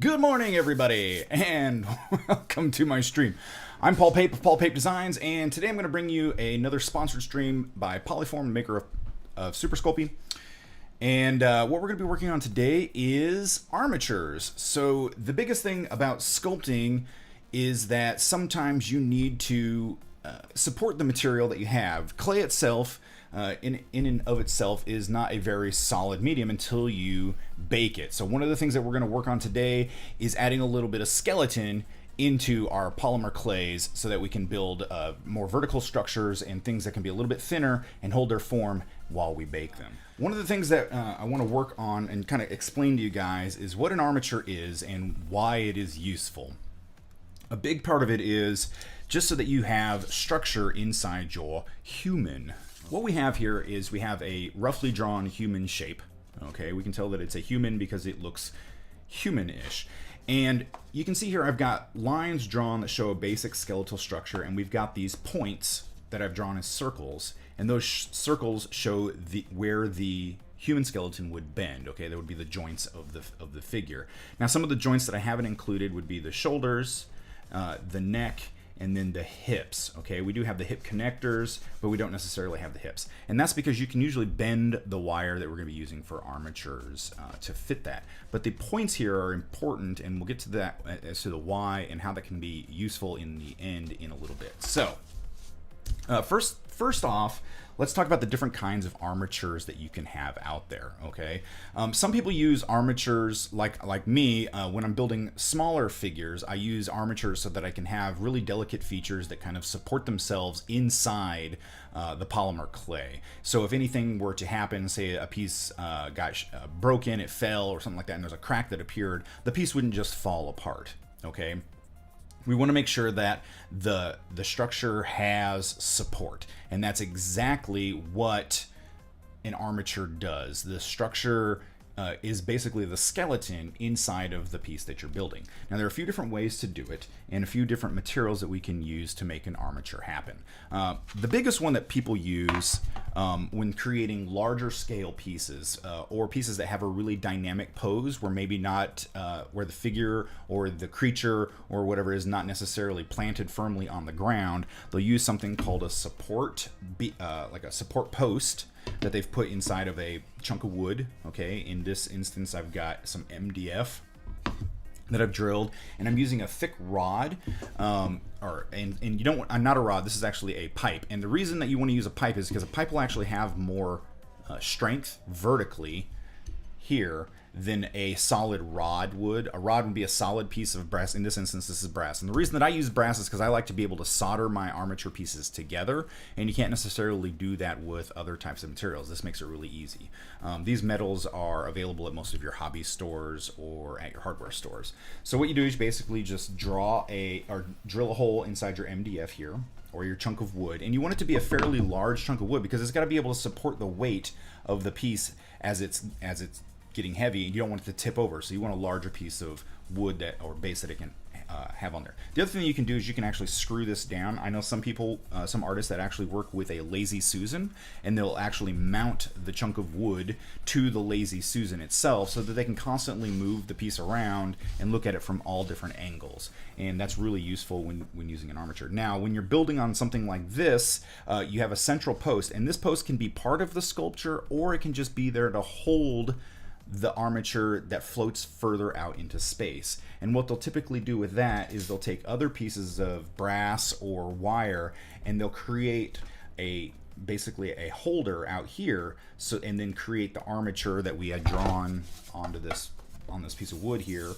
Good morning, everybody, and welcome to my stream. I'm Paul Pape of Paul Pape Designs, and today I'm going to bring you another sponsored stream by Polyform, maker of Super Sculpey. And what we're going to be working on today is armatures. So the biggest thing about sculpting is that sometimes you need to support the material that you have. Clay itself, in and of itself, is not a very solid medium until you bake it. So one of the things that we're going to work on today is adding a little bit of skeleton into our polymer clays so that we can build more vertical structures and things that can be a little bit thinner and hold their form while we bake them. One of the things that I want to work on and kind of explain to you guys is what an armature is and why it is useful. A big part of it is just so that you have structure inside your human. What we have here is we have a roughly drawn human shape. Okay, we can tell that it's a human because it looks human-ish. And you can see here I've got lines drawn that show a basic skeletal structure, and we've got these points that I've drawn as circles, and those circles show where the human skeleton would bend. Okay, that would be the joints of the figure. Now, some of the joints that I haven't included would be the shoulders, the neck, and then the hips. Okay, we do have the hip connectors, but we don't necessarily have the hips, and that's because you can usually bend the wire that we're going to be using for armatures to fit that. But the points here are important, and we'll get to that as to the why and how that can be useful in the end in a little bit. So first off, let's talk about the different kinds of armatures that you can have out there. Okay, some people use armatures like me. When I'm building smaller figures, I use armatures so that I can have really delicate features that kind of support themselves inside the polymer clay. So if anything were to happen, say a piece got broken, it fell or something like that, and there's a crack that appeared, the piece wouldn't just fall apart. Okay, we want to make sure that the structure has support, and that's exactly what an armature does. The structure is basically the skeleton inside of the piece that you're building. Now, there are a few different ways to do it and a few different materials that we can use to make an armature happen. The biggest one that people use when creating larger scale pieces or pieces that have a really dynamic pose where maybe not where the figure or the creature or whatever is not necessarily planted firmly on the ground, they'll use something called a support, like a support post that they've put inside of a chunk of wood. Okay, in this instance I've got some MDF that I've drilled, and I'm using a thick rod, and you don't want, not a rod, this is actually a pipe. And the reason that you want to use a pipe is because a pipe will actually have more strength vertically here than a solid rod would. A rod would be a solid piece of brass. In this instance, this is brass. And the reason that I use brass is because I like to be able to solder my armature pieces together, and you can't necessarily do that with other types of materials. This makes it really easy. These metals are available at most of your hobby stores or at your hardware stores. So what you do is basically just drill a hole inside your MDF here, or your chunk of wood, and you want it to be a fairly large chunk of wood because it's got to be able to support the weight of the piece as it's getting heavy, and you don't want it to tip over, so you want a larger piece of wood or base that it can have on there. The other thing you can do is you can actually screw this down. I know some people, some artists that actually work with a Lazy Susan, and they'll actually mount the chunk of wood to the Lazy Susan itself so that they can constantly move the piece around and look at it from all different angles, and that's really useful when using an armature. Now, when you're building on something like this, you have a central post, and this post can be part of the sculpture, or it can just be there to hold the armature that floats further out into space. And what they'll typically do with that is they'll take other pieces of brass or wire, and they'll create basically a holder out here, and then create the armature that we had drawn on this piece of wood here.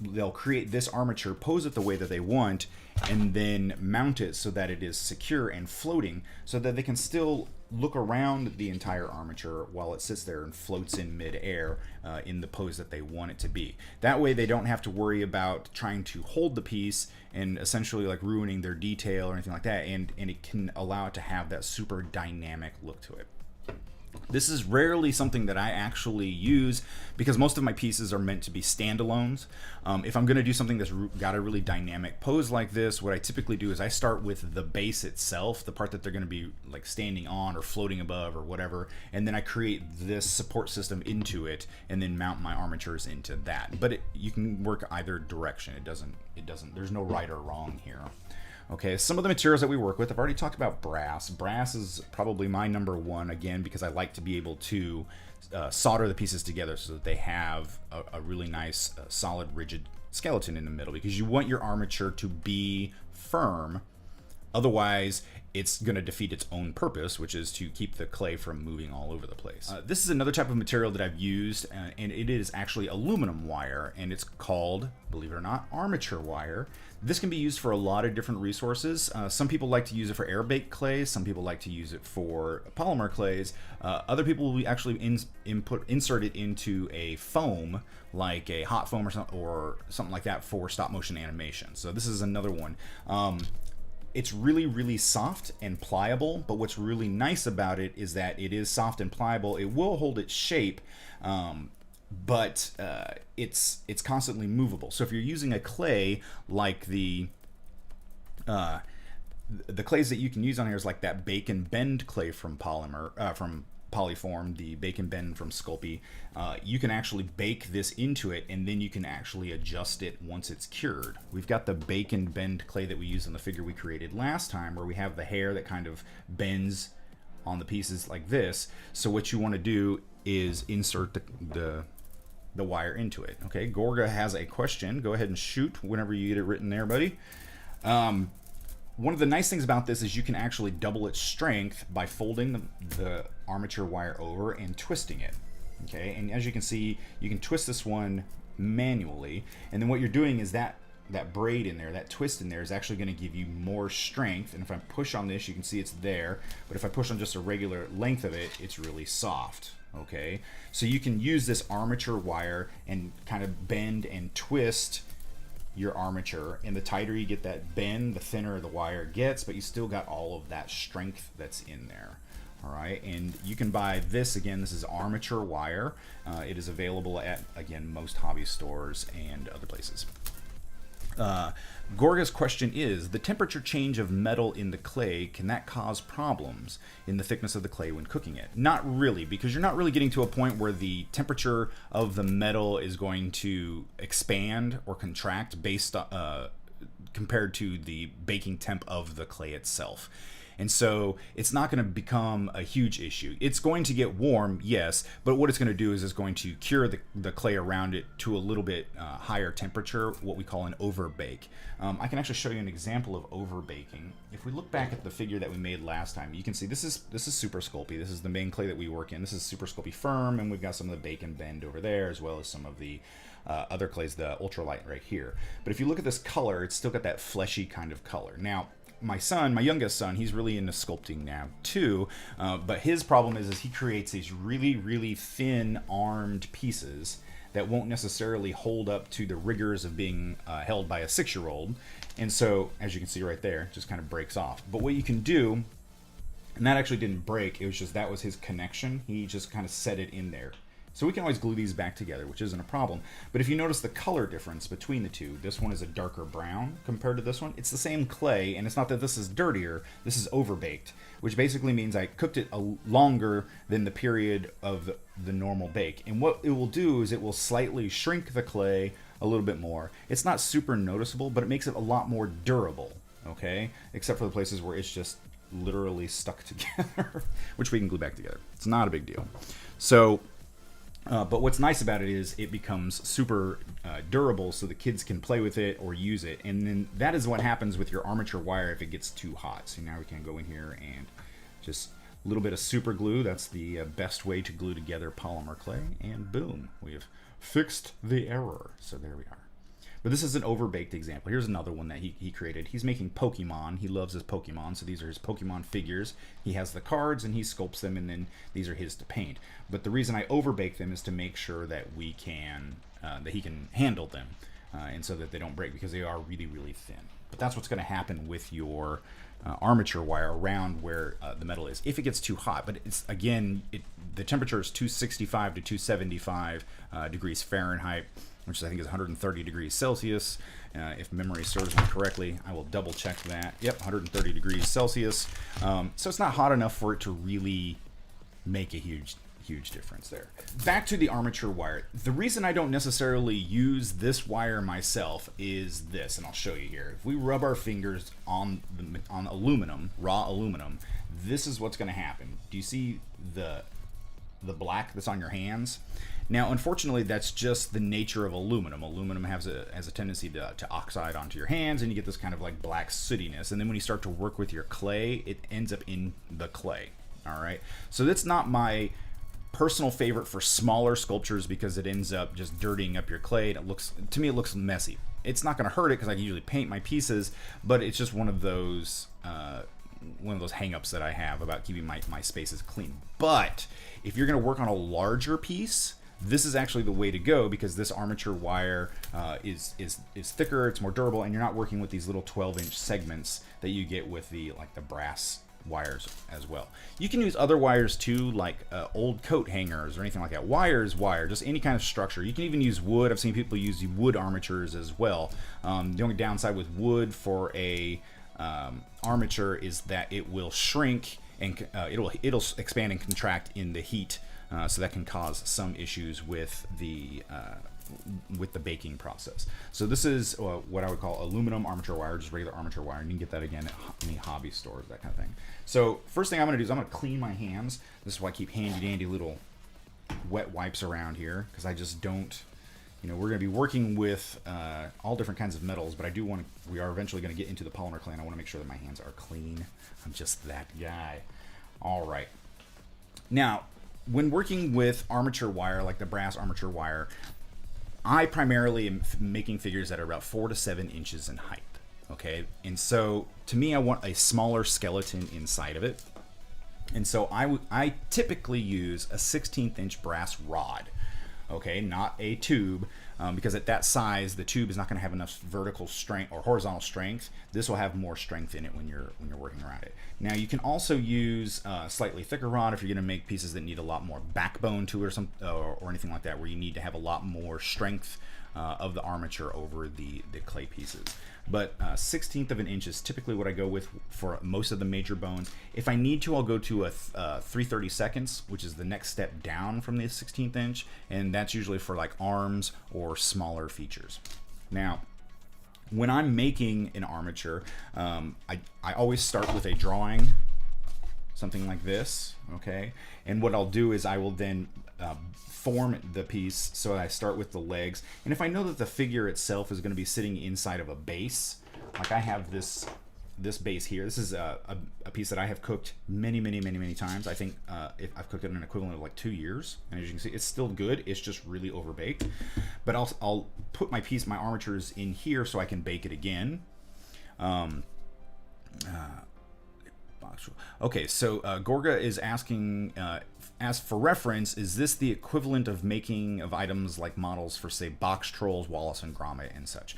They'll create this armature, pose it the way that they want, and then mount it so that it is secure and floating, so that they can still look around the entire armature while it sits there and floats in midair in the pose that they want it to be. That way they don't have to worry about trying to hold the piece and essentially like ruining their detail or anything like that, and it can allow it to have that super dynamic look to it. This is rarely something that I actually use because most of my pieces are meant to be standalones. If I'm going to do something that's got a really dynamic pose like this, what I typically do is I start with the base itself, the part that they're going to be like standing on or floating above or whatever, and then I create this support system into it and then mount my armatures into that. But you can work either direction. It doesn't, there's no right or wrong here. Okay, some of the materials that we work with, I've already talked about brass. Brass is probably my number one, again, because I like to be able to solder the pieces together so that they have a really nice, solid, rigid skeleton in the middle, because you want your armature to be firm. Otherwise, it's going to defeat its own purpose, which is to keep the clay from moving all over the place. This is another type of material that I've used, and it is actually aluminum wire, and it's called, believe it or not, armature wire. This can be used for a lot of different resources. Some people like to use it for air-baked clays. Some people like to use it for polymer clays. Other people will actually insert it into a foam, like a hot foam or something like that for stop-motion animation. So this is another one. It's really, really soft and pliable, but what's really nice about it is that it is soft and pliable. It will hold its shape, but it's constantly movable. So if you're using a clay like the clays that you can use on here is like that bake and bend clay from Polyform, the bake and bend from Sculpey. You can actually bake this into it, and then you can actually adjust it once it's cured. We've got the bake and bend clay that we used on the figure we created last time, where we have the hair that kind of bends on the pieces like this. So what you want to do is insert the wire into it. Okay, Gorga has a question. Go ahead and shoot whenever you get it written there, buddy. One of the nice things about this is you can actually double its strength by folding the armature wire over and twisting it. Okay, and as you can see, you can twist this one manually, and then what you're doing is that braid in there, that twist in there, is actually going to give you more strength. And if I push on this, you can see it's there, but if I push on just a regular length of it, it's really soft. Okay, so you can use this armature wire and kind of bend and twist your armature, and the tighter you get that bend, the thinner the wire gets, but you still got all of that strength that's in there. All right, and you can buy this, again, this is armature wire. It is available at, again, most hobby stores and other places. Gorga's question is, the temperature change of metal in the clay, can that cause problems in the thickness of the clay when cooking it? Not really, because you're not really getting to a point where the temperature of the metal is going to expand or contract based compared to the baking temp of the clay itself. And so it's not going to become a huge issue. It's going to get warm, yes, but what it's going to do is it's going to cure the clay around it to a little bit higher temperature, what we call an overbake. I can actually show you an example of overbaking. If we look back at the figure that we made last time, you can see this is Super Sculpey. This is the main clay that we work in. This is Super Sculpey Firm, and we've got some of the bake and bend over there, as well as some of the other clays, the ultralight right here. But if you look at this color, it's still got that fleshy kind of color. Now, my son, my youngest son, he's really into sculpting now too, but his problem is he creates these really, really thin armed pieces that won't necessarily hold up to the rigors of being held by a 6-year-old. And so, as you can see right there, it just kind of breaks off. But what you can do, and that actually didn't break, it was just, that was his connection. He just kind of set it in there. So we can always glue these back together, which isn't a problem. But if you notice the color difference between the two, this one is a darker brown compared to this one. It's the same clay, and it's not that this is dirtier, this is overbaked, which basically means I cooked it longer than the period of the normal bake. And what it will do is it will slightly shrink the clay a little bit more. It's not super noticeable, but it makes it a lot more durable, okay? Except for the places where it's just literally stuck together, which we can glue back together. It's not a big deal. So, but what's nice about it is it becomes super durable, so the kids can play with it or use it. And then that is what happens with your armature wire if it gets too hot. So now we can go in here and just a little bit of super glue. That's the best way to glue together polymer clay. And boom, we have fixed the error. So there we are. But this is an overbaked example. Here's another one that he created. He's making Pokemon. He loves his Pokemon, so these are his Pokemon figures. He has the cards, and he sculpts them, and then these are his to paint. But the reason I overbake them is to make sure that we can, that he can handle them, and so that they don't break, because they are really, really thin. But that's what's going to happen with your armature wire around where the metal is if it gets too hot. But it's, again, the temperature is 265 to 275 degrees Fahrenheit, which I think is 130 degrees Celsius. If memory serves me correctly, I will double check that. Yep, 130 degrees Celsius. So it's not hot enough for it to really make a huge difference there. Back to the armature wire. The reason I don't necessarily use this wire myself is this, and I'll show you here. If we rub our fingers on aluminum, raw aluminum, this is what's going to happen. Do you see the black that's on your hands? Now, unfortunately, that's just the nature of aluminum. Aluminum has a tendency to oxide onto your hands, and you get this kind of like black sootiness. And then when you start to work with your clay, it ends up in the clay. All right. So that's not my personal favorite for smaller sculptures because it ends up just dirtying up your clay. And to me, it looks messy. It's not going to hurt it because I can usually paint my pieces, but it's just one of those hang-ups that I have about keeping my spaces clean. But if you're going to work on a larger piece, this is actually the way to go because this armature wire is thicker, it's more durable, and you're not working with these little 12-inch segments that you get with the brass wires as well. You can use other wires too, like old coat hangers or anything like that. Wire, just any kind of structure. You can even use wood. I've seen people use wood armatures as well. The only downside with wood for a armature is that it will shrink and it'll expand and contract in the heat, so that can cause some issues with the baking process. So this is what I would call aluminum armature wire, just regular armature wire, and you can get that again at any hobby stores, that kind of thing. So first thing I'm going to do is I'm going to clean my hands. This is why I keep handy dandy little wet wipes around here, because I just don't, we're going to be working with all different kinds of metals, but we are eventually going to get into the polymer clay, and I want to make sure that my hands are clean. I'm just that guy. All right. Now, when working with armature wire, like the brass armature wire, I primarily am making figures that are about 4 to 7 inches in height, okay? And so, to me, I want a smaller skeleton inside of it. And so I typically use a 16th inch brass rod, okay? Not a tube, because at that size, the tube is not gonna have enough vertical strength or horizontal strength. This will have more strength in it when you're working around it. Now, you can also use a slightly thicker rod if you're gonna make pieces that need a lot more backbone to it or anything like that, where you need to have a lot more strength of the armature over the clay pieces. But 1/16 of an inch is typically what I go with for most of the major bones. If I need to, I'll go to a 3/32, which is the next step down from the 16th inch, and that's usually for like arms or smaller features. Now, when I'm making an armature, I always start with a drawing, something like this, okay? And what I'll do is I will then form the piece, so I start with the legs. And if I know that the figure itself is going to be sitting inside of a base, like I have this base here. This is a piece that I have cooked many times. I think I've cooked it in an equivalent of like 2 years, and as you can see, it's still good. It's just really overbaked. But I'll put my armatures in here so I can bake it again. Okay, so Gorga is asking, as for reference, is this the equivalent of making of items like models for, say, box trolls, Wallace and Gromit and such?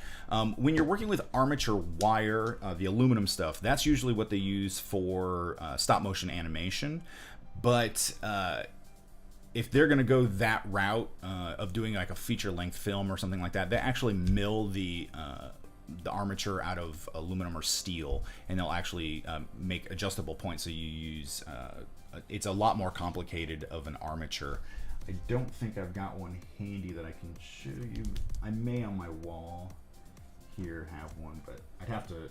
When you're working with armature wire, the aluminum stuff, that's usually what they use for stop motion animation. But if they're going to go that route of doing like a feature length film or something like that, they actually mill the armature out of aluminum or steel, and they'll actually make adjustable points. So you use it's a lot more complicated of an armature. I don't think I've got one handy that I can show you. I may on my wall here have one, but I'd have to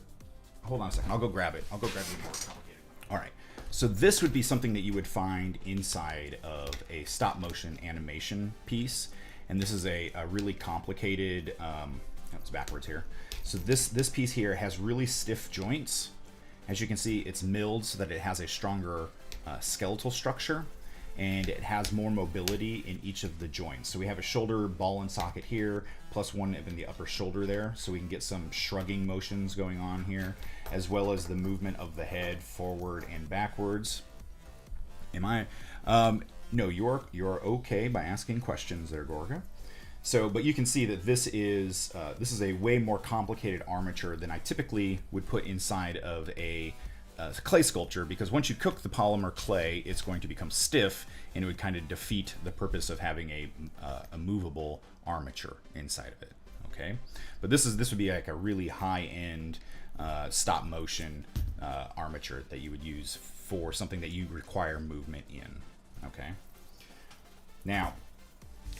hold on a second. I'll go grab it. I'll go grab the more complicated one. All right. So this would be something that you would find inside of a stop motion animation piece, and this is a really complicated. It's backwards here. So this piece here has really stiff joints. As you can see, it's milled so that it has a stronger skeletal structure, and it has more mobility in each of the joints. So we have a shoulder ball and socket here, plus one in the upper shoulder there, so we can get some shrugging motions going on here, as well as the movement of the head forward and backwards. No, you're okay by asking questions there, Gorga. So, but you can see that this is a way more complicated armature than I typically would put inside of a clay sculpture, because once you cook the polymer clay, it's going to become stiff, and it would kind of defeat the purpose of having a movable armature inside of it. Okay, but this would be like a really high-end stop motion armature that you would use for something that you require movement in. Okay, now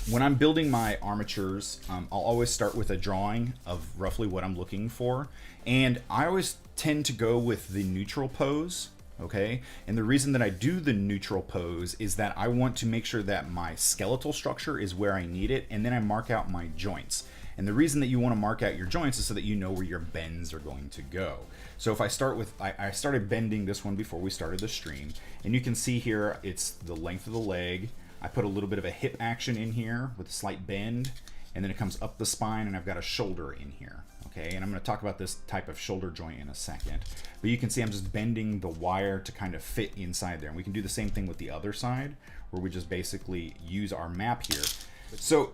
when I'm building my armatures, I'll always start with a drawing of roughly what I'm looking for, and I always tend to go with the neutral pose. Okay, and the reason that I do the neutral pose is that I want to make sure that my skeletal structure is where I need it, and then I mark out my joints. And the reason that you want to mark out your joints is so that you know where your bends are going to go. So if I start with, I started bending this one before we started the stream, and you can see here it's the length of the leg. I put a little bit of a hip action in here with a slight bend, and then it comes up the spine, and I've got a shoulder in here. Okay, and I'm going to talk about this type of shoulder joint in a second. But you can see I'm just bending the wire to kind of fit inside there. And we can do the same thing with the other side, where we just basically use our map here. So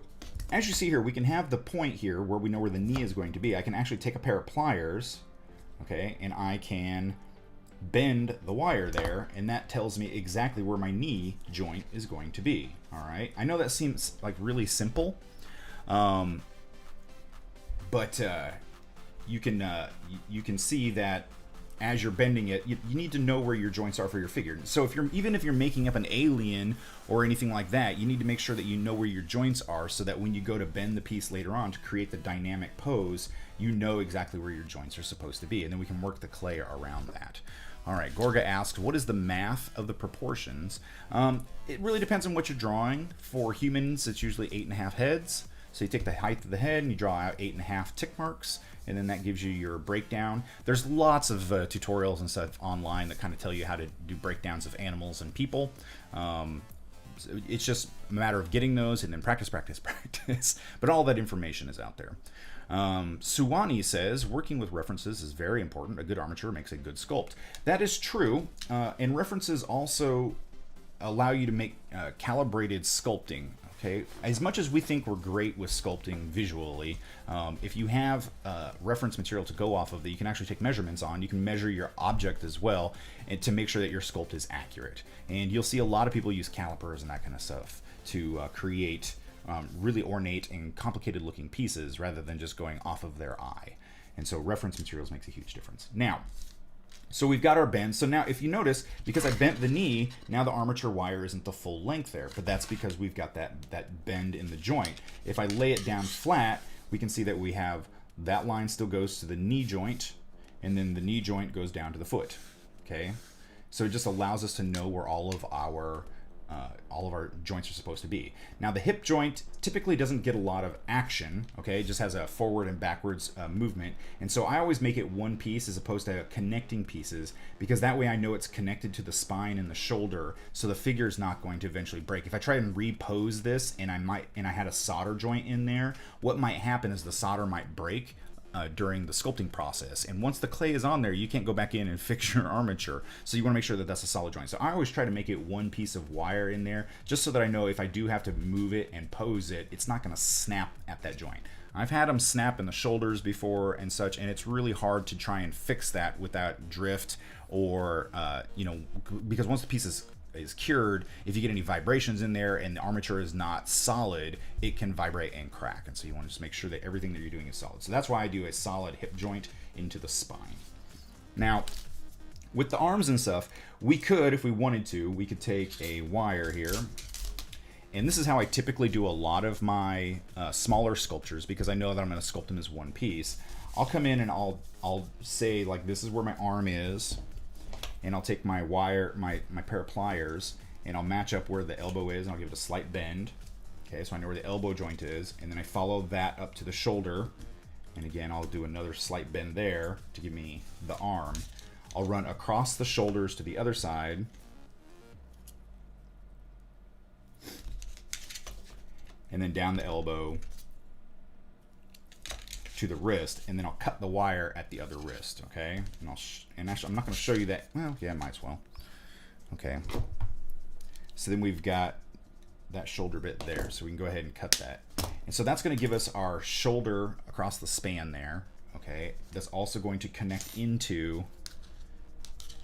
as you see here, we can have the point here where we know where the knee is going to be. I can actually take a pair of pliers, okay, and I can bend the wire there, and that tells me exactly where my knee joint is going to be. All right, I know that seems like really simple, but you can see that as you're bending it, you need to know where your joints are for your figure. So even if you're making up an alien or anything like that, you need to make sure that you know where your joints are, so that when you go to bend the piece later on to create the dynamic pose, you know exactly where your joints are supposed to be, and then we can work the clay around that. All right, Gorga asks, what is the math of the proportions? It really depends on what you're drawing. For humans, it's usually 8.5 heads. So you take the height of the head and you draw out 8.5 tick marks, and then that gives you your breakdown. There's lots of tutorials and stuff online that kind of tell you how to do breakdowns of animals and people. So it's just a matter of getting those and then practice. But all that information is out there. Suwani says, working with references is very important. A good armature makes a good sculpt. That is true, and references also allow you to make calibrated sculpting. Okay, as much as we think we're great with sculpting visually, if you have reference material to go off of that you can actually take measurements on, you can measure your object as well, and to make sure that your sculpt is accurate. And you'll see a lot of people use calipers and that kind of stuff to create really ornate and complicated looking pieces rather than just going off of their eye. And so reference materials makes a huge difference. Now, so we've got our bend. So now if you notice, because I bent the knee, now the armature wire isn't the full length there, but that's because we've got that bend in the joint. If I lay it down flat, we can see that we have that line still goes to the knee joint, and then the knee joint goes down to the foot. Okay, so it just allows us to know where all of our joints are supposed to be. Now the hip joint typically doesn't get a lot of action, okay? It just has a forward and backwards movement. And so I always make it one piece as opposed to connecting pieces, because that way I know it's connected to the spine and the shoulder, so the figure is not going to eventually break. If I try and repose this and I had a solder joint in there, what might happen is the solder might break during the sculpting process, and once the clay is on there, you can't go back in and fix your armature. So you want to make sure that that's a solid joint. So I always try to make it one piece of wire in there, just so that I know if I do have to move it and pose it, it's not going to snap at that joint. I've had them snap in the shoulders before and such, and it's really hard to try and fix that without drift or because once the piece is cured, if you get any vibrations in there and the armature is not solid, it can vibrate and crack. And so you want to just make sure that everything that you're doing is solid. So that's why I do a solid hip joint into the spine. Now, with the arms and stuff, we could, if we wanted to, we could take a wire here. And this is how I typically do a lot of my smaller sculptures, because I know that I'm going to sculpt them as one piece. I'll come in and I'll say, like, this is where my arm is. And I'll take my wire, my pair of pliers, and I'll match up where the elbow is, and I'll give it a slight bend. Okay, so I know where the elbow joint is, and then I follow that up to the shoulder. And again, I'll do another slight bend there to give me the arm. I'll run across the shoulders to the other side. And then down the elbow to the wrist, and then I'll cut the wire at the other wrist, okay? And actually, I'm not going to show you that. Well, yeah, might as well. Okay. So then we've got that shoulder bit there, so we can go ahead and cut that. And so that's going to give us our shoulder across the span there, okay? That's also going to connect into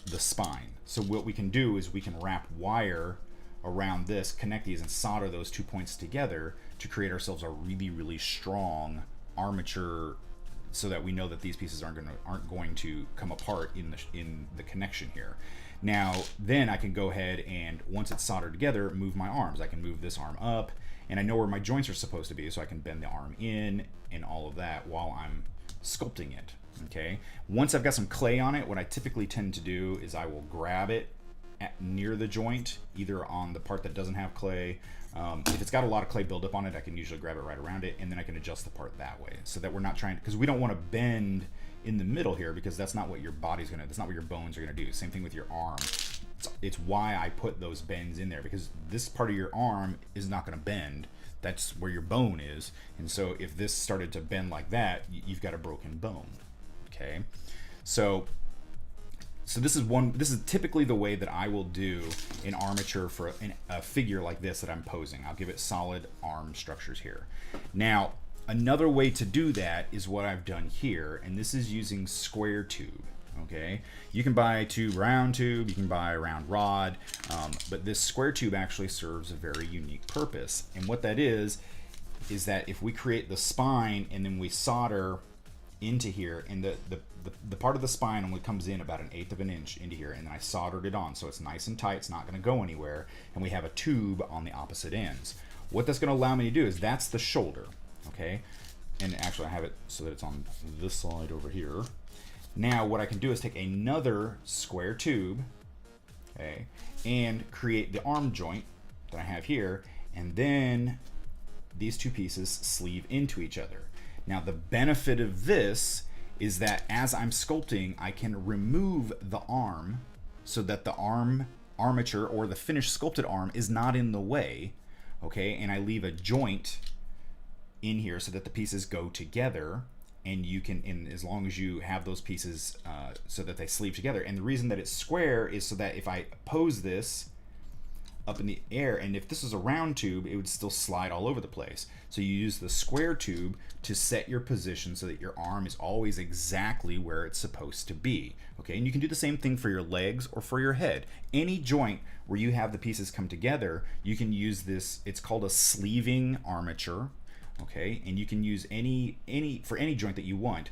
the spine. So what we can do is we can wrap wire around this, connect these, and solder those 2 points together to create ourselves a really, really strong armature, so that we know that these pieces aren't going to come apart in the connection here. Now, then I can go ahead and, once it's soldered together, move my arms. I can move this arm up, and I know where my joints are supposed to be, so I can bend the arm in and all of that while I'm sculpting it. Okay. Once I've got some clay on it, what I typically tend to do is I will grab it near the joint, either on the part that doesn't have clay. If it's got a lot of clay buildup on it, I can usually grab it right around it, and then I can adjust the part that way, so that we're not trying, because we don't want to bend in the middle here, because that's not what your body's gonna, that's not what your bones are gonna do. Same thing with your arm. It's why I put those bends in there, because this part of your arm is not gonna bend. That's where your bone is, and so if this started to bend like that, you've got a broken bone. Okay, so this is typically the way that I will do an armature for a figure like this that I'm posing. I'll give it solid arm structures here. Now, another way to do that is what I've done here, and this is using square tube. Okay, you can buy a round tube, you can buy a round rod, but this square tube actually serves a very unique purpose. And what that is that if we create the spine and then we solder into here, and the part of the spine only comes in about 1/8 of an inch into here, and then I soldered it on so it's nice and tight, it's not going to go anywhere, and we have a tube on the opposite ends. What that's going to allow me to do is, that's the shoulder. Okay, and actually I have it so that it's on this side over here. Now what I can do is take another square tube, okay, and create the arm joint that I have here, and then these two pieces sleeve into each other. Now the benefit of this is that as I'm sculpting, I can remove the arm so that the armature, or the finished sculpted arm, is not in the way, okay, and I leave a joint in here so that the pieces go together, and you can, and as long as you have those pieces so that they sleeve together. And the reason that it's square is so that if I pose this up in the air, and if this is a round tube, it would still slide all over the place. So you use the square tube to set your position so that your arm is always exactly where it's supposed to be. Okay, and you can do the same thing for your legs or for your head. Any joint where you have the pieces come together, you can use this. It's called a sleeving armature. Okay, and you can use any joint that you want.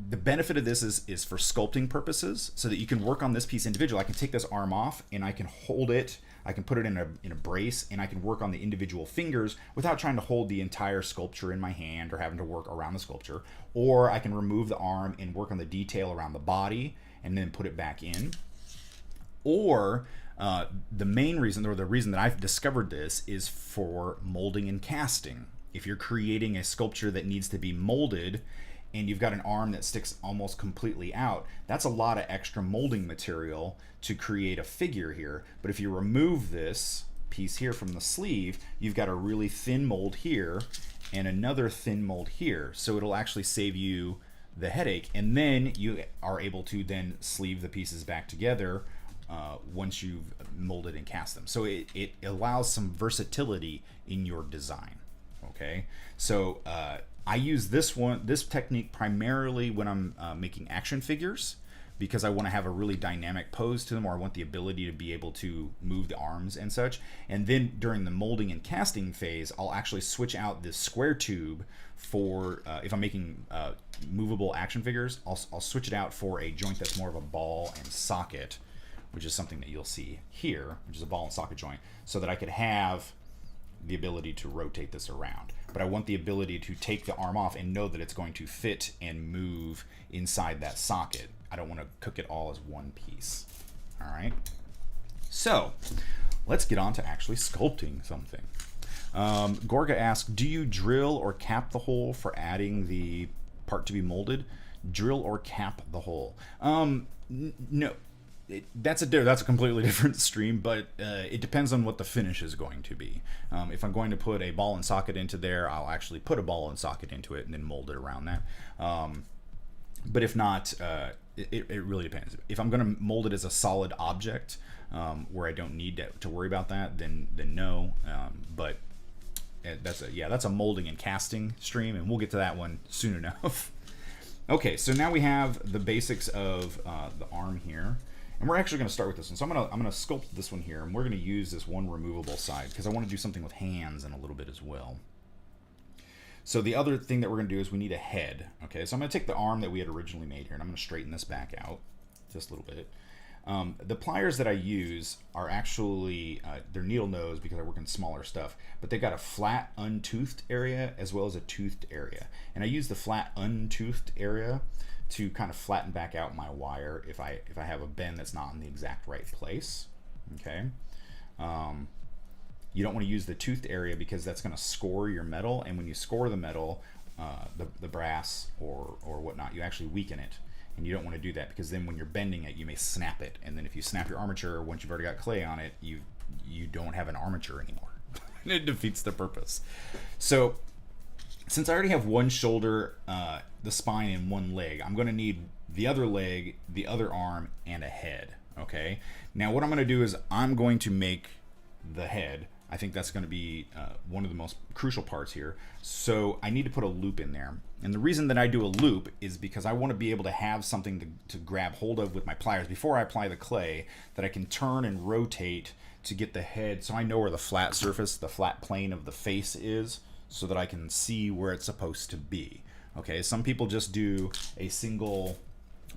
The benefit of this is for sculpting purposes, so that you can work on this piece individually. I can take this arm off and I can hold it, I can put it in a brace, and I can work on the individual fingers without trying to hold the entire sculpture in my hand or having to work around the sculpture. Or I can remove the arm and work on the detail around the body and then put it back in. Or the main reason, or the reason that I've discovered this, is for molding and casting. If you're creating a sculpture that needs to be molded and you've got an arm that sticks almost completely out, that's a lot of extra molding material to create a figure here. But if you remove this piece here from the sleeve, you've got a really thin mold here and another thin mold here. So it'll actually save you the headache, and then you are able to then sleeve the pieces back together once you've molded and cast them. So it allows some versatility in your design. Okay, so I use this technique primarily when I'm making action figures, because I want to have a really dynamic pose to them, or I want the ability to be able to move the arms and such. And then during the molding and casting phase, I'll actually switch out this square tube for if I'm making movable action figures. I'll switch it out for a joint that's more of a ball and socket, which is something that you'll see here, which is a ball and socket joint, so that I could have the ability to rotate this around. But I want the ability to take the arm off and know that it's going to fit and move inside that socket. I don't want to cook it all as one piece. All right, so let's get on to actually sculpting something. Gorga asks, do you drill or cap the hole for adding the part to be molded? Drill or cap the hole? No. That's a completely different stream, but it depends on what the finish is going to be. If I'm going to put a ball and socket into there, I'll actually put a ball and socket into it and then mold it around that. But if not, it really depends. If I'm going to mold it as a solid object where I don't need to worry about that, then no. But that's a molding and casting stream, and we'll get to that one soon enough. Okay, so now we have the basics of the arm here. And we're actually going to start with this one. So I'm gonna sculpt this one here, and we're going to use this one removable side because I want to do something with hands in a little bit as well. So the other thing that we're going to do is we need a head. Okay, so I'm going to take the arm that we had originally made here, and I'm going to straighten this back out just a little bit. The pliers that I use are actually, they're needle nose because I work in smaller stuff, but they got a flat untoothed area as well as a toothed area. And I use the flat untoothed area to kind of flatten back out my wire if I have a bend that's not in the exact right place. Okay. You don't want to use the toothed area because that's going to score your metal, and when you score the metal, the brass or whatnot, you actually weaken it. And you don't want to do that because then when you're bending it, you may snap it. And then if you snap your armature, once you've already got clay on it, you don't have an armature anymore. It defeats the purpose. So since I already have one shoulder, the spine, and one leg, I'm going to need the other leg, the other arm, and a head. Okay. Now what I'm going to do is I'm going to make the head. I think that's going to be one of the most crucial parts here. So I need to put a loop in there. And the reason that I do a loop is because I want to be able to have something to grab hold of with my pliers before I apply the clay that I can turn and rotate to get the head, so I know where the flat surface, the flat plane of the face is, so that I can see where it's supposed to be. Okay, some people just do a single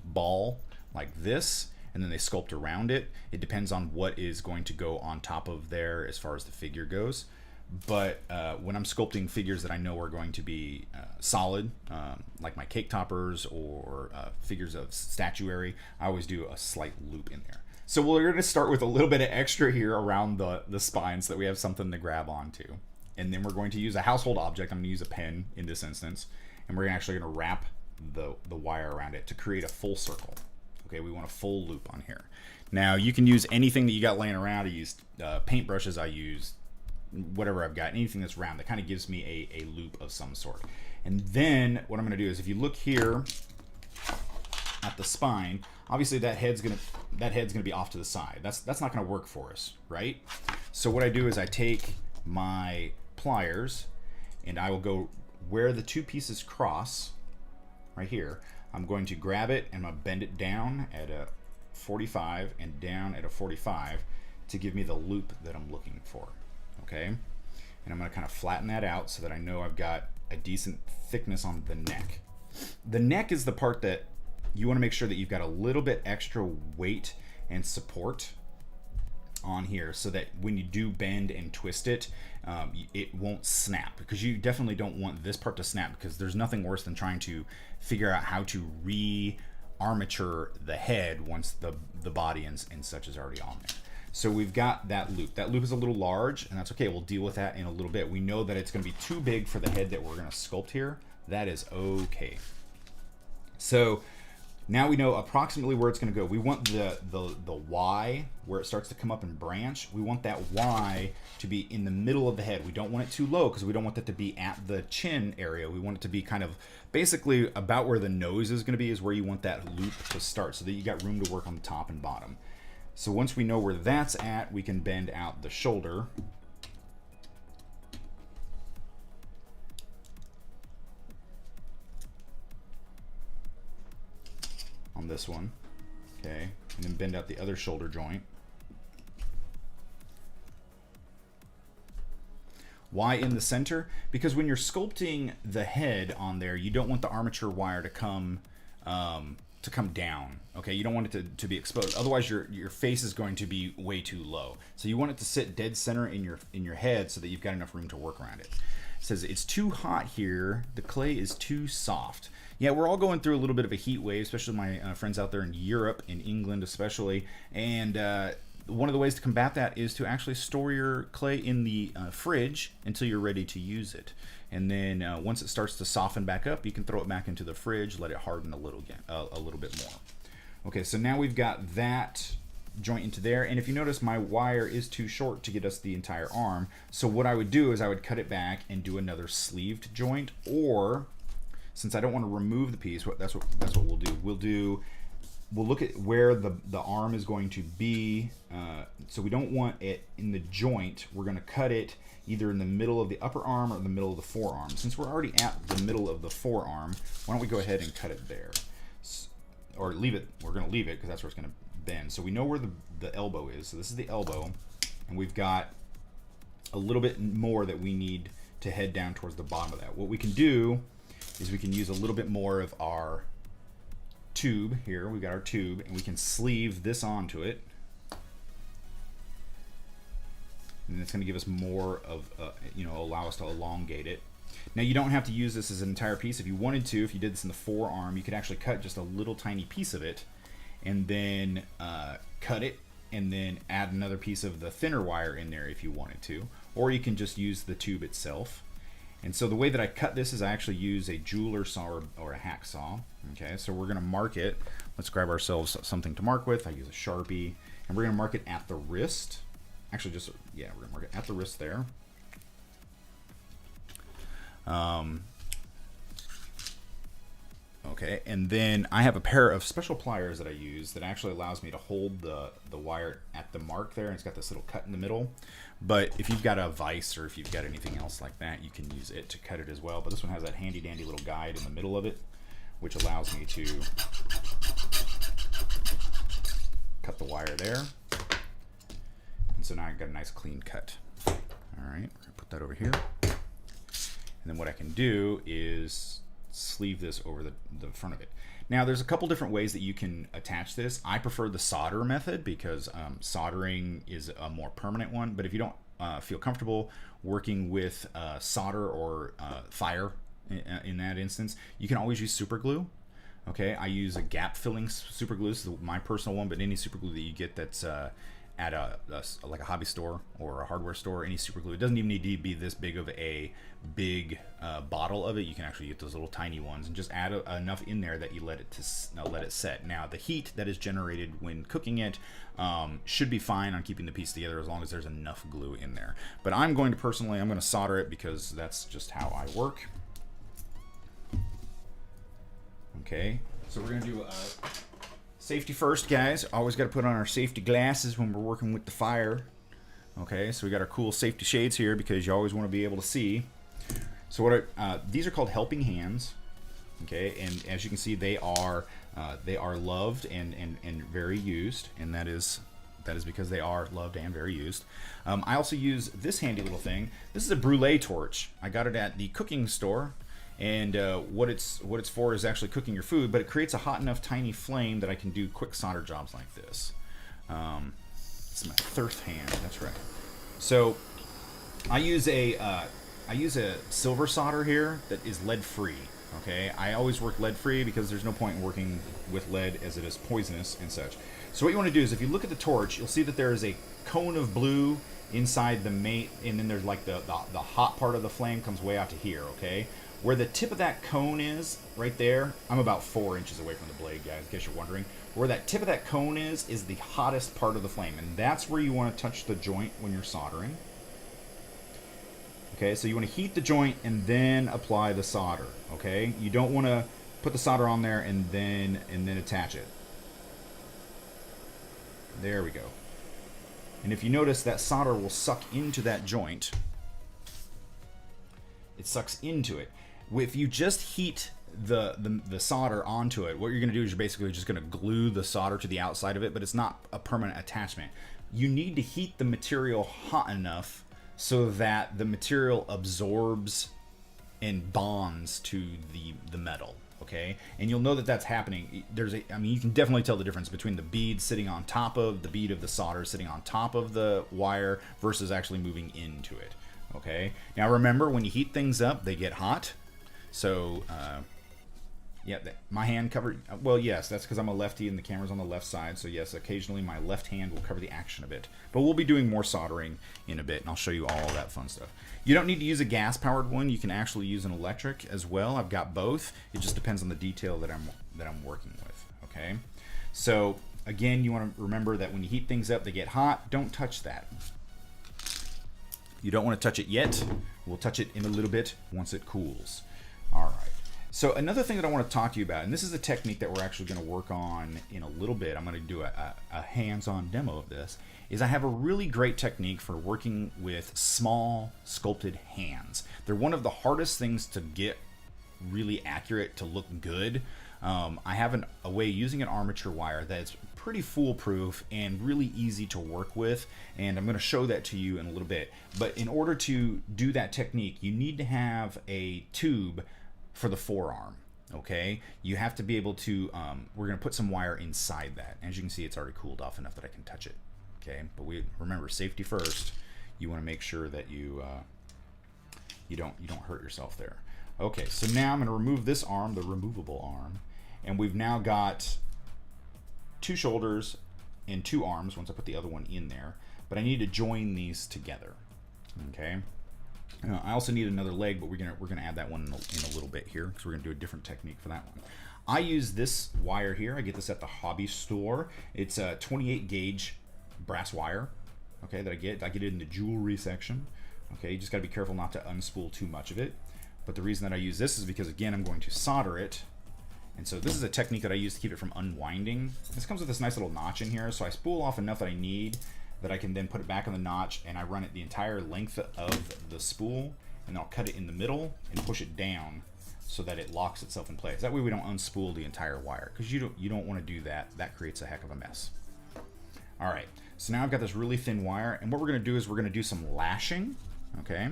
ball like this, and then they sculpt around it. It depends on what is going to go on top of there as far as the figure goes. But when I'm sculpting figures that I know are going to be solid, like my cake toppers or figures of statuary, I always do a slight loop in there. So we're going to start with a little bit of extra here around the spine so that we have something to grab onto. And then we're going to use a household object. I'm going to use a pen in this instance. And we're actually going to wrap the wire around it to create a full circle. Okay, we want a full loop on here. Now you can use anything that you got laying around. I used paintbrushes, I used whatever I've got, anything that's round that kind of gives me a loop of some sort. And then what I'm going to do is, if you look here at the spine, obviously that head's gonna be off to the side. That's not going to work for us, right? So what I do is I take my pliers and I will go where the two pieces cross, right here. I'm going to grab it and I'm going to bend it down at a 45 and down at a 45 to give me the loop that I'm looking for. Okay, and I'm going to kind of flatten that out so that I know I've got a decent thickness on the neck. The neck is the part that you want to make sure that you've got a little bit extra weight and support on here so that when you do bend and twist it, it won't snap, because you definitely don't want this part to snap, because there's nothing worse than trying to figure out how to re-armature the head once the body and such is already on there. So we've got that loop. That loop is a little large, and that's okay. We'll deal with that in a little bit. We know that it's going to be too big for the head that we're going to sculpt here. That is okay. So now we know approximately where it's going to go. We want the Y, where it starts to come up and branch. We want that Y to be in the middle of the head. We don't want it too low because we don't want that to be at the chin area. We want it to be kind of basically about where the nose is going to be, is where you want that loop to start, so that you got room to work on the top and bottom. So once we know where that's at, we can bend out the shoulder. On this one, okay, and then bend out the other shoulder joint. Why in the center? Because when you're sculpting the head on there, you don't want the armature wire to come down. Okay, you don't want it to be exposed. Otherwise, your face is going to be way too low. So you want it to sit dead center in your head so that you've got enough room to work around it. It says it's too hot here. The clay is too soft. Yeah, we're all going through a little bit of a heat wave, especially my friends out there in Europe, in England especially. And one of the ways to combat that is to actually store your clay in the fridge until you're ready to use it. And then once it starts to soften back up, you can throw it back into the fridge, let it harden a little bit more. Okay, so now we've got that joint into there, and if you notice, my wire is too short to get us the entire arm. So what I would do is I would cut it back and do another sleeved joint, or since I don't want to remove the piece, that's what we'll do. We'll look at where the arm is going to be. So we don't want it in the joint. We're going to cut it either in the middle of the upper arm or the middle of the forearm. Since we're already at the middle of the forearm, why don't we go ahead and cut it there? Or leave it. We're going to leave it because that's where it's going to bend. So we know where the elbow is. So this is the elbow, and we've got a little bit more that we need to head down towards the bottom of that. What we can do is we can use a little bit more of our tube here. We've got our tube, and we can sleeve this onto it. And it's going to give us more of, allow us to elongate it. Now you don't have to use this as an entire piece. If you wanted to, if you did this in the forearm, you could actually cut just a little tiny piece of it, and then cut it, and then add another piece of the thinner wire in there if you wanted to. Or you can just use the tube itself. And so the way that I cut this is I actually use a jeweler saw or a hacksaw. Okay, so we're going to mark it. Let's grab ourselves something to mark with. I use a Sharpie, and we're going to mark it at the wrist. Actually, we're going to mark it at the wrist there. Okay, and then I have a pair of special pliers that I use that actually allows me to hold the wire at the mark there, and it's got this little cut in the middle. But if you've got a vise or if you've got anything else like that, you can use it to cut it as well. But this one has that handy dandy little guide in the middle of it, which allows me to cut the wire there. And so now I've got a nice clean cut. All right, we're gonna put that over here. And then what I can do is sleeve this over the front of it. Now there's a couple different ways that you can attach this. I prefer the solder method because soldering is a more permanent one, but if you don't feel comfortable working with solder or fire in that instance, you can always use super glue. Okay, I use a gap filling super glue. This is my personal one, but any super glue that you get that's at like a hobby store or a hardware store, any super glue. It doesn't even need to be this big of a big bottle of it. You can actually get those little tiny ones and just add enough in there that you let it set. Now the heat that is generated when cooking it should be fine on keeping the piece together as long as there's enough glue in there. But I'm going to solder it because that's just how I work. Okay, so we're going to do safety first, guys. Always got to put on our safety glasses when we're working with the fire. Okay, so we got our cool safety shades here because you always want to be able to see. So what these are called helping hands. Okay, and as you can see, they are loved and very used, and that is because they are loved and very used. I also use this handy little thing. This is a brulee torch. I got it at the cooking store. And what it's for is actually cooking your food, but it creates a hot enough tiny flame that I can do quick solder jobs like this. It's my third hand, that's right. So I use a silver solder here that is lead free. Okay, I always work lead free because there's no point in working with lead as it is poisonous and such. So what you want to do is if you look at the torch, you'll see that there is a cone of blue inside the mate, and then there's like the hot part of the flame comes way out to here. Okay. Where the tip of that cone is, right there, I'm about 4 inches away from the blade, guys, in case you're wondering. Where that tip of that cone is the hottest part of the flame, and that's where you want to touch the joint when you're soldering. Okay, so you want to heat the joint and then apply the solder, okay? You don't want to put the solder on there and then attach it. There we go. And if you notice, that solder will suck into that joint. It sucks into it. If you just heat the solder onto it, what you're going to do is you're basically just going to glue the solder to the outside of it, but it's not a permanent attachment. You need to heat the material hot enough so that the material absorbs and bonds to the metal. Okay, and you'll know that that's happening. You can definitely tell the difference between the bead sitting on top of the bead of the solder sitting on top of the wire versus actually moving into it. Okay, now remember, when you heat things up, they get hot. So, yeah, my hand covered. Well, yes, that's because I'm a lefty and the camera's on the left side. So, yes, occasionally my left hand will cover the action a bit. But we'll be doing more soldering in a bit, and I'll show you all of that fun stuff. You don't need to use a gas-powered one. You can actually use an electric as well. I've got both. It just depends on the detail that I'm working with. Okay, so again, you want to remember that when you heat things up, they get hot. Don't touch that. You don't want to touch it yet. We'll touch it in a little bit once it cools. All right. So another thing that I want to talk to you about, and this is a technique that we're actually going to work on in a little bit. I'm going to do a hands-on demo of this. Is I have a really great technique for working with small sculpted hands. They're one of the hardest things to get really accurate to look good. I have a way using an armature wire that's pretty foolproof and really easy to work with, and I'm going to show that to you in a little bit. But in order to do that technique, you need to have a tube for the forearm. Okay, you have to be able to, we're going to put some wire inside that. As you can see, it's already cooled off enough that I can touch it. Okay, but we remember, safety first. You want to make sure that you don't hurt yourself there. Okay, so now I'm going to remove this arm, the removable arm, and we've now got 2 shoulders and 2 arms once I put the other one in there, but I need to join these together. Okay, I also need another leg, but we're gonna add that one in a little bit here, because we're gonna do a different technique for that one. I use this wire here. I get this at the hobby store. It's a 28 gauge brass wire. Okay, that I get it in the jewelry section. Okay, you just got to be careful not to unspool too much of it. But the reason that I use this is because, again, I'm going to solder it. And so this is a technique that I use to keep it from unwinding. This comes with this nice little notch in here, so I spool off enough that I need, that I can then put it back in the notch, and I run it the entire length of the spool, and then I'll cut it in the middle and push it down so that it locks itself in place. That way we don't unspool the entire wire, because you don't want to do that. That creates a heck of a mess. All right, so now I've got this really thin wire, and what we're going to do is we're going to do some lashing. Okay.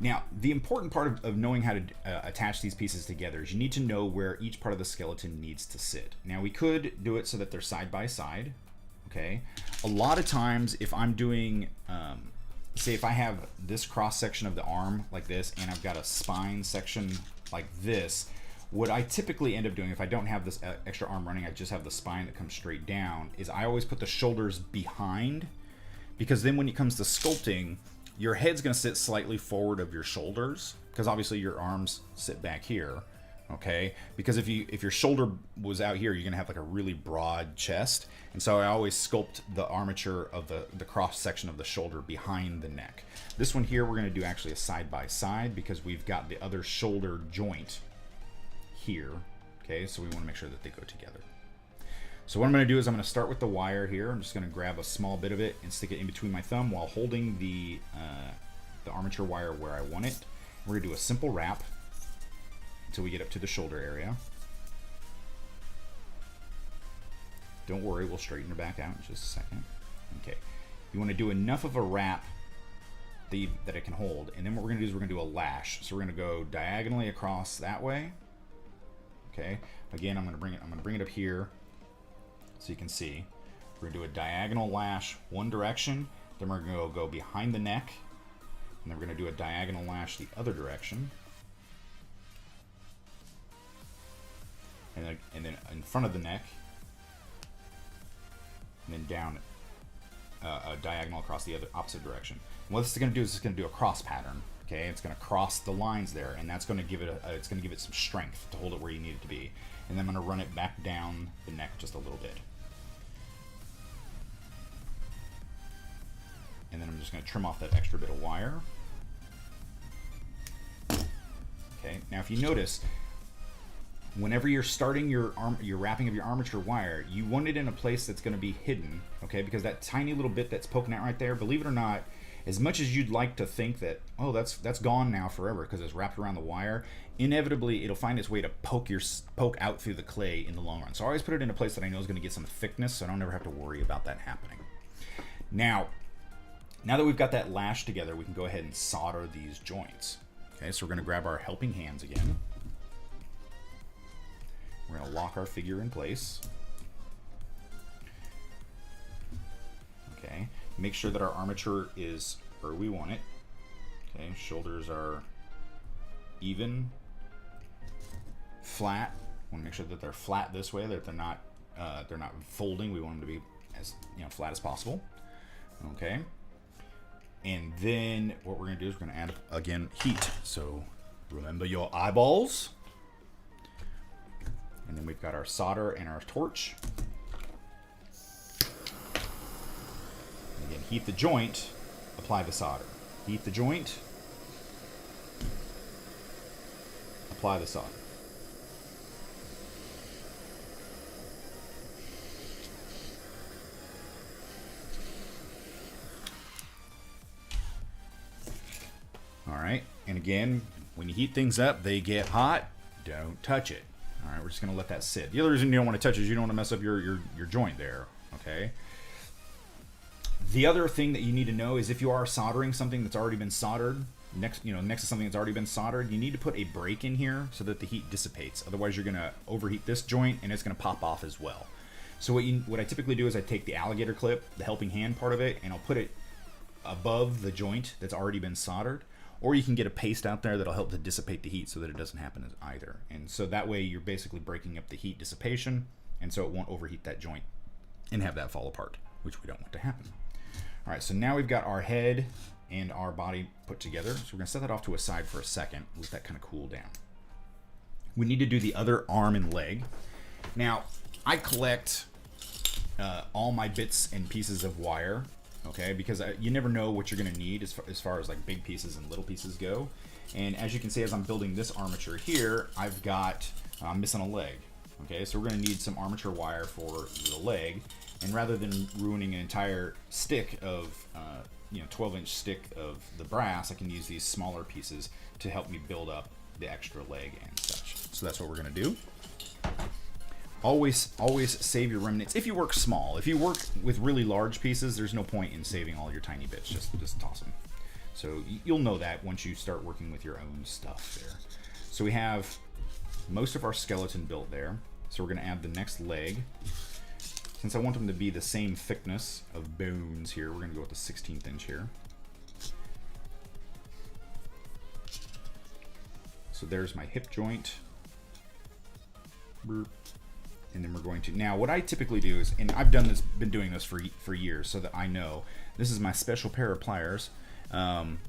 Now, the important part of knowing how to attach these pieces together is you need to know where each part of the skeleton needs to sit. Now, we could do it so that they're side by side. Okay. A lot of times, if I'm doing, say, if I have this cross section of the arm like this, and I've got a spine section like this, what I typically end up doing, if I don't have this extra arm running, I just have the spine that comes straight down, is I always put the shoulders behind, because then when it comes to sculpting, your head's going to sit slightly forward of your shoulders, because obviously your arms sit back here. Okay, because if your shoulder was out here, you're going to have like a really broad chest, and so I always sculpt the armature of the cross section of the shoulder behind the neck. This one here, we're going to do actually a side by side, because we've got the other shoulder joint here. Okay, so we want to make sure that they go together. So what I'm going to do is I'm going to start with the wire here. I'm just going to grab a small bit of it and stick it in between my thumb while holding the armature wire where I want it. We're going to do a simple wrap until we get up to the shoulder area. Don't worry, we'll straighten her back out in just a second. Okay, you want to do enough of a wrap that it can hold, and then what we're going to do is we're going to do a lash. So we're going to go diagonally across that way. Okay, again, I'm going to bring it up here so you can see. We're going to do a diagonal lash one direction, then we're going to go behind the neck, and then we're going to do a diagonal lash the other direction. And then in front of the neck, and then down a diagonal across the opposite direction. And what this is going to do is it's going to do a cross pattern. Okay, it's going to cross the lines there, and that's going to give it some strength to hold it where you need it to be. And then I'm going to run it back down the neck just a little bit. And then I'm just going to trim off that extra bit of wire. Okay, now if you notice, whenever you're starting your wrapping of your armature wire, you want it in a place that's going to be hidden, okay? Because that tiny little bit that's poking out right there, believe it or not, as much as you'd like to think that, oh, that's gone now forever because it's wrapped around the wire, inevitably it'll find its way to poke out through the clay in the long run. So I always put it in a place that I know is going to get some thickness, so I don't ever have to worry about that happening. Now that we've got that lash together, we can go ahead and solder these joints. Okay, so we're going to grab our helping hands again. We're going to lock our figure in place. Okay, make sure that our armature is where we want it. Okay, shoulders are even, flat. Want to make sure that they're flat this way, that they're not folding. We want them to be as flat as possible. Okay, and then what we're going to do is we're going to add again heat. So remember your eyeballs. And then we've got our solder and our torch. Again, heat the joint, apply the solder. Heat the joint, apply the solder. All right, and again, when you heat things up, they get hot. Don't touch it. All right, we're just gonna let that sit. The other reason you don't want to touch is you don't want to mess up your joint there. Okay. The other thing that you need to know is if you are soldering something that's already been soldered next to something that's already been soldered, you need to put a break in here so that the heat dissipates. Otherwise, you're gonna overheat this joint and it's gonna pop off as well. So what I typically do is I take the alligator clip, the helping hand part of it, and I'll put it above the joint that's already been soldered. Or you can get a paste out there that'll help to dissipate the heat so that it doesn't happen either. And so that way you're basically breaking up the heat dissipation, and so it won't overheat that joint and have that fall apart, which we don't want to happen. All right, so now we've got our head and our body put together. So we're gonna set that off to a side for a second, let that kind of cool down. We need to do the other arm and leg. Now, I collect all my bits and pieces of wire, okay, because you never know what you're gonna need as far as like big pieces and little pieces go. And as you can see, as I'm building this armature here, I'm missing a leg. Okay, so we're gonna need some armature wire for the leg, and rather than ruining an entire stick of 12-inch stick of the brass, I can use these smaller pieces to help me build up the extra leg and such. So that's what we're gonna do. Always save your remnants if you work small. If you work with really large pieces, there's no point in saving all your tiny bits. Just toss them. So you'll know that once you start working with your own stuff there. So we have most of our skeleton built there. So we're going to add the next leg. Since I want them to be the same thickness of bones here, we're going to go with the 16th inch here. So there's my hip joint. And then we're going to, now what I typically do is, and I've been doing this for years so that I know, this is my special pair of pliers. What I'm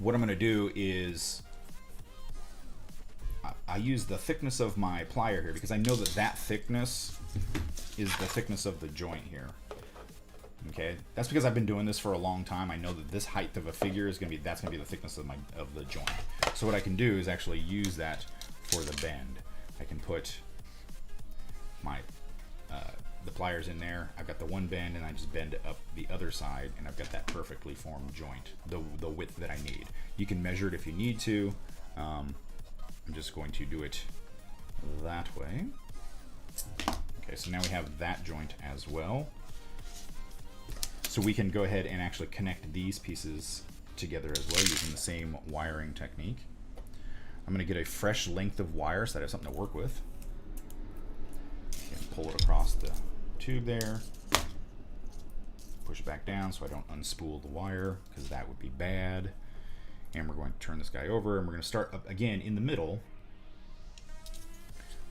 going to do is, I use the thickness of my plier here because I know that thickness is the thickness of the joint here. Okay, that's because I've been doing this for a long time. I know that this height of a figure is that's gonna be the thickness of the joint. So what I can do is actually use that for the bend. I can put my the pliers in there. I've got the one bend, and I just bend up the other side, and I've got that perfectly formed joint, the width that I need. You can measure it if you need to. I'm just going to do it that way. Okay, so now we have that joint as well. So we can go ahead and actually connect these pieces together as well using the same wiring technique. I'm going to get a fresh length of wire so that I have something to work with. And pull it across the tube there. Push it back down so I don't unspool the wire, because that would be bad. And we're going to turn this guy over, and we're going to start up again in the middle.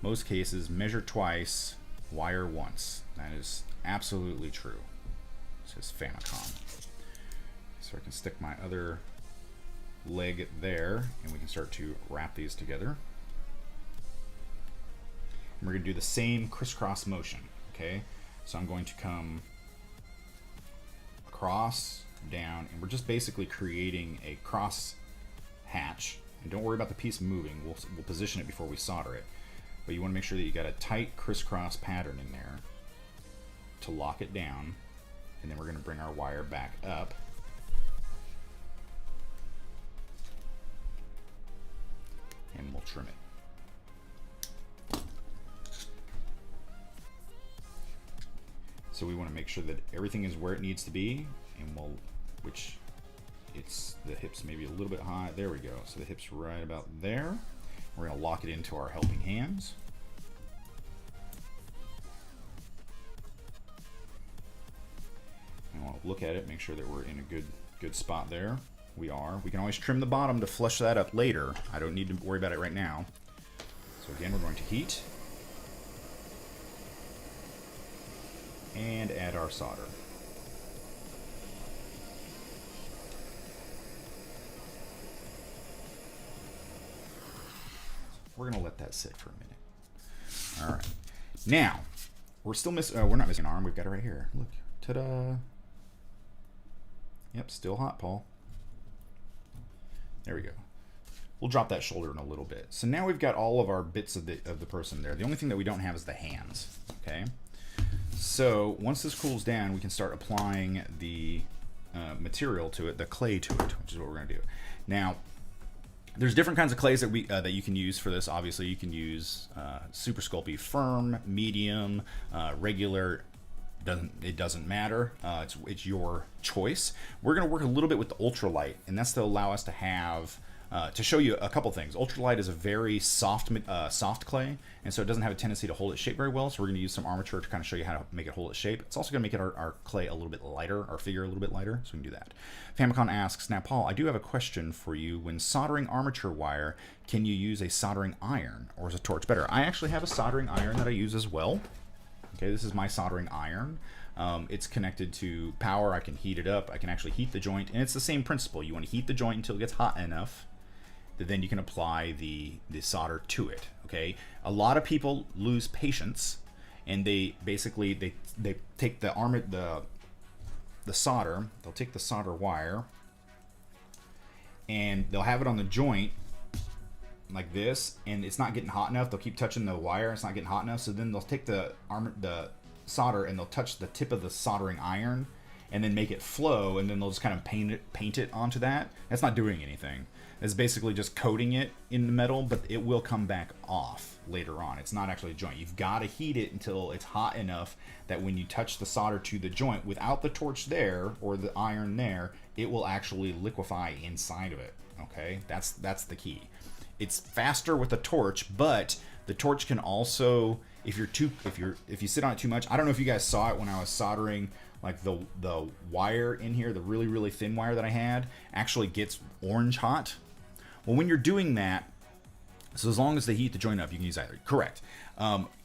Most cases, measure twice, wire once. That is absolutely true. This is Famicom. So I can stick my other leg there, and we can start to wrap these together. And we're going to do the same crisscross motion, okay? So I'm going to come across, down, and we're just basically creating a cross hatch. And don't worry about the piece moving. We'll position it before we solder it. But you want to make sure that you got a tight crisscross pattern in there to lock it down. And then we're going to bring our wire back up. And we'll trim it. So we want to make sure that everything is where it needs to be, and the hips maybe a little bit high. There we go. So the hips right about there. We're going to lock it into our helping hands. And we'll look at it, make sure that we're in a good spot there. We are. We can always trim the bottom to flush that up later. I don't need to worry about it right now. So again, we're going to heat and add our solder. We're going to let that sit for a minute. All right. Now, we're still missing, we're not missing an arm. We've got it right here. Look. Ta-da. Yep, still hot, Paul. There we go. We'll drop that shoulder in a little bit. So now we've got all of our bits of the person there. The only thing that we don't have is the hands, okay? So once this cools down, we can start applying the material to it, the clay to it, which is what we're going to do. Now, There's different kinds of clays that that you can use for this. Obviously, you can use Super Sculpey firm, medium, regular. It doesn't matter. It's your choice. We're going to work a little bit with the ultralight, and that's to allow us to have to show you a couple things. Ultralight is a very soft clay, and so it doesn't have a tendency to hold its shape very well. So we're going to use some armature to kind of show you how to make it hold its shape. It's also going to make our clay a little bit lighter, our figure a little bit lighter, so we can do that. Famicon asks, now Paul, I do have a question for you. When soldering armature wire, can you use a soldering iron, or is a torch better? I actually have a soldering iron that I use as well. Okay, this is my soldering iron. It's connected to power. I can heat it up. I can actually heat the joint, and it's the same principle. You want to heat the joint until it gets hot enough that then you can apply the solder to it. Okay, a lot of people lose patience, and they basically they take the solder. They'll take the solder wire, and they'll have it on the joint like this, and it's not getting hot enough. They'll keep touching the wire. It's not getting hot enough. So then they'll take the solder and they'll touch the tip of the soldering iron, and then make it flow, and then they'll just kind of paint it onto that. That's not doing anything. It's basically just coating it in the metal, but it will come back off later on. It's not actually a joint. You've got to heat it until it's hot enough that when you touch the solder to the joint without the torch there or the iron there, it will actually liquefy inside of it. Okay, that's the key. It's faster with a torch, but the torch can also, if you sit on it too much. I don't know if you guys saw it when I was soldering, like the wire in here, the really thin wire that I had actually gets orange hot. Well, when you're doing that, so as long as they heat the joint up, you can use either. Correct.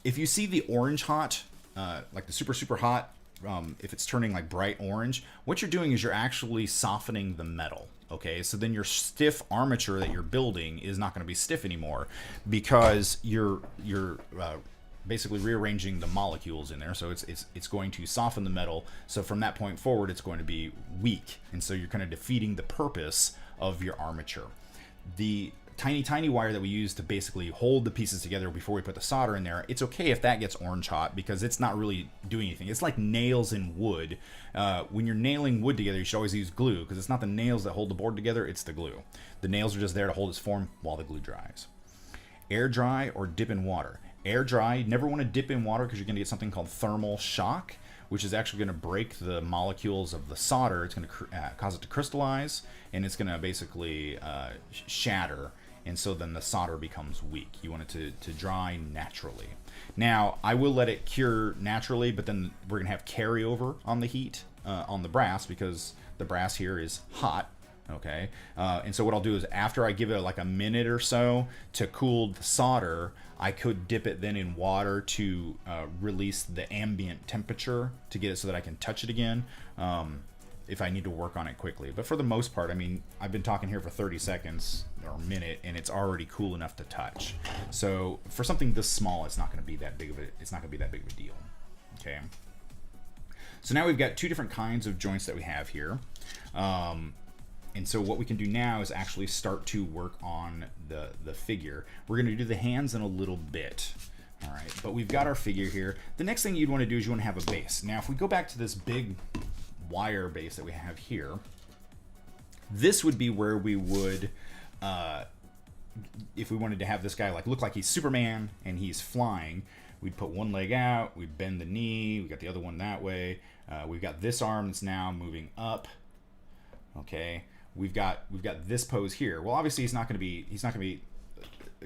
If you see the orange hot, like the super hot, if it's turning like bright orange, what you're doing is you're actually softening the metal. Okay, so then your stiff armature that you're building is not going to be stiff anymore, because you're basically rearranging the molecules in there. So it's going to soften the metal. So from that point forward, it's going to be weak, and so you're kind of defeating the purpose of your armature. The tiny wire that we use to basically hold the pieces together before we put the solder in there, it's okay if that gets orange hot, because it's not really doing anything. It's like nails in wood. When you're nailing wood together, you should always use glue, because it's not the nails that hold the board together, it's the glue. The nails are just there to hold its form while the glue dries. Air dry or dip in water. Air dry, you never want to dip in water, because you're going to get something called thermal shock, which is actually going to break the molecules of the solder. It's going to cause it to crystallize, and it's going to basically shatter, and so then the solder becomes weak. You want it to dry naturally. Now, I will let it cure naturally, but then we're going to have carryover on the heat on the brass, because the brass here is hot. Okay, and so what I'll do is, after I give it like a minute or so to cool the solder, I could dip it then in water to release the ambient temperature to get it so that I can touch it again if I need to work on it quickly. But for the most part, I mean, I've been talking here for 30 seconds or a minute, and it's already cool enough to touch. So for something this small, it's not going to be that big of a deal. Okay. So now we've got two different kinds of joints that we have here. And so what we can do now is actually start to work on the figure. We're going to do the hands in a little bit. All right, but we've got our figure here. The next thing you'd want to do is you want to have a base. Now, if we go back to this big wire base that we have here, this would be where we would, if we wanted to have this guy like look like he's Superman and he's flying, we'd put one leg out, we'd bend the knee, we got the other one that way. We've got this arm that's now moving up. Okay. We've got this pose here. Well, obviously he's not going to be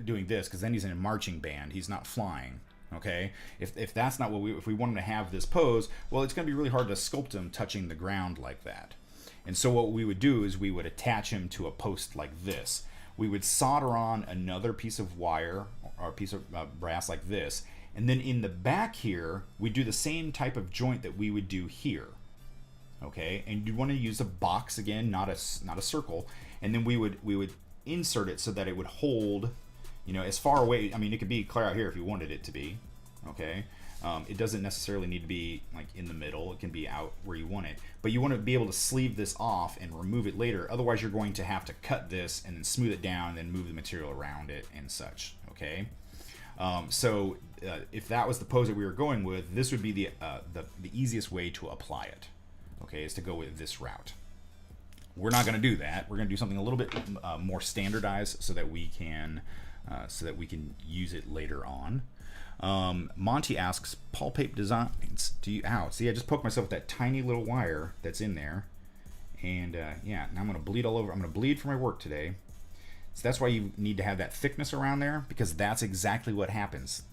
doing this, because then he's in a marching band. He's not flying. Okay. If that's not what if we want him to have this pose, well, it's going to be really hard to sculpt him touching the ground like that. And so what we would do is we would attach him to a post like this. We would solder on another piece of wire or a piece of brass like this, and then in the back here we do the same type of joint that we would do here. Okay, and you want to use a box again, not a circle, and then we would insert it so that it would hold, you know, as far away. I mean, it could be clear out here if you wanted it to be. Okay, it doesn't necessarily need to be like in the middle. It can be out where you want it, but you want to be able to sleeve this off and remove it later. Otherwise, you're going to have to cut this and then smooth it down and then move the material around it and such. Okay, so if that was the pose that we were going with, this would be the easiest way to apply it. Okay, is to go with this route. we're not going to do that. We're going to do something a little bit more standardized so that we can use it later on. Monty asks, Paul Pape Designs, do you, ow, see, I just poked myself with that tiny little wire that's in there. And yeah, now I'm going to bleed all over. I'm going to bleed for my work today. So that's why you need to have that thickness around there, because that's exactly what happens.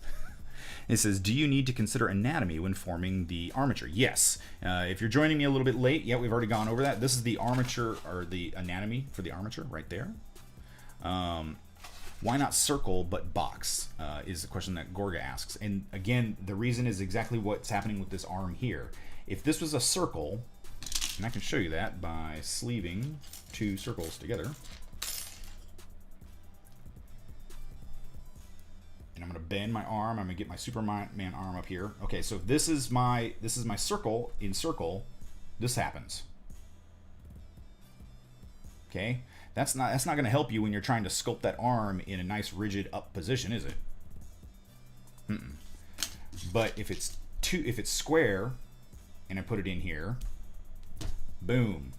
It says, do you need to consider anatomy when forming the armature? Yes. If you're joining me a little bit late, yeah, we've already gone over that. This is the armature, or the anatomy for the armature right there. Why not circle but box is the question that Gorga asks. And again, the reason is exactly what's happening with this arm here. If this was a circle, and I can show you that by sleeving 2 circles together. And I'm going to bend my arm. I'm going to get my Superman arm up here. Okay, so this is my circle. In circle, this happens. Okay, that's not going to help you when you're trying to sculpt that arm in a nice rigid up position, is it? But if it's square, and I put it in here, boom.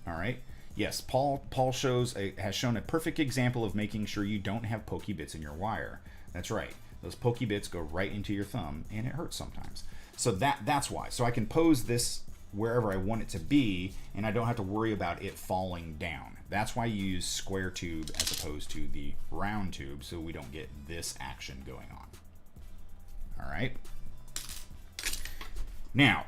All right. Yes, Paul has shown a perfect example of making sure you don't have pokey bits in your wire. That's right. Those pokey bits go right into your thumb, and it hurts sometimes. So that's why. So I can pose this wherever I want it to be, and I don't have to worry about it falling down. That's why you use square tube as opposed to the round tube, so we don't get this action going on. All right. Now,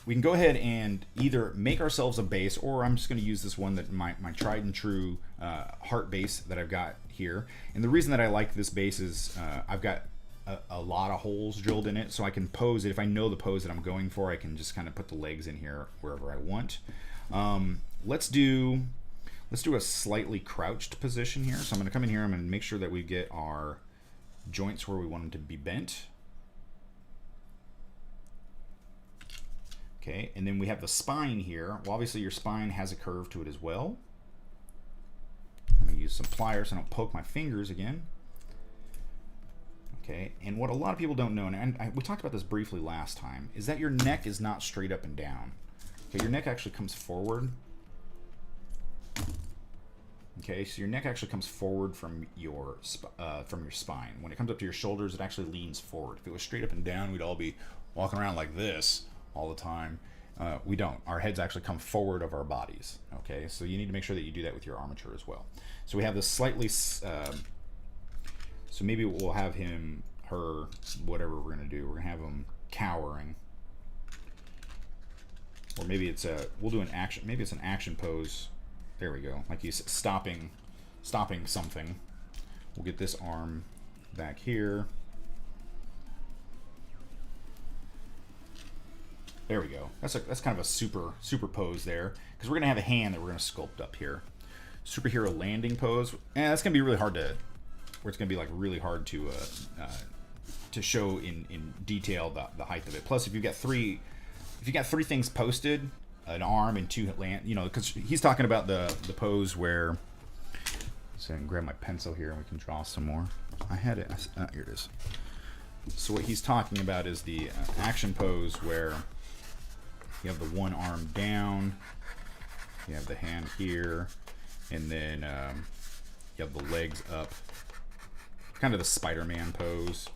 we can go ahead and either make ourselves a base, or I'm just going to use this one that my tried and true heart base that I've got here. And the reason that I like this base is I've got a lot of holes drilled in it, so I can pose it. If I know the pose that I'm going for, I can just kind of put the legs in here wherever I want. Let's do a slightly crouched position here. So I'm going to come in here. I'm going to make sure that we get our joints where we want them to be bent. Okay, and then we have the spine here. Well, obviously your spine has a curve to it as well. I'm going to use some pliers so I don't poke my fingers again. Okay, and what a lot of people don't know, and we talked about this briefly last time, is that your neck is not straight up and down. Okay, your neck actually comes forward. Okay, so your neck actually comes forward from your spine. When it comes up to your shoulders, it actually leans forward. If it was straight up and down, we'd all be walking around like this all the time. We don't. Our heads actually come forward of our bodies. Okay, so you need to make sure that you do that with your armature as well. So we have this slightly, so maybe we'll have him, her, whatever we're gonna do. We're gonna have him cowering, or maybe it's we'll do an action. Maybe it's an action pose. There we go. Like he's stopping something. We'll get this arm back here. There we go. That's kind of a super pose there, because we're gonna have a hand that we're gonna sculpt up here. Superhero landing pose. And that's gonna be really hard to, where it's gonna be like really hard to show in detail the height of it. Plus, if you got three things posted, an arm and 2 land, you know, because he's talking about the pose where. So I can grab my pencil here and we can draw some more. I had it. Here it is. So what he's talking about is the action pose where you have the one arm down, you have the hand here, and then you have the legs up. Kind of the Spider-Man pose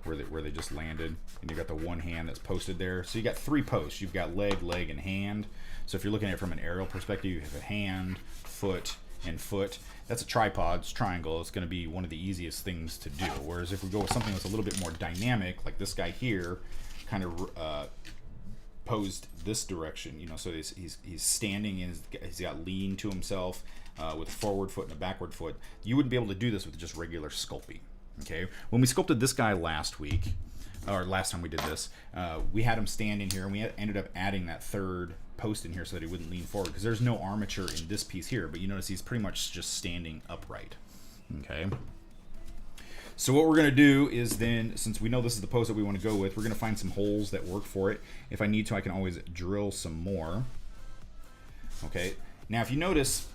where they just landed, and you got the one hand that's posted there. So you got 3 posts. You've got leg, and hand. So if you're looking at it from an aerial perspective, you have a hand, foot, and foot. That's a tripod, it's triangle. It's going to be one of the easiest things to do. Whereas if we go with something that's a little bit more dynamic, like this guy here, kind of posed this direction, you know, so he's standing and he's got lean to himself with a forward foot and a backward foot. You wouldn't be able to do this with just regular Sculpey. Okay, when we sculpted this guy last week, or last time we did this, we had him stand in here, and we ended up adding that 3rd post in here so that he wouldn't lean forward, because there's no armature in this piece here, but you notice he's pretty much just standing upright. Okay, so what we're going to do is then, since we know this is the pose that we want to go with, we're going to find some holes that work for it. If I need to, I can always drill some more. Okay, now if you notice,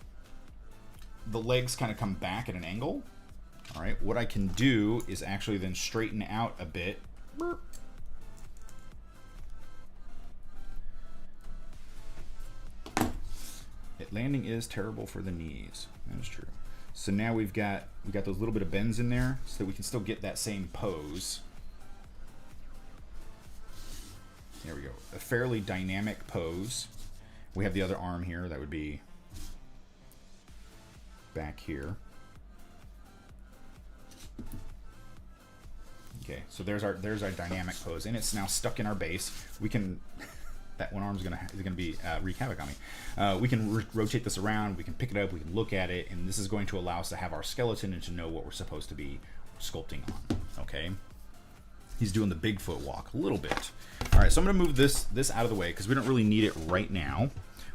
the legs kind of come back at an angle. All right, what I can do is actually then straighten out a bit. Landing is terrible for the knees. That is true. So now we got those little bit of bends in there so that we can still get that same pose. There we go. A fairly dynamic pose. We have the other arm here. That would be back here. Okay, so there's our dynamic pose, and it's now stuck in our base. We can that one arm is gonna be wreak havoc on me. We can rotate this around. We can pick it up. We can look at it, and this is going to allow us to have our skeleton and to know what we're supposed to be sculpting on. Okay. He's doing the Bigfoot walk a little bit. All right, so I'm going to move this out of the way because we don't really need it right now.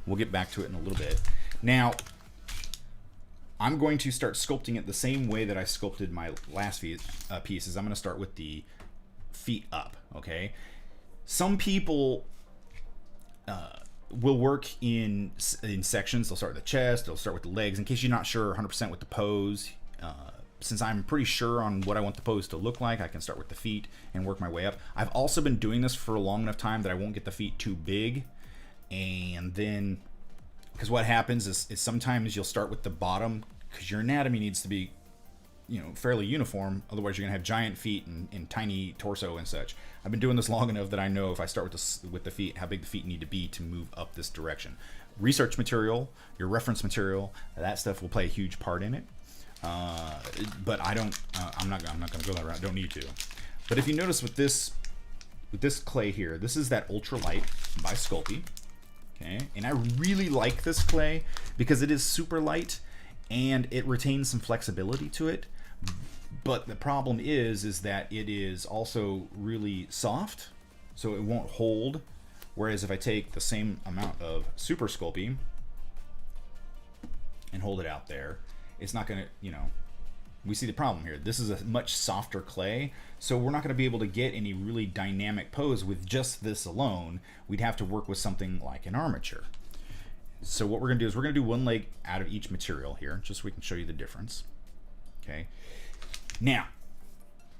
We'll get back to it in a little bit. Now, I'm going to start sculpting it the same way that I sculpted my last pieces. I'm going to start with the feet up, okay? Some people will work in sections. They'll start with the chest. They'll start with the legs. In case you're not sure 100% with the pose, since I'm pretty sure on what I want the pose to look like, I can start with the feet and work my way up. I've also been doing this for a long enough time that I won't get the feet too big. And then, because what happens is sometimes you'll start with the bottom because your anatomy needs to be, fairly uniform. Otherwise, you're gonna have giant feet and tiny torso and such. I've been doing this long enough that I know if I start with the feet, how big the feet need to be to move up this direction. Research material, your reference material, that stuff will play a huge part in it. But I don't. I'm not gonna go that route. I don't need to. But if you notice with this clay here, this is that ultralight by Sculpey. Okay, and I really like this clay because it is super light and it retains some flexibility to it. But the problem is that it is also really soft, so it won't hold. Whereas if I take the same amount of Super Sculpey and hold it out there, it's not gonna, we see the problem here. This is a much softer clay, so we're not gonna be able to get any really dynamic pose with just this alone. We'd have to work with something like an armature. So what we're gonna do is we're gonna do one leg out of each material here, just so we can show you the difference. Okay. Now,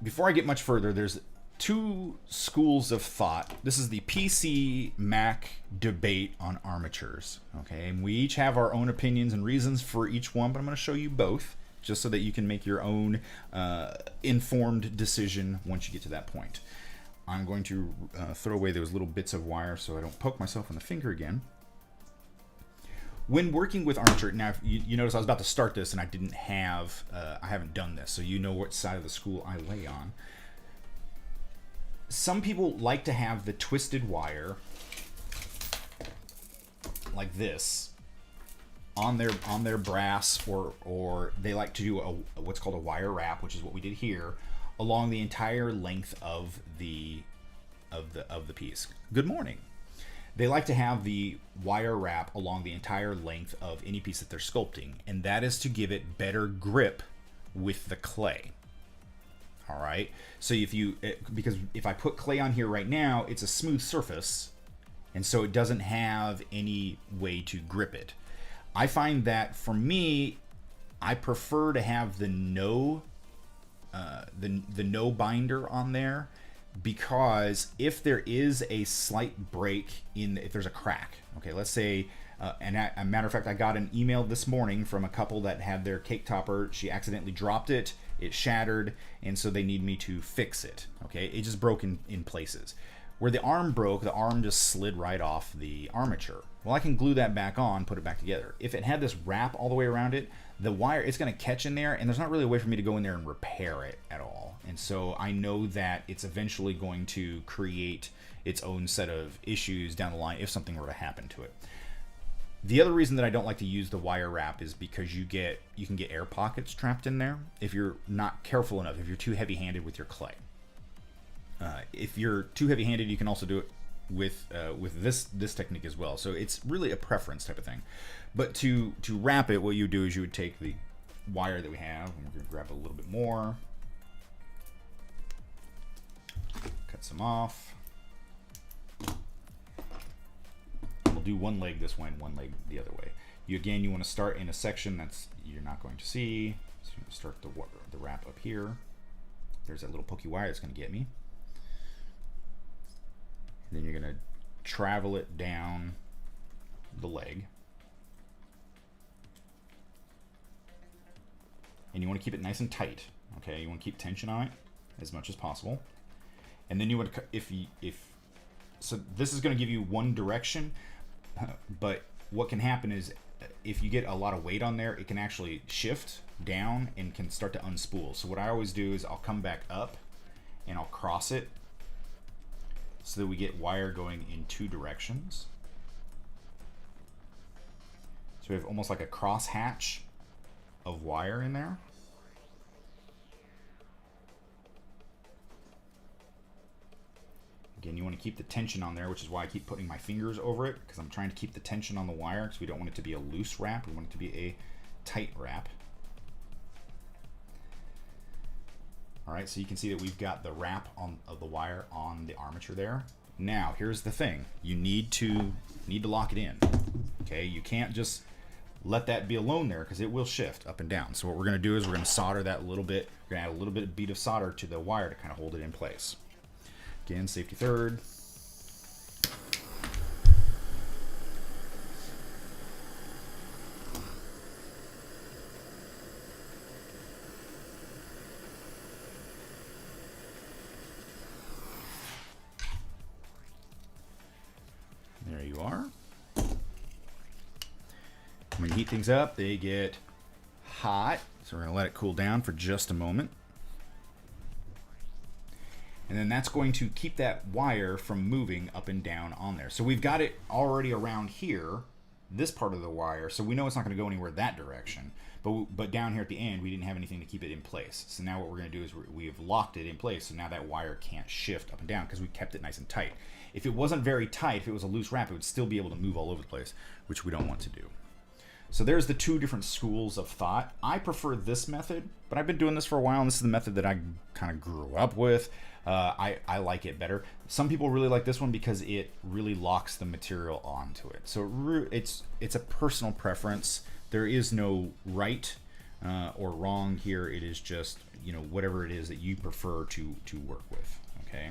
before I get much further, there's two schools of thought. This is the PC Mac debate on armatures. Okay, and we each have our own opinions and reasons for each one, but I'm going to show you both just so that you can make your own informed decision once you get to that point. I'm going to throw away those little bits of wire so I don't poke myself in the finger again. When working with armature, now you notice I was about to start this and I didn't have, I haven't done this, so you know what side of the school I lay on. Some people like to have the twisted wire like this on their brass, or they like to do what's called a wire wrap, which is what we did here, along the entire length of the piece. Good morning. They like to have the wire wrap along the entire length of any piece that they're sculpting, and that is to give it better grip with the clay. All right, so because if I put clay on here right now, it's a smooth surface, and so it doesn't have any way to grip it. I find that for me, I prefer to have the no binder on there, because if there is a slight break if there's a crack, okay, let's say, and a matter of fact, I got an email this morning from a couple that had their cake topper. She accidentally dropped it. It shattered, and so they need me to fix it. Okay, it just broke in places. Where the arm broke, the arm just slid right off the armature. Well, I can glue that back on, put it back together. If it had this wrap all the way around it, the wire, it's going to catch in there, and there's not really a way for me to go in there and repair it at all. And so I know that it's eventually going to create its own set of issues down the line if something were to happen to it. The other reason that I don't like to use the wire wrap is because you can get air pockets trapped in there if you're not careful enough, if you're too heavy-handed with your clay. If you're too heavy-handed, you can also do it with this technique as well. So it's really a preference type of thing. But to wrap it, what you do is you would take the wire that we have, and we're going to grab a little bit more, cut some off. We'll do one leg this way and one leg the other way. You want to start in a section that's you're not going to see. So you start the wrap up here. There's that little pokey wire that's going to get me. And then you're going to travel it down the leg. and you want to keep it nice and tight. Okay, you want to keep tension on it as much as possible. And then you want to, so this is going to give you one direction, but what can happen is if you get a lot of weight on there, it can actually shift down and can start to unspool. So what I always do is I'll come back up and I'll cross it so that we get wire going in two directions. So we have almost like a cross hatch of wire in there. Again, you want to keep the tension on there, which is why I keep putting my fingers over it, because I'm trying to keep the tension on the wire, because we don't want it to be a loose wrap. We want it to be a tight wrap. All right, so you can see that we've got the wrap of the wire on the armature there. Now, here's the thing. You need to lock it in. Okay, you can't just let that be alone there, because it will shift up and down. So what we're going to do is we're going to solder that a little bit. We're going to add a little bit of bead of solder to the wire to kind of hold it in place. Again, safety third. There you are. When you heat things up, they get hot. So we're going to let it cool down for just a moment. And then that's going to keep that wire from moving up and down on there. So we've got it already around here, this part of the wire, so we know it's not going to go anywhere that direction. But down here at the end, we didn't have anything to keep it in place. So now what we're going to do is we have locked it in place, so now that wire can't shift up and down because we kept it nice and tight. If it wasn't very tight, if it was a loose wrap, it would still be able to move all over the place, which we don't want to do. So there's the two different schools of thought. I prefer this method, but I've been doing this for a while, and this is the method that I kind of grew up with. I like it better. Some people really like this one because it really locks the material onto it. So it's a personal preference. There is no right or wrong here. It is just, you know, whatever it is that you prefer to work with. Okay.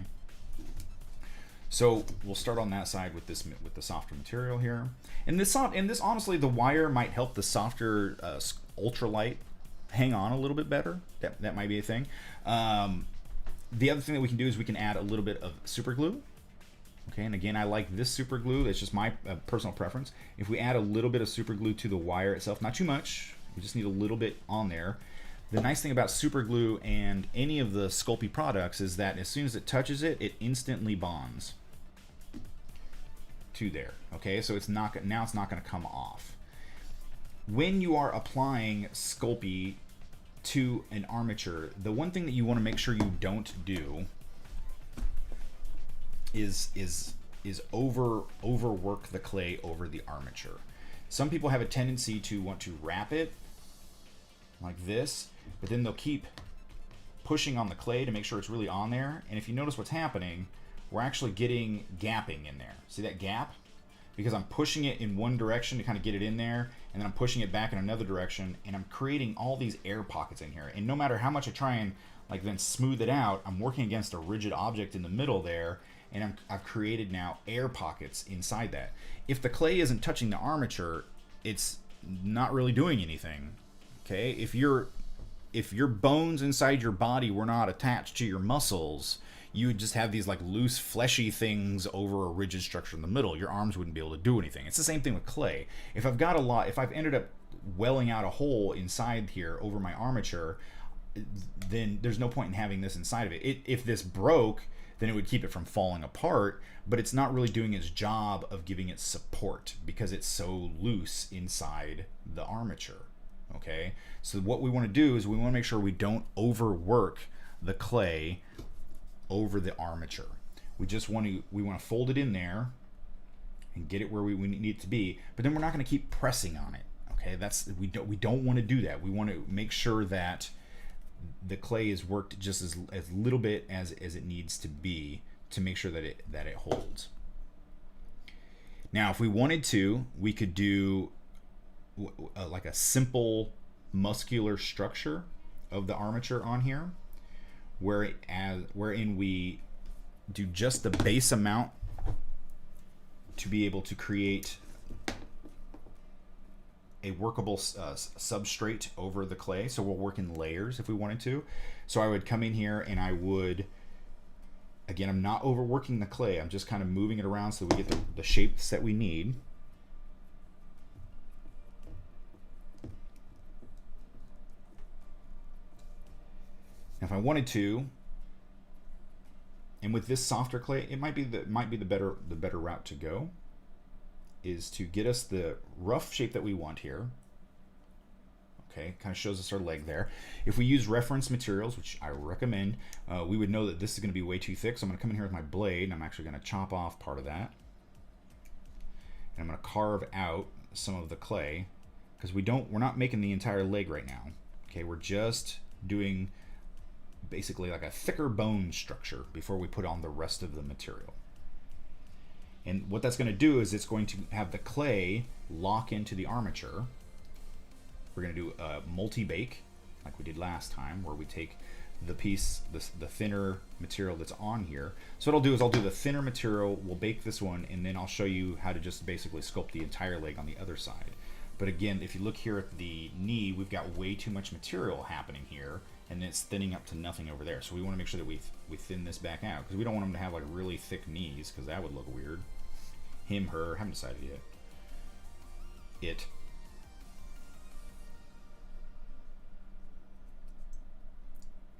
So we'll start on that side with this, with the softer material here. And this honestly, the wire might help the softer ultralight hang on a little bit better. That might be a thing. The other thing that we can do is we can add a little bit of super glue. Okay, and again, I like this super glue. That's just my personal preference. If we add a little bit of super glue to the wire itself, not too much, we just need a little bit on there. The nice thing about super glue and any of the Sculpey products is that as soon as it touches it, it instantly bonds to there. Okay, so it's not going to come off. When you are applying Sculpey to an armature, the one thing that you want to make sure you don't do is overwork the clay over the armature. Some people have a tendency to want to wrap it like this, but then they'll keep pushing on the clay to make sure it's really on there. And if you notice what's happening, we're actually getting gapping in there. See that gap? Because I'm pushing it in one direction to kind of get it in there, and then I'm pushing it back in another direction, and I'm creating all these air pockets in here. And no matter how much I try and like then smooth it out, I'm working against a rigid object in the middle there, and I've created now air pockets inside that. If the clay isn't touching the armature, it's not really doing anything. Okay, if your bones inside your body were not attached to your muscles, you would just have these like loose fleshy things over a rigid structure in the middle. Your arms wouldn't be able to do anything. It's the same thing with clay. If I've ended up welling out a hole inside here over my armature, then there's no point in having this inside of it. If this broke, then it would keep it from falling apart, but it's not really doing its job of giving it support because it's so loose inside the armature. Okay, so what we want to do is we want to make sure we don't overwork the clay over the armature. We want to fold it in there and get it where we need it to be, but then we're not going to keep pressing on it. Okay, we don't want to do that. We want to make sure that the clay is worked just as little bit as it needs to be to make sure that it holds. Now, if we wanted to, we could do like a simple muscular structure of the armature on here, wherein we do just the base amount to be able to create a workable substrate over the clay. So we'll work in layers if we wanted to. So I would come in here and I would, again, I'm not overworking the clay. I'm just kind of moving it around so that we get the shapes that we need. Now, if I wanted to, and with this softer clay, it might be the better route to go, is to get us the rough shape that we want here. Okay, kind of shows us our leg there. If we use reference materials, which I recommend, we would know that this is going to be way too thick. So I'm going to come in here with my blade, and I'm actually going to chop off part of that. And I'm going to carve out some of the clay, because we're not making the entire leg right now. Okay, we're just doing basically like a thicker bone structure before we put on the rest of the material. And what that's going to do is it's going to have the clay lock into the armature. We're going to do a multi-bake like we did last time, where we take the piece, the thinner material that's on here. So what I'll do is I'll do the thinner material, we'll bake this one, and then I'll show you how to just basically sculpt the entire leg on the other side. But again, if you look here at the knee, we've got way too much material happening here, and it's thinning up to nothing over there. So we want to make sure that we thin this back out, because we don't want them to have like really thick knees, because that would look weird. Him, her, haven't decided yet. It.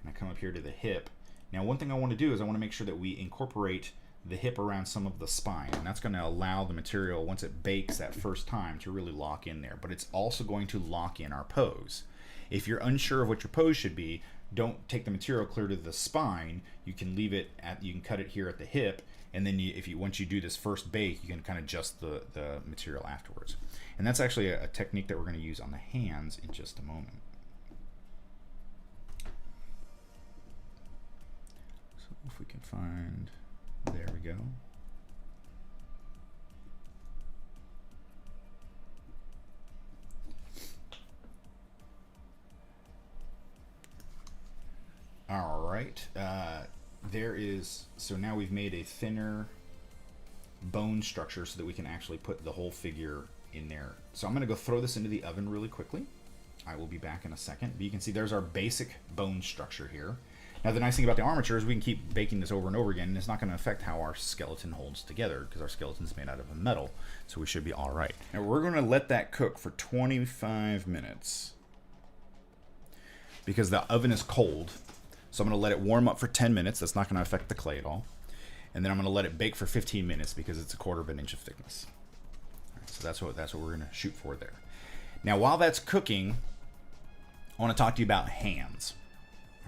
And I come up here to the hip. Now, one thing I want to do is I want to make sure that we incorporate the hip around some of the spine, and that's going to allow the material, once it bakes that first time, to really lock in there. But it's also going to lock in our pose. If you're unsure of what your pose should be, don't take the material clear to the spine. You can leave it at, you can cut it here at the hip, and then once you do this first bake, you can kind of adjust the material afterwards. And that's actually a technique that we're going to use on the hands in just a moment. So if we can find, there we go. All right, so now we've made a thinner bone structure so that we can actually put the whole figure in there. So I'm gonna go throw this into the oven really quickly. I will be back in a second, but you can see there's our basic bone structure here. Now the nice thing about the armature is we can keep baking this over and over again, and it's not gonna affect how our skeleton holds together, because our skeleton's made out of a metal, so we should be all right. Now we're gonna let that cook for 25 minutes because the oven is cold. So I'm going to let it warm up for 10 minutes. That's not going to affect the clay at all. And then I'm going to let it bake for 15 minutes because it's 1/4 of an inch of thickness. All right, so that's what we're going to shoot for there. Now, while that's cooking, I want to talk to you about hands.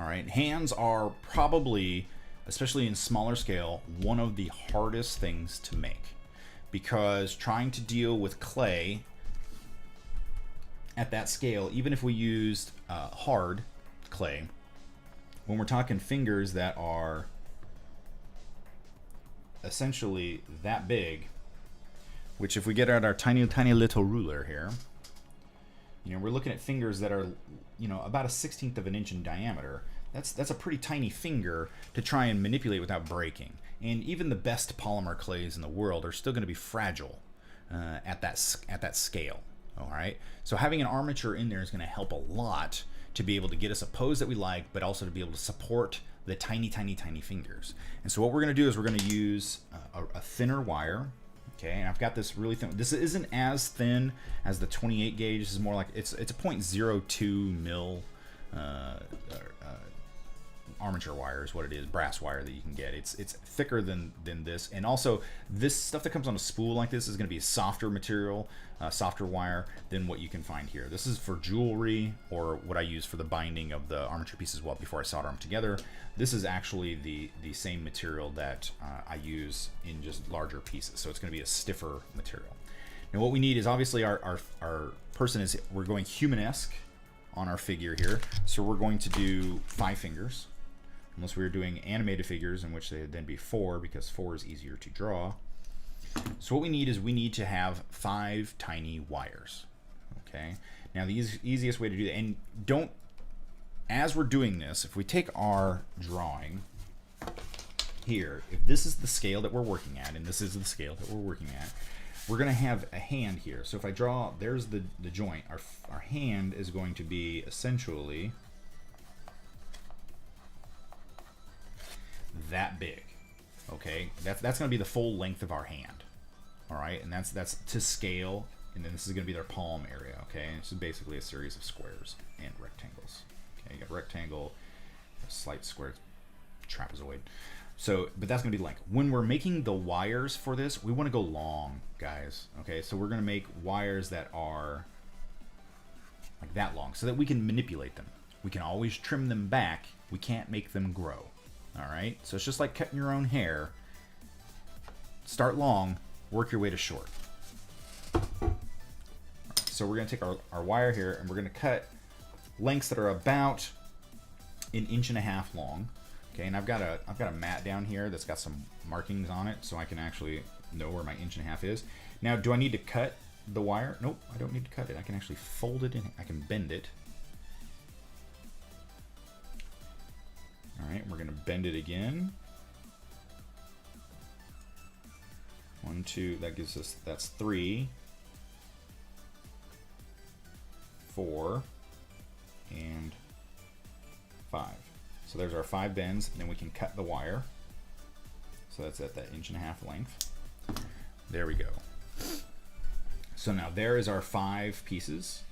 All right, hands are probably, especially in smaller scale, one of the hardest things to make, because trying to deal with clay at that scale, even if we used hard clay, when we're talking fingers that are essentially that big, which if we get out our tiny little ruler here, we're looking at fingers that are, about 1/16 of an inch in diameter. That's a pretty tiny finger to try and manipulate without breaking. And even the best polymer clays in the world are still going to be fragile at that scale. All right. So having an armature in there is going to help a lot to be able to get us a pose that we like, but also to be able to support the tiny fingers. And so what we're going to do is we're going to use a thinner wire. Okay, and I've got this really thin. This isn't as thin as the 28 gauge. This is more like it's a 0.02 mil armature wire is what it is, brass wire that you can get. It's thicker than this, and also this stuff that comes on a spool like this is going to be a softer material, softer wire than what you can find here. This is for jewelry, or what I use for the binding of the armature pieces before I solder them together. This is actually the same material that I use in just larger pieces, so it's going to be a stiffer material. Now what we need is obviously our person is, we're going humanesque on our figure here, so we're going to do 5 fingers. Unless we were doing animated figures, in which they would then be 4, because 4 is easier to draw. So what we need is we need to have 5 tiny wires. Okay. Now the easiest way to do that, and as we're doing this, if we take our drawing here, if this is the scale that we're working at, and this is the scale that we're working at, we're going to have a hand here. So if I draw, there's the joint. Our hand is going to be essentially that big. Okay, that's going to be the full length of our hand. All right, and that's to scale. And then this is going to be their palm area. Okay, and this is basically a series of squares and rectangles. Okay, you got a rectangle, a slight square, trapezoid. So, but that's going to be the length. When we're making the wires for this, we want to go long, guys. Okay, so we're going to make wires that are like that long so that we can manipulate them. We can always trim them back. We can't make them grow. All right, so it's just like cutting your own hair. Start long, work your way to short. So we're going to take our wire here and we're going to cut lengths that are about 1.5 inches long. Okay, and I've got a mat down here that's got some markings on it, so I can actually know where my 1.5 inches is. Now, do I need to cut the wire? Nope, I don't need to cut it. I can actually fold it in. I can bend it. All right, we're going to bend it again. 1, 2. That gives us, that's 3, 4, and 5. So there's our 5 bends, and then we can cut the wire. So that's at that 1.5 inch length. There we go. So now there is our 5 pieces,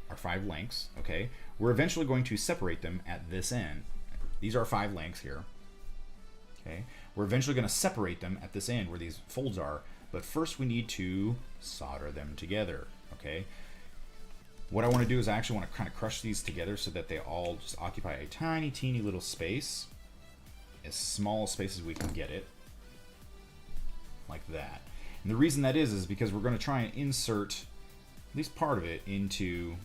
our 5 lengths, okay? We're eventually going to separate them at this end. These are 5 lengths here, okay? We're eventually going to separate them at this end where these folds are, but first we need to solder them together, okay? What I want to do is I actually want to kind of crush these together so that they all just occupy a tiny, teeny little space. As small a space as we can get it. Like that. And the reason that is because we're going to try and insert at least part of it into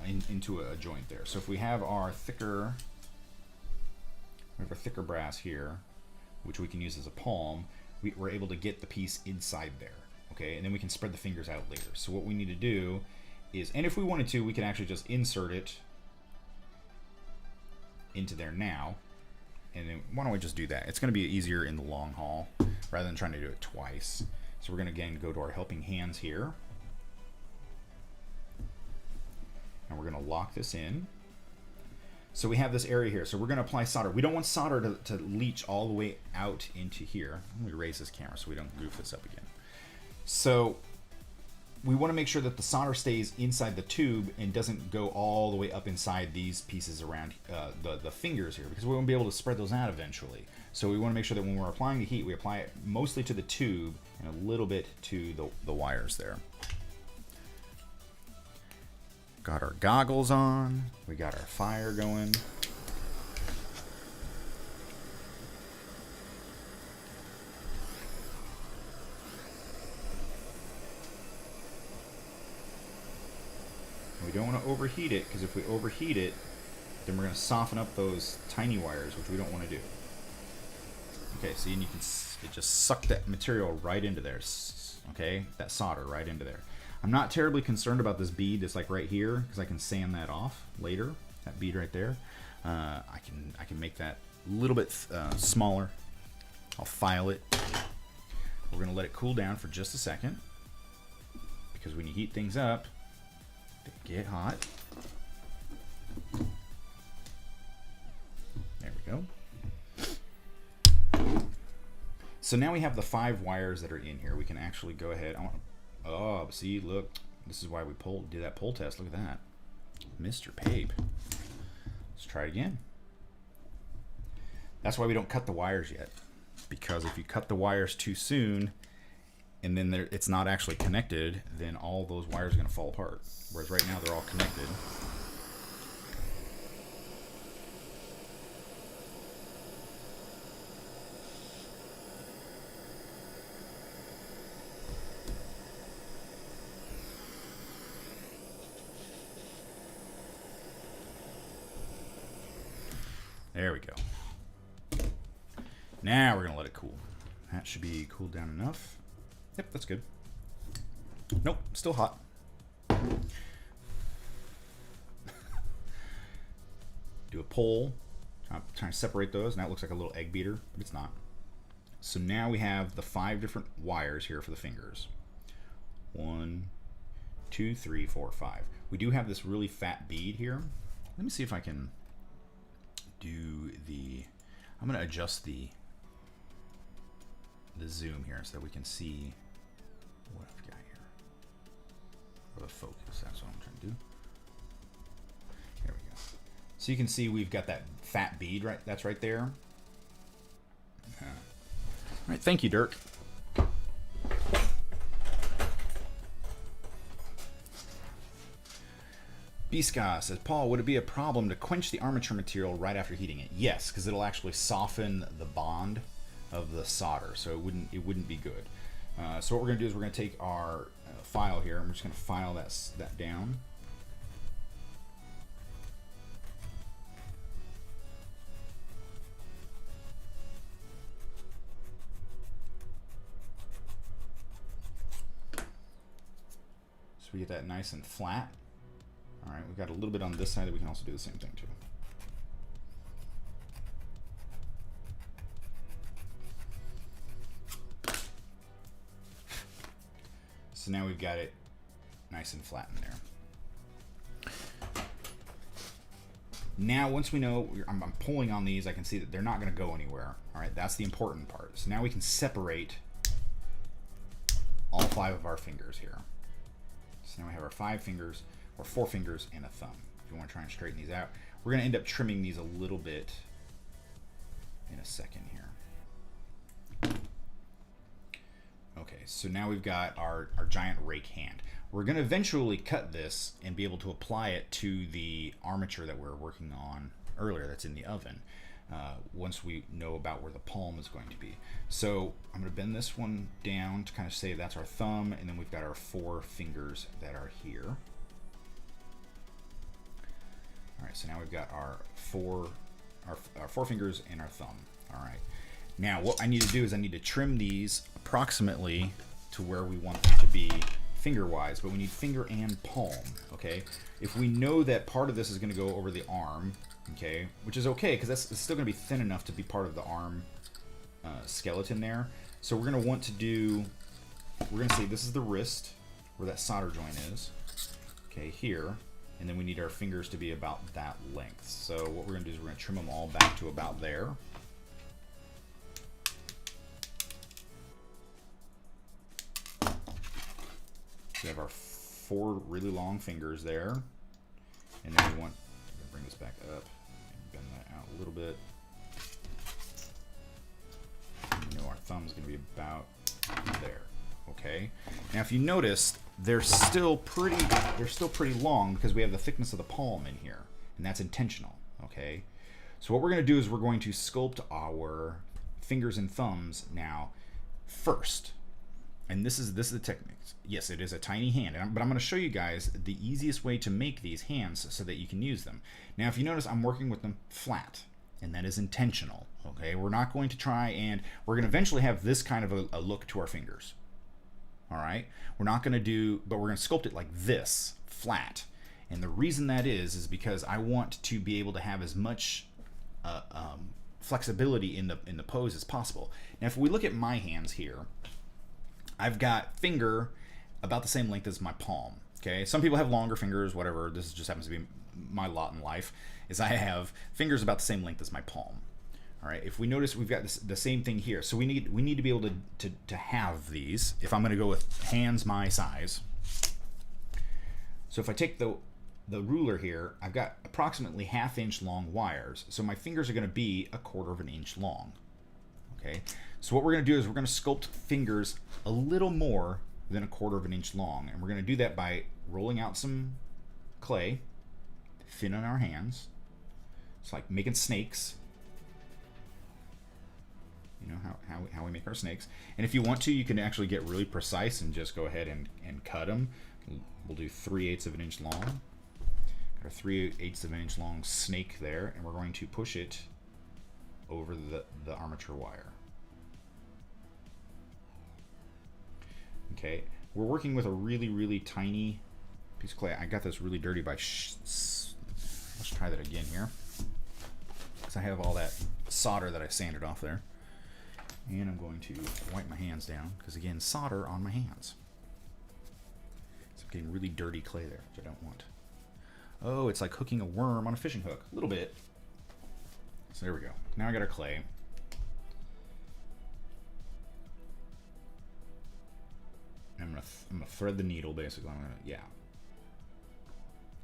a joint there. So if we have our thicker brass here, which we can use as a palm, we're able to get the piece inside there. Okay, and then we can spread the fingers out later. So what we need to do is, and if we wanted to, we can actually just insert it into there now. And then why don't we just do that? It's going to be easier in the long haul rather than trying to do it twice. So we're going to again go to our helping hands here. And we're going to lock this in. So we have this area here. So we're going to apply solder. We don't want solder to leach all the way out into here. Let me erase this camera so we don't goof this up again. So we want to make sure that the solder stays inside the tube and doesn't go all the way up inside these pieces around the fingers here, because we won't be able to spread those out eventually. So we want to make sure that when we're applying the heat, we apply it mostly to the tube and a little bit to the wires there. Got our goggles on. We got our fire going. We don't want to overheat it, because if we overheat it, then we're going to soften up those tiny wires, which we don't want to do. Okay, so you can it just sucked that material right into there. Okay, that solder right into there. I'm not terribly concerned about this bead that's like right here, because I can sand that off later. That bead right there, I can make that a little bit smaller. I'll file it. We're going to let it cool down for just a second, because when you heat things up, they get hot. There we go. So now we have the 5 wires that are in here. We can actually go ahead. Oh, see, look. This is why we did that pull test. Look at that. Mr. Pape. Let's try it again. That's why we don't cut the wires yet. Because if you cut the wires too soon, and then it's not actually connected, then all those wires are going to fall apart. Whereas right now they're all connected. There we go. Now we're going to let it cool. That should be cooled down enough. Yep, that's good. Nope, still hot. Do a pull. Trying to separate those. Now it looks like a little egg beater, but it's not. So now we have the 5 different wires here for the fingers. 1, 2, 3, 4, 5. We do have this really fat bead here. Let me see if I can do the, I'm going to adjust the zoom here so that we can see what I've got here. Or the focus, that's what I'm trying to do. There we go. So you can see we've got that fat bead right, that's right there. All right, thank you, Dirk. Bska says, Paul, would it be a problem to quench the armature material right after heating it? Yes, because it'll actually soften the bond of the solder, so it wouldn't be good. So what we're going to do is we're going to take our file here, and we're just going to file that down. So we get that nice and flat. All right, we've got a little bit on this side that we can also do the same thing too. So now we've got it nice and flat in there. Now, once we know, I'm pulling on these, I can see that they're not going to go anywhere. All right, that's the important part. So now we can separate all 5 of our fingers here. So now we have our 5 fingers, or 4 fingers and a thumb. If you want to try and straighten these out, we're going to end up trimming these a little bit in a second here. Okay, so now we've got our giant rake hand. We're going to eventually cut this and be able to apply it to the armature that we're working on earlier that's in the oven, once we know about where the palm is going to be. So I'm going to bend this one down to kind of say that's our thumb, and then we've got our 4 fingers that are here. All right, so now we've got our four fingers and our thumb. All right. Now what I need to do is I need to trim these approximately to where we want them to be finger-wise, but we need finger and palm, okay? If we know that part of this is going to go over the arm, okay, which is okay because it's still going to be thin enough to be part of the arm skeleton there. So we're going to want to do, we're going to say this is the wrist where that solder joint is, okay, here. And then we need our fingers to be about that length. So what we're going to do is we're going to trim them all back to about there. So we have our 4 really long fingers there. And then we want to bring this back up and bend that out a little bit. And you know our thumb's going to be about there. Okay. Now if you notice, they're still pretty long because we have the thickness of the palm in here, and that's intentional. Okay. So what we're going to do is we're going to sculpt our fingers and thumbs now first. And this is the technique. Yes, it is a tiny hand, but I'm going to show you guys the easiest way to make these hands so that you can use them. Now, if you notice, I'm working with them flat, and that is intentional. Okay, we're not going to try and we're going to eventually have this kind of a look to our fingers. All right, we're not going to do, but we're going to sculpt it like this, flat. And the reason that is because I want to be able to have as much flexibility in the pose as possible. Now, if we look at my hands here, I've got finger about the same length as my palm. Okay, some people have longer fingers, whatever. This just happens to be my lot in life, is I have fingers about the same length as my palm. All right, if we notice, we've got the same thing here. So we need to be able to have these. If I'm going to go with hands my size, so if I take the ruler here, I've got approximately 1/2 inch long wires. So my fingers are going to be 1/4 inch long. Okay, so what we're going to do is we're going to sculpt fingers a little more than 1/4 inch long, and we're going to do that by rolling out some clay thin on our hands. It's like making snakes. You know how we make our snakes. And if you want to, you can actually get really precise and just go ahead and cut them. We'll do 3/8 of an inch long. Got our 3/8 of an inch long snake there, and we're going to push it over the armature wire. Okay, we're working with a really tiny piece of clay. I got this really dirty by let's try that again here, because I have all that solder that I sanded off there. And I'm going to wipe my hands down, because again, solder on my hands. Getting really dirty clay there, which I don't want. Oh, it's like hooking a worm on a fishing hook. A little bit. So there we go. Now I got our clay. I'm gonna thread the needle basically. Yeah.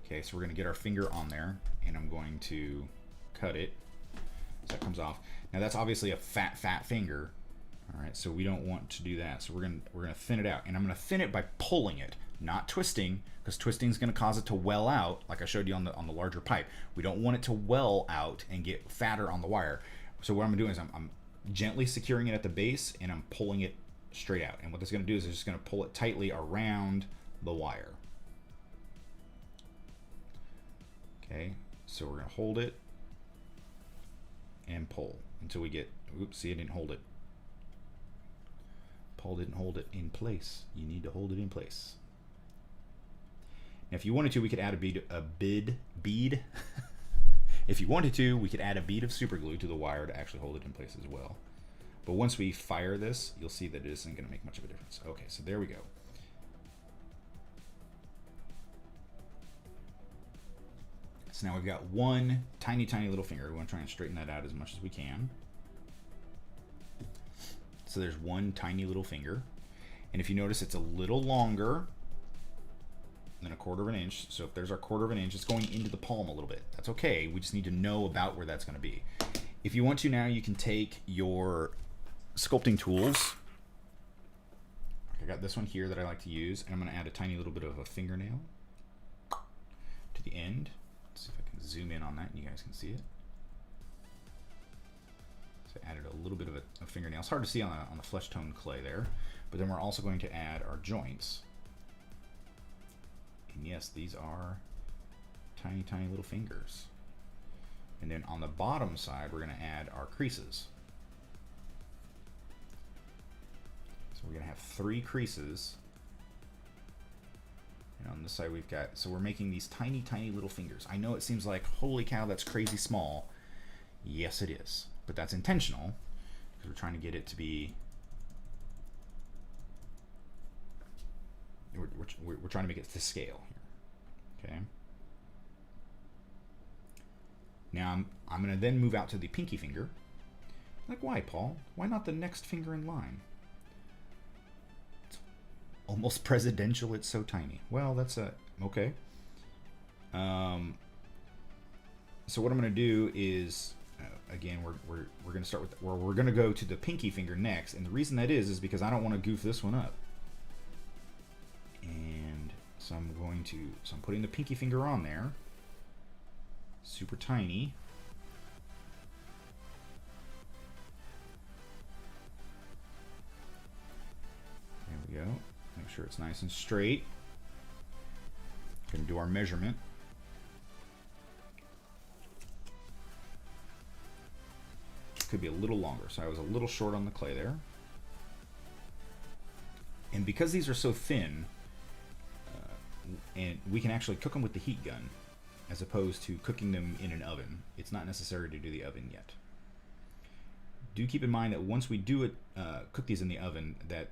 Okay, so we're gonna get our finger on there, and I'm going to cut it so that comes off. Now that's obviously a fat finger. All right, so we don't want to do that. So we're gonna thin it out, and I'm gonna thin it by pulling it, not twisting, because twisting is gonna cause it to well out, like I showed you on the larger pipe. We don't want it to well out and get fatter on the wire. So what I'm doing is I'm gently securing it at the base, and I'm pulling it straight out. And what that's gonna do is it's just gonna pull it tightly around the wire. Okay, so we're gonna hold it and pull until we get, oops, see, I didn't hold it. Paul didn't hold it in place. You need to hold it in place. Now, if you wanted to, we could add a bead. If you wanted to, we could add a bead of super glue to the wire to actually hold it in place as well. But once we fire this, you'll see that it isn't going to make much of a difference. Okay, so there we go. So now we've got one tiny little finger. We want to try and straighten that out as much as we can. So there's one tiny little finger. And if you notice, it's a little longer than 1/4 inch. So if there's our 1/4 inch, it's going into the palm a little bit. That's okay. We just need to know about where that's going to be. If you want to now, you can take your sculpting tools. I got this one here that I like to use, and I'm going to add a tiny little bit of a fingernail to the end. Let's see if I can zoom in on that and you guys can see it. So I added a little bit of a fingernail. It's hard to see on the flesh tone clay there, but then we're also going to add our joints. And yes, these are tiny little fingers. And then on the bottom side, we're going to add our creases. So we're going to have 3 creases. And on this side we've got, so we're making these tiny little fingers. I know it seems like, holy cow, that's crazy small. Yes, it is. But that's intentional, because we're trying to get it to be, we're trying to make it to scale here. Okay. Now I'm going to then move out to the pinky finger. Like, why, Paul? Why not the next finger in line? It's almost presidential. It's so tiny. Well, that's okay. So what I'm going to do is, again, we're going to start with, we're going to go to the pinky finger next, and the reason that is because I don't want to goof this one up. And so I'm putting the pinky finger on there, super tiny. There we go. Make sure it's nice and straight. Going to do our measurement. Could be a little longer, so I was a little short on the clay there. And because these are so thin, and we can actually cook them with the heat gun as opposed to cooking them in an oven. It's not necessary to do the oven yet. Do keep in mind that once we do it, cook these in the oven, that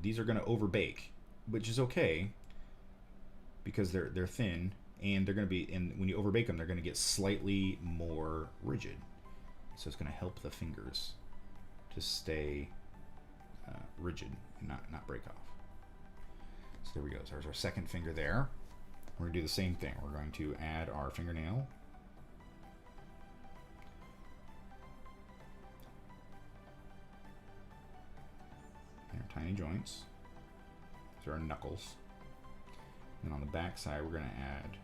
these are going to overbake, which is okay because they're thin, and they're going to be, and when you overbake them, they're going to get slightly more rigid. So it's going to help the fingers to stay rigid and not break off. So there we go. So there's our second finger there. We're going to do the same thing. We're going to add our fingernail. And our tiny joints. These are our knuckles. And on the back side, we're going to add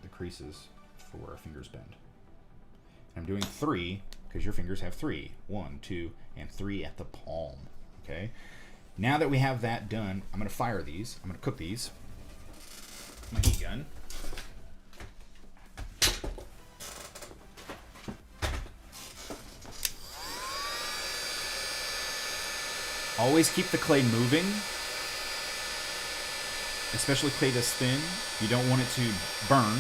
the creases for where our fingers bend. I'm doing 3 because your fingers have 3. 1, 2, and 3 at the palm. Okay. Now that we have that done, I'm going to fire these. I'm going to cook these. My heat gun. Always keep the clay moving, especially clay this thin. You don't want it to burn.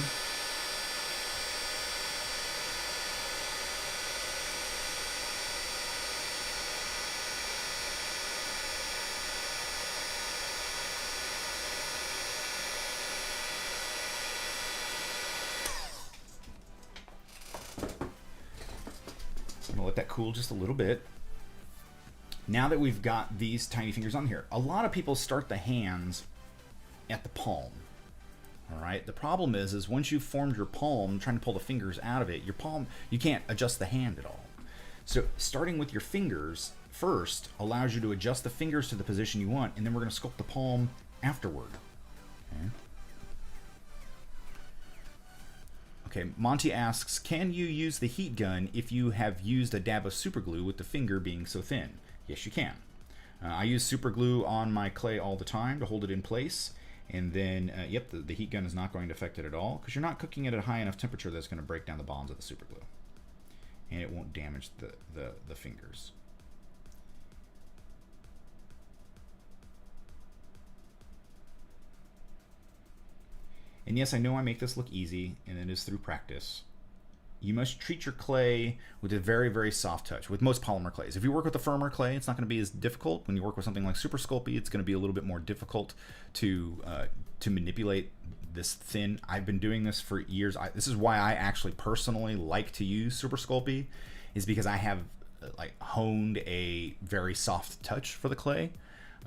let that cool just a little bit. Now that we've got these tiny fingers on here, a lot of people start the hands at the palm. All right. The problem is once you've formed your palm, trying to pull the fingers out of it, your palm, you can't adjust the hand at all. So starting with your fingers first allows you to adjust the fingers to the position you want, and then we're going to sculpt the palm afterward. Okay, Monty asks, can you use the heat gun if you have used a dab of super glue with the finger being so thin? Yes, you can. I use super glue on my clay all the time to hold it in place. And then, yep, the heat gun is not going to affect it at all because you're not cooking it at a high enough temperature that's going to break down the bonds of the super glue. And it won't damage the fingers. And yes, I know I make this look easy, and it is through practice. You must treat your clay with a very, very soft touch, with most polymer clays. If you work with a firmer clay, it's not going to be as difficult. When you work with something like Super Sculpey, it's going to be a little bit more difficult to manipulate this thin. I've been doing this for years. This is why I actually personally like to use Super Sculpey, is because I have like honed a very soft touch for the clay.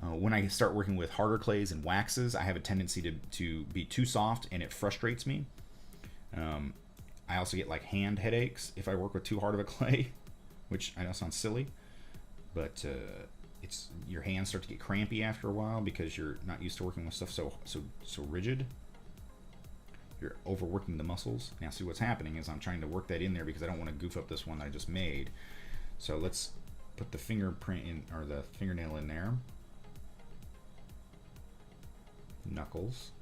When I start working with harder clays and waxes, I have a tendency to be too soft, and it frustrates me. I also get like hand headaches if I work with too hard of a clay, which I know sounds silly, but it's your hands start to get crampy after a while because you're not used to working with stuff so rigid. You're overworking the muscles. Now see what's happening is I'm trying to work that in there because I don't want to goof up this one that I just made. So let's put the fingerprint in, or the fingernail in there. Knuckles.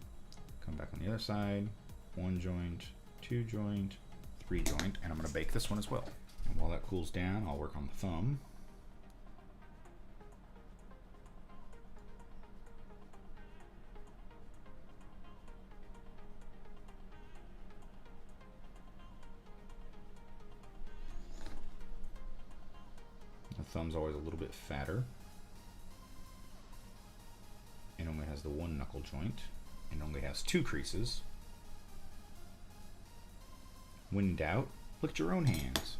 Come back on the other side. 1 joint, 2 joint, 3 joint, and I'm going to bake this one as well. And while that cools down, I'll work on the thumb. The thumb's always a little bit fatter. It only has the 1 knuckle joint and only has 2 creases. When in doubt, look at your own hands.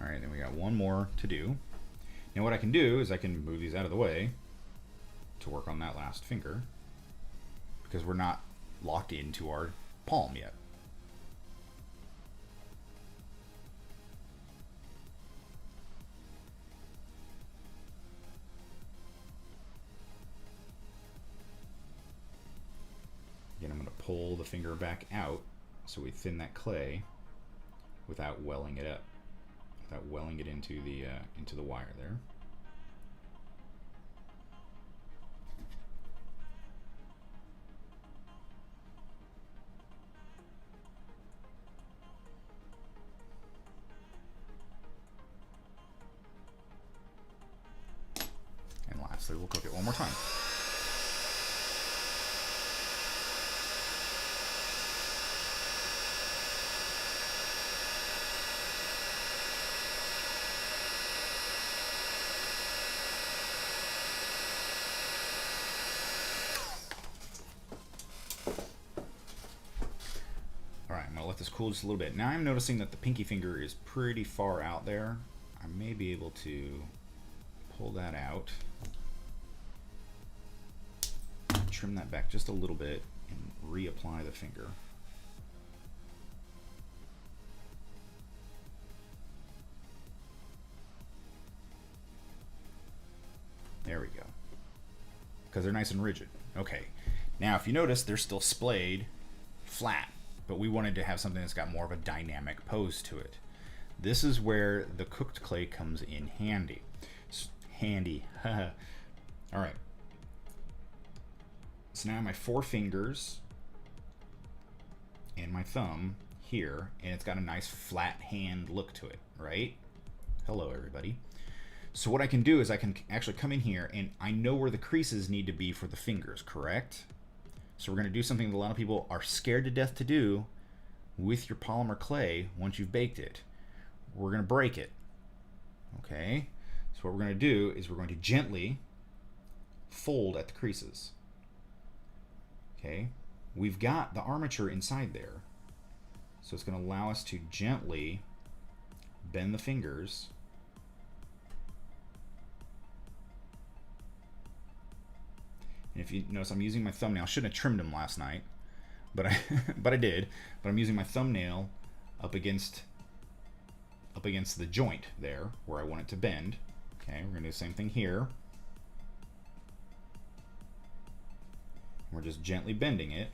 All right, then we got one more to do. Now what I can do is I can move these out of the way to work on that last finger because we're not locked into our palm yet. Again, I'm going to pull the finger back out so we thin that clay without welling it up, without welling it into the wire there. And lastly, we'll cook it one more time. Let this cool just a little bit. Now I'm noticing that the pinky finger is pretty far out there. I may be able to pull that out, trim that back just a little bit, and reapply the finger. There we go. Because they're nice and rigid. Okay. Now if you notice, they're still splayed flat, but we wanted to have something that's got more of a dynamic pose to it. This is where the cooked clay comes in handy. Handy. All right. So now my 4 fingers and my thumb here, and it's got a nice flat hand look to it, right? Hello, everybody. So what I can do is I can actually come in here, and I know where the creases need to be for the fingers, correct? So we're going to do something that a lot of people are scared to death to do with your polymer clay once you've baked it. We're going to break it. Okay? So what we're going to do is we're going to gently fold at the creases. Okay? We've got the armature inside there. So it's going to allow us to gently bend the fingers and if you notice, I'm using my thumbnail. I shouldn't have trimmed them last night, but I did. But I'm using my thumbnail up against the joint there where I want it to bend. Okay, we're gonna do the same thing here. We're just gently bending it.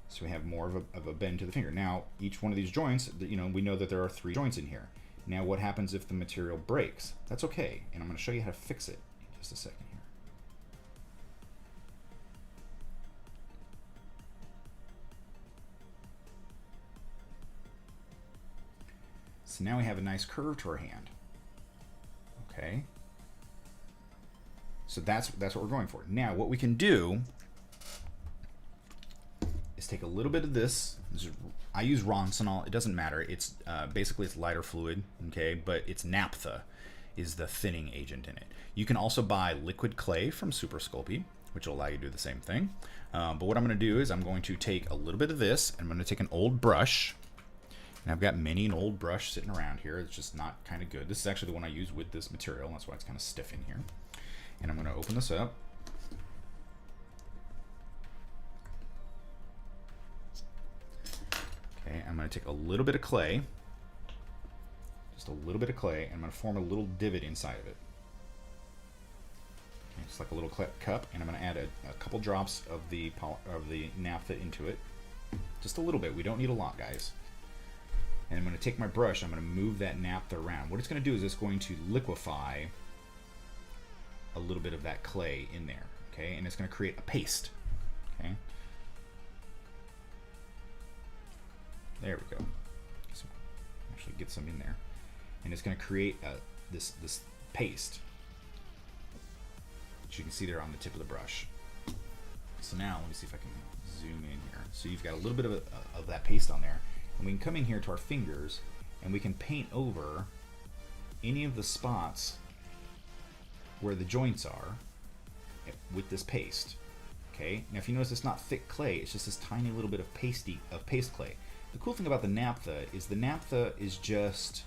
So we have more of a bend to the finger. Now, each one of these joints, you know, we know that there are 3 joints in here. Now, what happens if the material breaks? That's okay, and I'm going to show you how to fix it in just a second here. So now we have a nice curve to our hand. Okay. So that's what we're going for. Now, what we can do is take a little bit of this. I use Roncinol. It doesn't matter. It's basically it's lighter fluid, okay, but it's naphtha is the thinning agent in it. You can also buy liquid clay from Super Sculpey, which will allow you to do the same thing. But what I'm going to do is I'm going to take a little bit of this, and I'm going to take an old brush, and I've got many an old brush sitting around here. It's just not kind of good. This is actually the one I use with this material. That's why it's kind of stiff in here. And I'm going to open this up. Okay, I'm going to take a little bit of clay, just a little bit of clay, and I'm going to form a little divot inside of it. Okay, just like a little cup, and I'm going to add a couple drops of the naphtha into it. Just a little bit. We don't need a lot, guys. And I'm going to take my brush, I'm going to move that naphtha around. What it's going to do is it's going to liquefy a little bit of that clay in there, okay? And it's going to create a paste, okay? There we go. So actually get some in there, and it's going to create this paste, which you can see there on the tip of the brush. So now let me see if I can zoom in here. So you've got a little bit of that paste on there, and we can come in here to our fingers, and we can paint over any of the spots where the joints are with this paste. Okay. Now, if you notice, it's not thick clay; it's just this tiny little bit of paste clay. The cool thing about the naphtha is just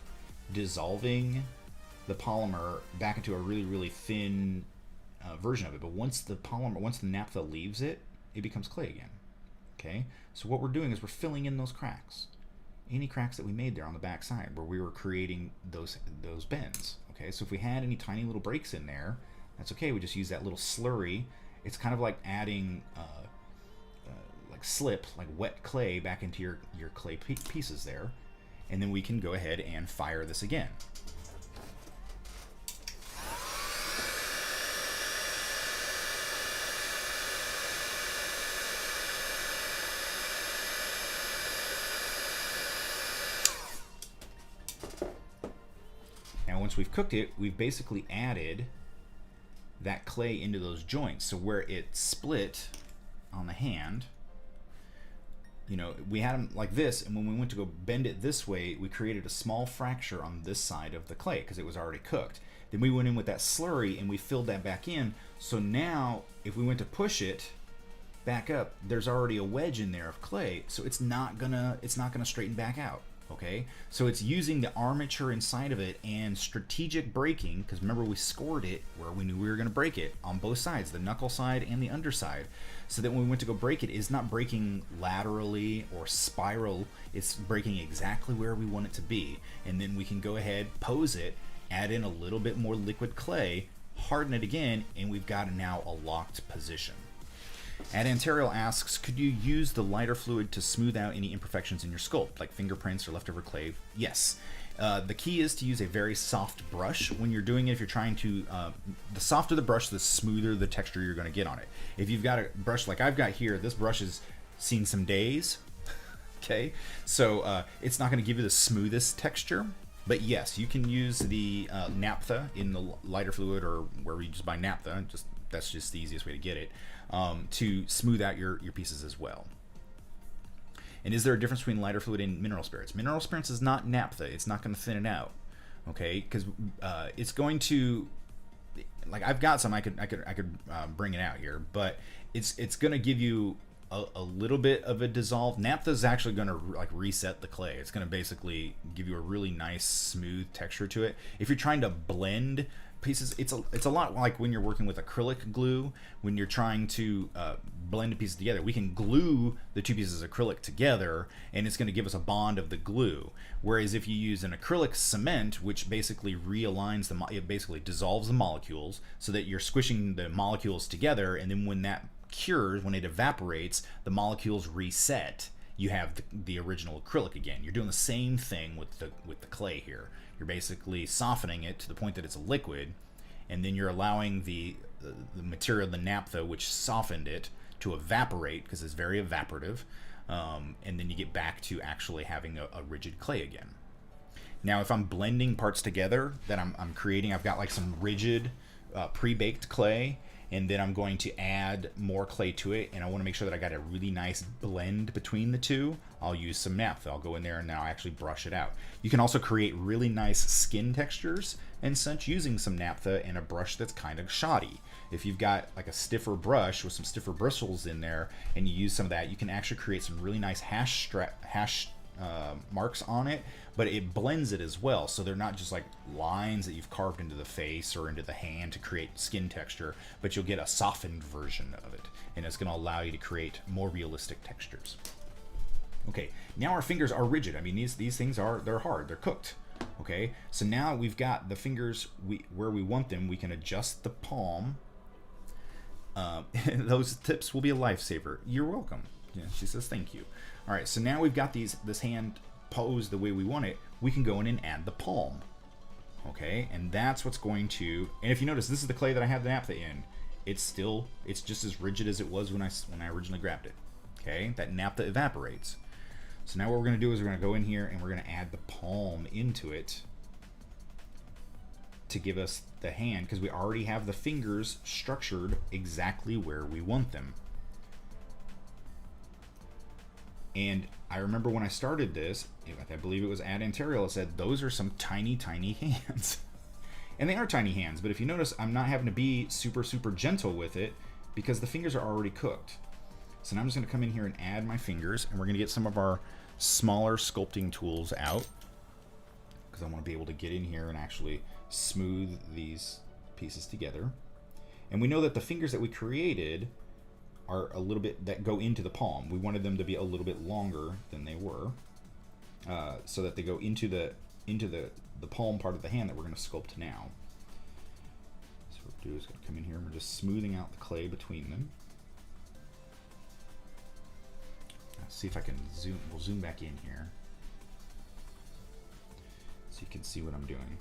dissolving the polymer back into a really, really thin version of it. But once the naphtha leaves it, it becomes clay again. Okay. So what we're doing is we're filling in those cracks, any cracks that we made there on the back side where we were creating those bends. Okay. So if we had any tiny little breaks in there, that's okay. We just use that little slurry. It's kind of like adding like wet clay back into your clay pieces there, and then we can go ahead and fire this again. Now once we've cooked it, we've basically added that clay into those joints. So where it split on the hand, you know, we had them like this, and when we went to go bend it this way, we created a small fracture on this side of the clay because it was already cooked. Then we went in with that slurry and we filled that back in. So now if we went to push it back up, there's already a wedge in there of clay, so it's not gonna straighten back out. Okay, so it's using the armature inside of it and strategic braking, because remember we scored it where we knew we were going to break it on both sides, the knuckle side and the underside, so that when we went to go break it, it's not breaking laterally or spiral, it's breaking exactly where we want it to be. And then we can go ahead, pose it, add in a little bit more liquid clay, harden it again, and we've got now a locked position. Anatomical asks, could you use the lighter fluid to smooth out any imperfections in your sculpt, like fingerprints or leftover clay? Yes. The key is to use a very soft brush when you're doing it. If you're trying to, the softer the brush, the smoother the texture you're going to get on it. If you've got a brush like I've got here, this brush has seen some days. Okay, so it's not going to give you the smoothest texture. But yes, you can use the naphtha in the lighter fluid or wherever you just buy naphtha. That's just the easiest way to get it, to smooth out your pieces as well. And is there a difference between lighter fluid and mineral spirits? Mineral spirits is not naphtha. It's not going to thin it out, okay? Because it's going to, like, I've got some. I could bring it out here, but it's going to give you a little bit of a dissolve. Naphtha is actually going to like reset the clay. It's going to basically give you a really nice smooth texture to it. If you're trying to blend pieces, it's a lot like when you're working with acrylic glue. When you're trying to blend pieces together, we can glue the two pieces of acrylic together, and it's going to give us a bond of the glue. Whereas if you use an acrylic cement, which basically realigns it basically dissolves the molecules so that you're squishing the molecules together, and then when that cures, when it evaporates, the molecules reset. You have the original acrylic again. You're doing the same thing with the clay here. You're basically softening it to the point that it's a liquid, and then you're allowing the material, the naphtha, which softened it, to evaporate because it's very evaporative, and then you get back to actually having a rigid clay again. Now, if I'm blending parts together that I'm creating, I've got like some rigid pre-baked clay, and then I'm going to add more clay to it, and I want to make sure that I got a really nice blend between the two. I'll use some naphtha. I'll go in there and now actually brush it out. You can also create really nice skin textures and such using some naphtha and a brush that's kind of shoddy. If you've got like a stiffer brush with some stiffer bristles in there and you use some of that, you can actually create some really nice hash marks on it, but it blends it as well, so they're not just like lines that you've carved into the face or into the hand to create skin texture, but you'll get a softened version of it, and it's going to allow you to create more realistic textures. Okay, now our fingers are rigid. I mean, these things they're hard, they're cooked. Okay, so now we've got the fingers where we want them. We can adjust the palm. Those tips will be a lifesaver. You're welcome. Yeah, she says thank you. All right, so now we've got this hand posed the way we want it. We can go in and add the palm. Okay, and that's what's going to. And if you notice, this is the clay that I have the naphtha in. It's just as rigid as it was when I originally grabbed it. Okay, that naphtha evaporates. So now what we're going to do is we're going to go in here and we're going to add the palm into it to give us the hand, because we already have the fingers structured exactly where we want them. And I remember when I started this, I believe it was at Anatomical, it said those are some tiny, tiny hands. And they are tiny hands, but if you notice, I'm not having to be super, super gentle with it because the fingers are already cooked. So now I'm just going to come in here and add my fingers, and we're going to get some of our smaller sculpting tools out because I want to be able to get in here and actually smooth these pieces together. And we know that the fingers that we created are a little bit, that go into the palm. We wanted them to be a little bit longer than they were, so that they go into the palm part of the hand that we're going to sculpt now. So what we'll do is going to come in here and we're just smoothing out the clay between them. Let's see if I can zoom. We'll zoom back in here so you can see what I'm doing.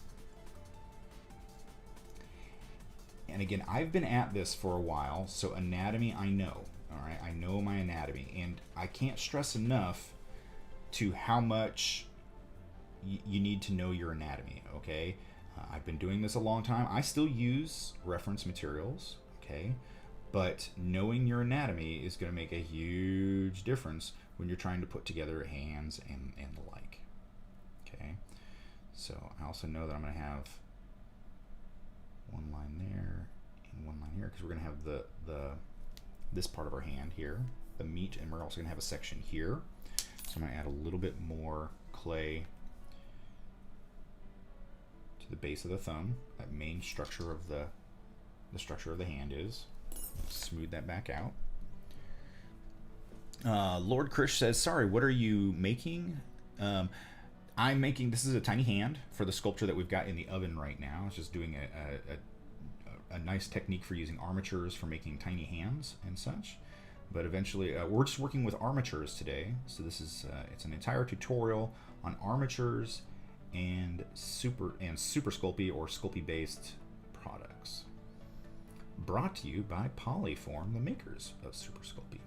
And again, I've been at this for a while, so anatomy I know. All right, I know my anatomy, and I can't stress enough to how much you need to know your anatomy. Okay, I've been doing this a long time. I still use reference materials. Okay, but knowing your anatomy is going to make a huge difference when you're trying to put together hands and the like. Okay, so I also know that I'm going to have one line there and one line here because we're going to have this part of our hand here, the meat, and we're also going to have a section here. So I'm going to add a little bit more clay to the base of the thumb. That main structure of the structure of the hand is. Smooth that back out. Lord Krish says, sorry, what are you making? I'm making, this is a tiny hand for the sculpture that we've got in the oven right now. It's just doing a nice technique for using armatures for making tiny hands and such. But eventually, we're just working with armatures today. So this is, it's an entire tutorial on armatures and Super Sculpey or Sculpey based products. Brought to you by Polyform, the makers of Super Sculpey.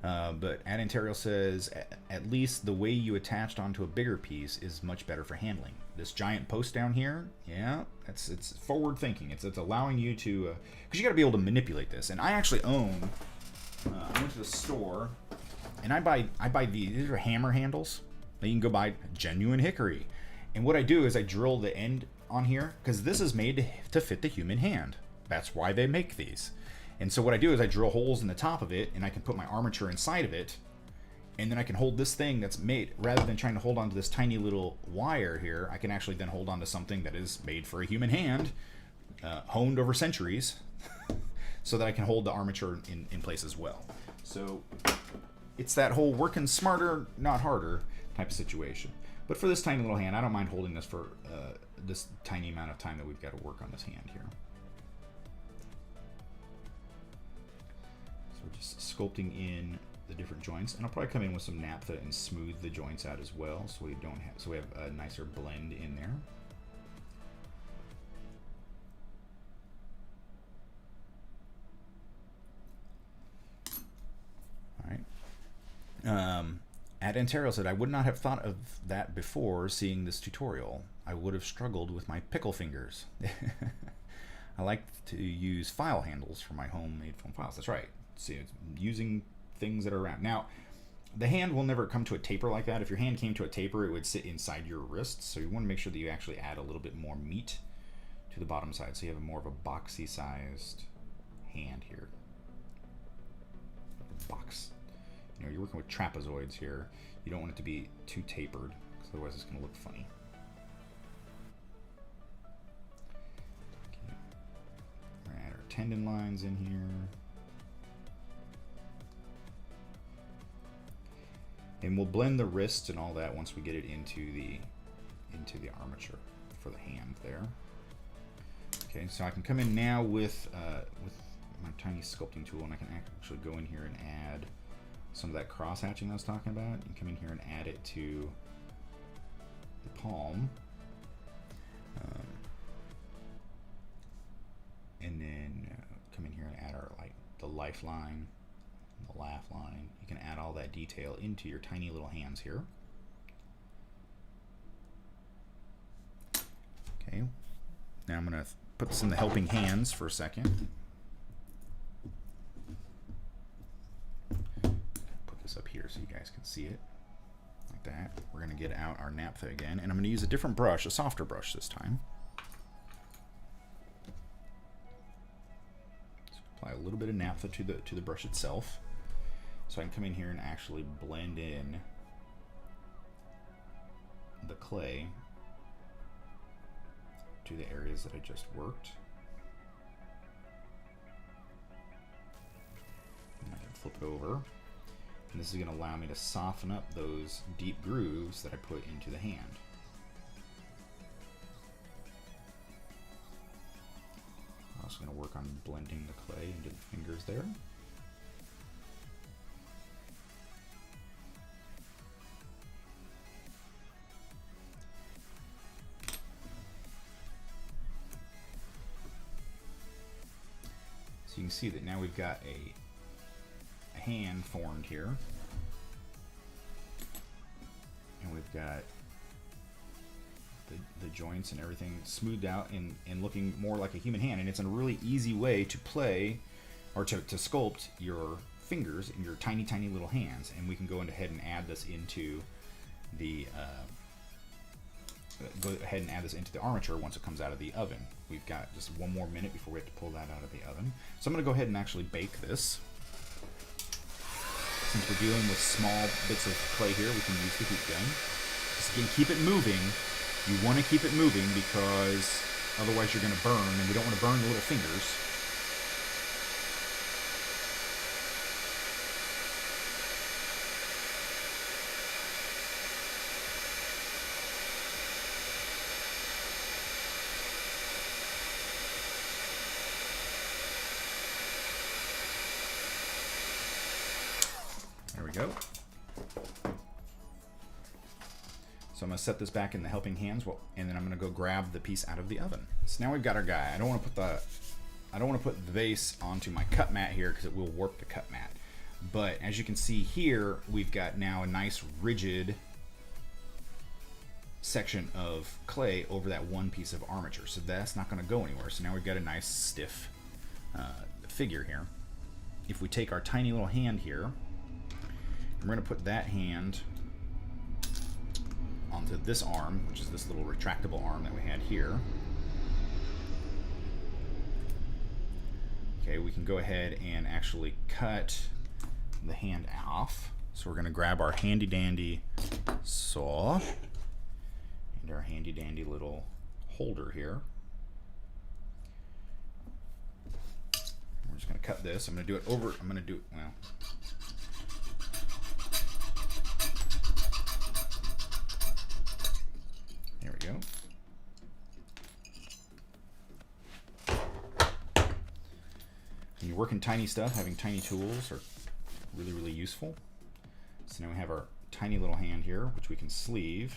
But Anatomical says, at least the way you attached onto a bigger piece is much better for handling. This giant post down here, yeah, it's forward thinking. It's allowing you to, because you got to be able to manipulate this. And I actually own. I went to the store, and I buy these are hammer handles. Now you can go buy genuine hickory, and what I do is I drill the end on here because this is made to fit the human hand. That's why they make these. And so what I do is I drill holes in the top of it, and I can put my armature inside of it, and then I can hold this thing that's made, rather than trying to hold on to this tiny little wire here, I can actually then hold on to something that is made for a human hand, honed over centuries, so that I can hold the armature in place as well. So it's that whole working smarter, not harder type of situation. But for this tiny little hand, I don't mind holding this for this tiny amount of time that we've got to work on this hand here. So we're just sculpting in the different joints, and I'll probably come in with some naphtha and smooth the joints out as well, so we don't have, so we have a nicer blend in there. All right. Anatomical said, I would not have thought of that before seeing this tutorial. I would have struggled with my pickle fingers. I like to use file handles for my homemade foam files. That's right. See, it's using things that are around. Now, the hand will never come to a taper like that. If your hand came to a taper, it would sit inside your wrist. So you want to make sure that you actually add a little bit more meat to the bottom side, so you have more of a boxy sized hand here. Box. You know, you're working with trapezoids here. You don't want it to be too tapered, because otherwise it's going to look funny. Okay. We're going to add our tendon lines in here. And we'll blend the wrists and all that once we get it into the armature for the hand there. Okay, so I can come in now with my tiny sculpting tool, and I can actually go in here and add some of that cross hatching I was talking about, and come in here and add it to the palm. And then come in here and add our the lifeline, the laugh line. You can add all that detail into your tiny little hands here. Okay, now I'm going to put this in the helping hands for a second. Put this up here so you guys can see it like that. We're going to get out our naphtha again, and I'm going to use a different brush, a softer brush this time. So apply a little bit of naphtha to the brush itself, so I can come in here and actually blend in the clay to the areas that I just worked. And I can flip it over. And this is going to allow me to soften up those deep grooves that I put into the hand. I'm also going to work on blending the clay into the fingers there. So you can see that now we've got a hand formed here, and we've got the joints and everything smoothed out and looking more like a human hand. And it's a really easy way to play or to sculpt your fingers in your tiny little hands. And we can go ahead and add this into the armature once it comes out of the oven. We've got just one more minute before we have to pull that out of the oven. So I'm going to go ahead and actually bake this. Since we're dealing with small bits of clay here, we can use the heat gun. Just again, keep it moving. You want to keep it moving because otherwise you're going to burn, and we don't want to burn the little fingers. There we go. So I'm going to set this back in the helping hands, and then I'm going to go grab the piece out of the oven. So now we've got our guy. I don't want to put the base onto my cut mat here because it will warp the cut mat. But as you can see here, we've got now a nice rigid section of clay over that one piece of armature. So that's not going to go anywhere. So now we've got a nice stiff figure here. If we take our tiny little hand here, we're going to put that hand onto this arm, which is this little retractable arm that we had here. Okay, we can go ahead and actually cut the hand off. So we're going to grab our handy dandy saw and our handy dandy little holder here. We're just going to cut this. I'm going to do it over. I'm going to do it, well, there we go. When you work in tiny stuff, having tiny tools are really, really useful. So now we have our tiny little hand here, which we can sleeve.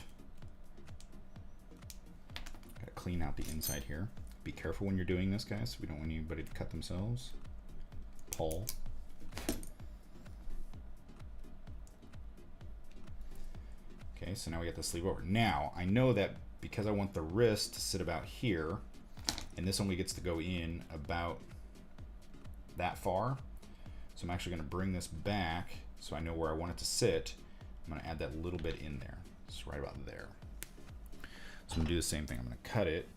Gotta clean out the inside here. Be careful when you're doing this, guys. We don't want anybody to cut themselves. Paul. Okay, so now we got the sleeve over. Now, I know that because I want the wrist to sit about here, and this only gets to go in about that far. So I'm actually going to bring this back so I know where I want it to sit. I'm going to add that little bit in there. It's right about there. So I'm going to do the same thing. I'm going to cut it.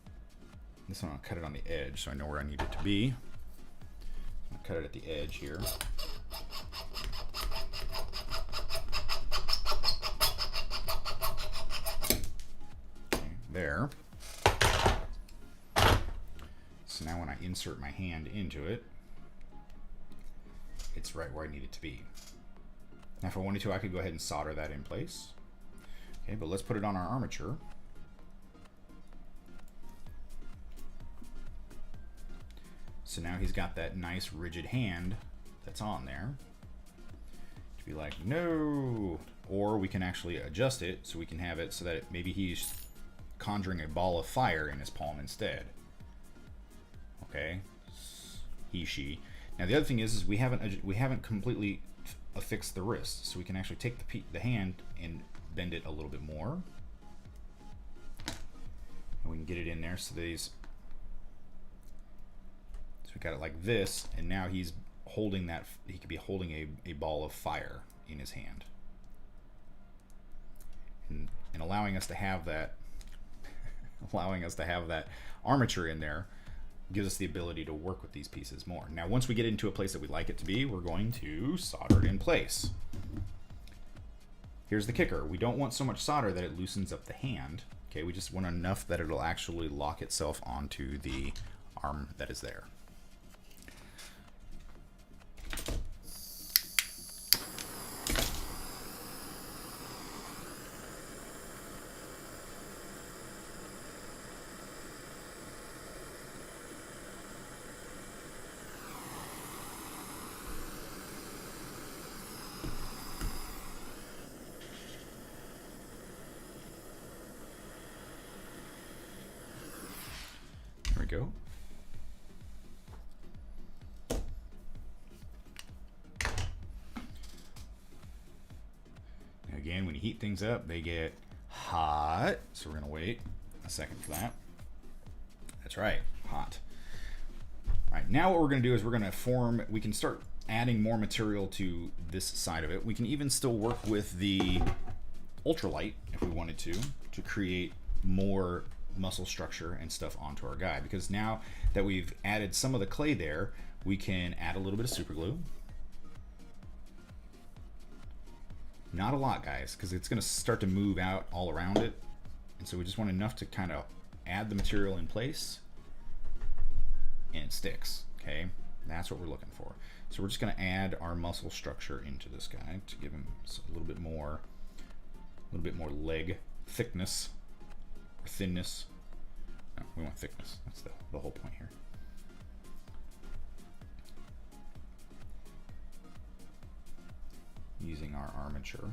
This one I'll cut it on the edge so I know where I need it to be. I'm going to cut it at the edge here. Okay, there. So now when I insert my hand into it, it's right where I need it to be. Now if I wanted to, I could go ahead and solder that in place. Okay, but let's put it on our armature. So now he's got that nice rigid hand that's on there. To be like, no! Or we can actually adjust it so we can have it so that maybe he's conjuring a ball of fire in his palm instead. Okay, he, she. Now the other thing is we haven't completely affixed the wrist, so we can actually take the hand and bend it a little bit more, and we can get it in there so that he's. So we got it like this, and now he's holding that. He could be holding a ball of fire in his hand, and allowing us to have that, allowing us to have that armature in there. Gives us the ability to work with these pieces more. Now, once we get into a place that we'd like it to be, we're going to solder it in place. Here's the kicker. We don't want so much solder that it loosens up the hand. Okay, we just want enough that it'll actually lock itself onto the arm that is there. Go. Again, when you heat things up, they get hot. So we're going to wait a second for that. That's right, hot. All right, now what we're going to do is we're going to form, we can start adding more material to this side of it. We can even still work with the ultralight if we wanted to create more muscle structure and stuff onto our guy, because now that we've added some of the clay there, we can add a little bit of super glue. Not a lot, guys, because it's going to start to move out all around it, and so we just want enough to kind of add the material in place and it sticks. Okay, that's what we're looking for. So we're just going to add our muscle structure into this guy to give him a little bit more leg thickness. Thinness. No, we want thickness. That's the whole point here. Using our armature.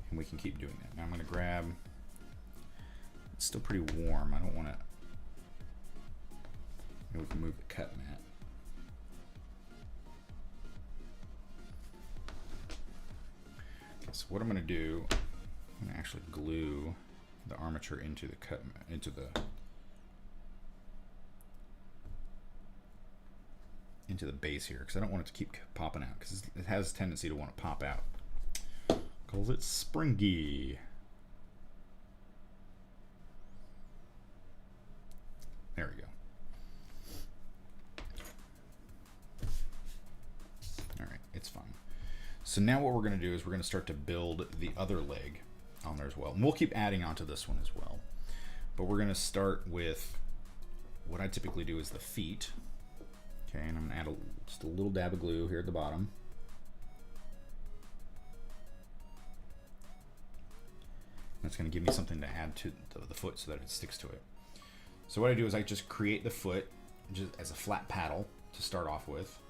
And we can keep doing that. Now I'm going to grab, it's still pretty warm. I don't want to, maybe we can move the cut mat. So what I'm going to do, I'm going to actually glue the armature into the base here, because I don't want it to keep popping out, because it has a tendency to want to pop out because it's springy. There we go. All right, it's fine. So now what we're going to do is we're going to start to build the other leg on there as well. And we'll keep adding onto this one as well. But we're going to start with what I typically do is the feet. Okay, and I'm going to add just a little dab of glue here at the bottom. That's going to give me something to add to the foot so that it sticks to it. So what I do is I just create the foot just as a flat paddle to start off with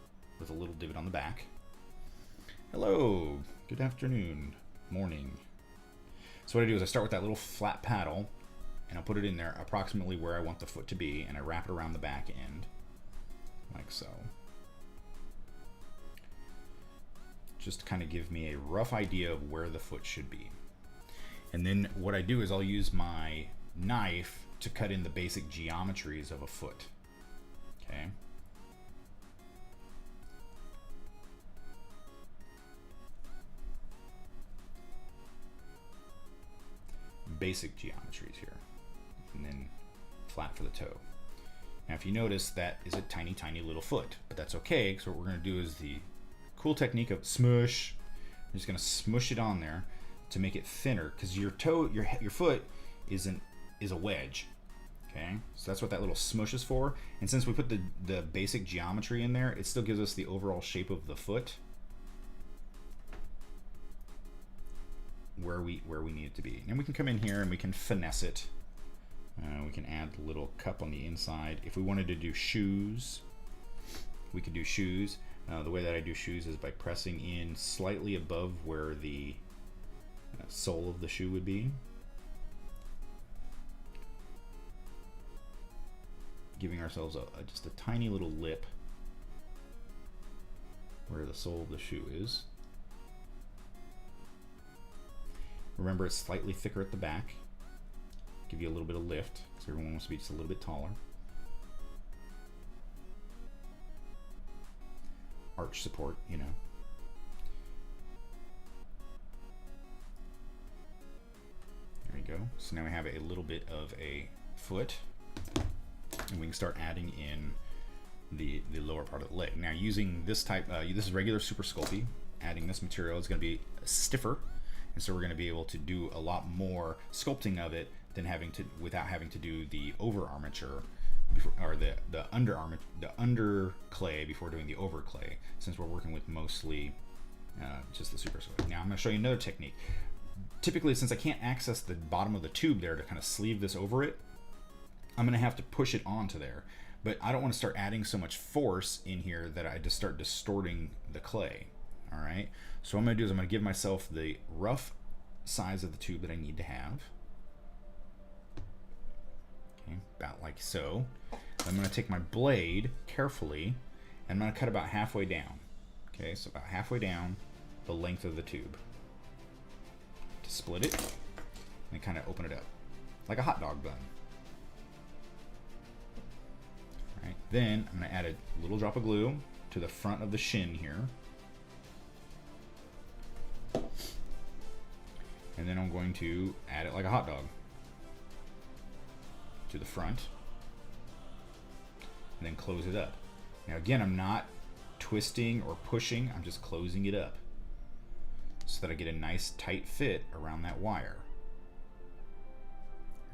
a little divot on the back. Hello, good afternoon, morning. So what I do is I start with that little flat paddle and I'll put it in there approximately where I want the foot to be, and I wrap it around the back end like so. Just to kind of give me a rough idea of where the foot should be. And then what I do is I'll use my knife to cut in the basic geometries of a foot. Okay. Basic geometries here, and then flat for the toe. Now if you notice, that is a tiny little foot, but that's okay, because what we're going to do is the cool technique of smush. I'm just going to smush it on there to make it thinner, because your toe, your foot is a wedge. Okay, so that's what that little smush is for. And since we put the basic geometry in there, it still gives us the overall shape of the foot where we need it to be. And we can come in here and we can finesse it. We can add a little cup on the inside. If we wanted to do shoes, we could do shoes. The way that I do shoes is by pressing in slightly above where the sole of the shoe would be, giving ourselves just a tiny little lip where the sole of the shoe is. Remember, it's slightly thicker at the back. Give you a little bit of lift, because everyone wants to be just a little bit taller. Arch support, you know. There we go. So now we have a little bit of a foot, and we can start adding in the lower part of the leg. Now using this type, this is regular Super Sculpey. Adding this material is going to be stiffer. And so we're going to be able to do a lot more sculpting of it than without having to do the over armature before, or the under clay before doing the over clay, since we're working with mostly just the Super Sculpey. Now I'm going to show you another technique. Typically, since I can't access the bottom of the tube there to kind of sleeve this over it, I'm going to have to push it onto there. But I don't want to start adding so much force in here that I just start distorting the clay. All right, so what I'm going to do is I'm going to give myself the rough size of the tube that I need to have. Okay, about like so. I'm going to take my blade carefully, and I'm going to cut about halfway down. Okay, so about halfway down the length of the tube. To split it, and kind of open it up, like a hot dog bun. All right, then I'm going to add a little drop of glue to the front of the shin here. And then I'm going to add it like a hot dog to the front, and then close it up. Now again, I'm not twisting or pushing, I'm just closing it up so that I get a nice tight fit around that wire.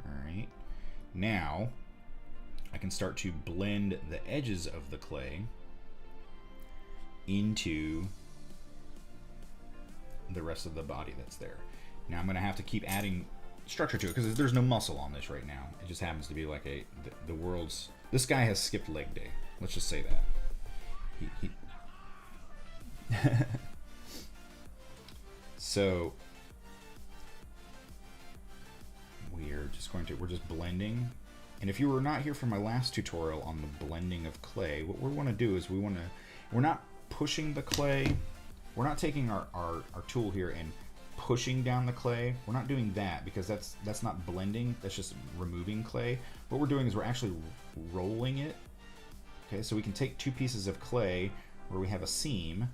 All right, now I can start to blend the edges of the clay into the rest of the body that's there. Now I'm going to have to keep adding structure to it, because there's no muscle on this right now. It just happens to be like the world's... This guy has skipped leg day. Let's just say that. So we're just blending. And if you were not here for my last tutorial on the blending of clay, what we want to do is we're not pushing the clay. We're not taking our tool here and pushing down the clay. We're not doing that because that's not blending. That's just removing clay. What we're doing is we're actually rolling it. Okay, so we can take 2 pieces of clay where we have a seam,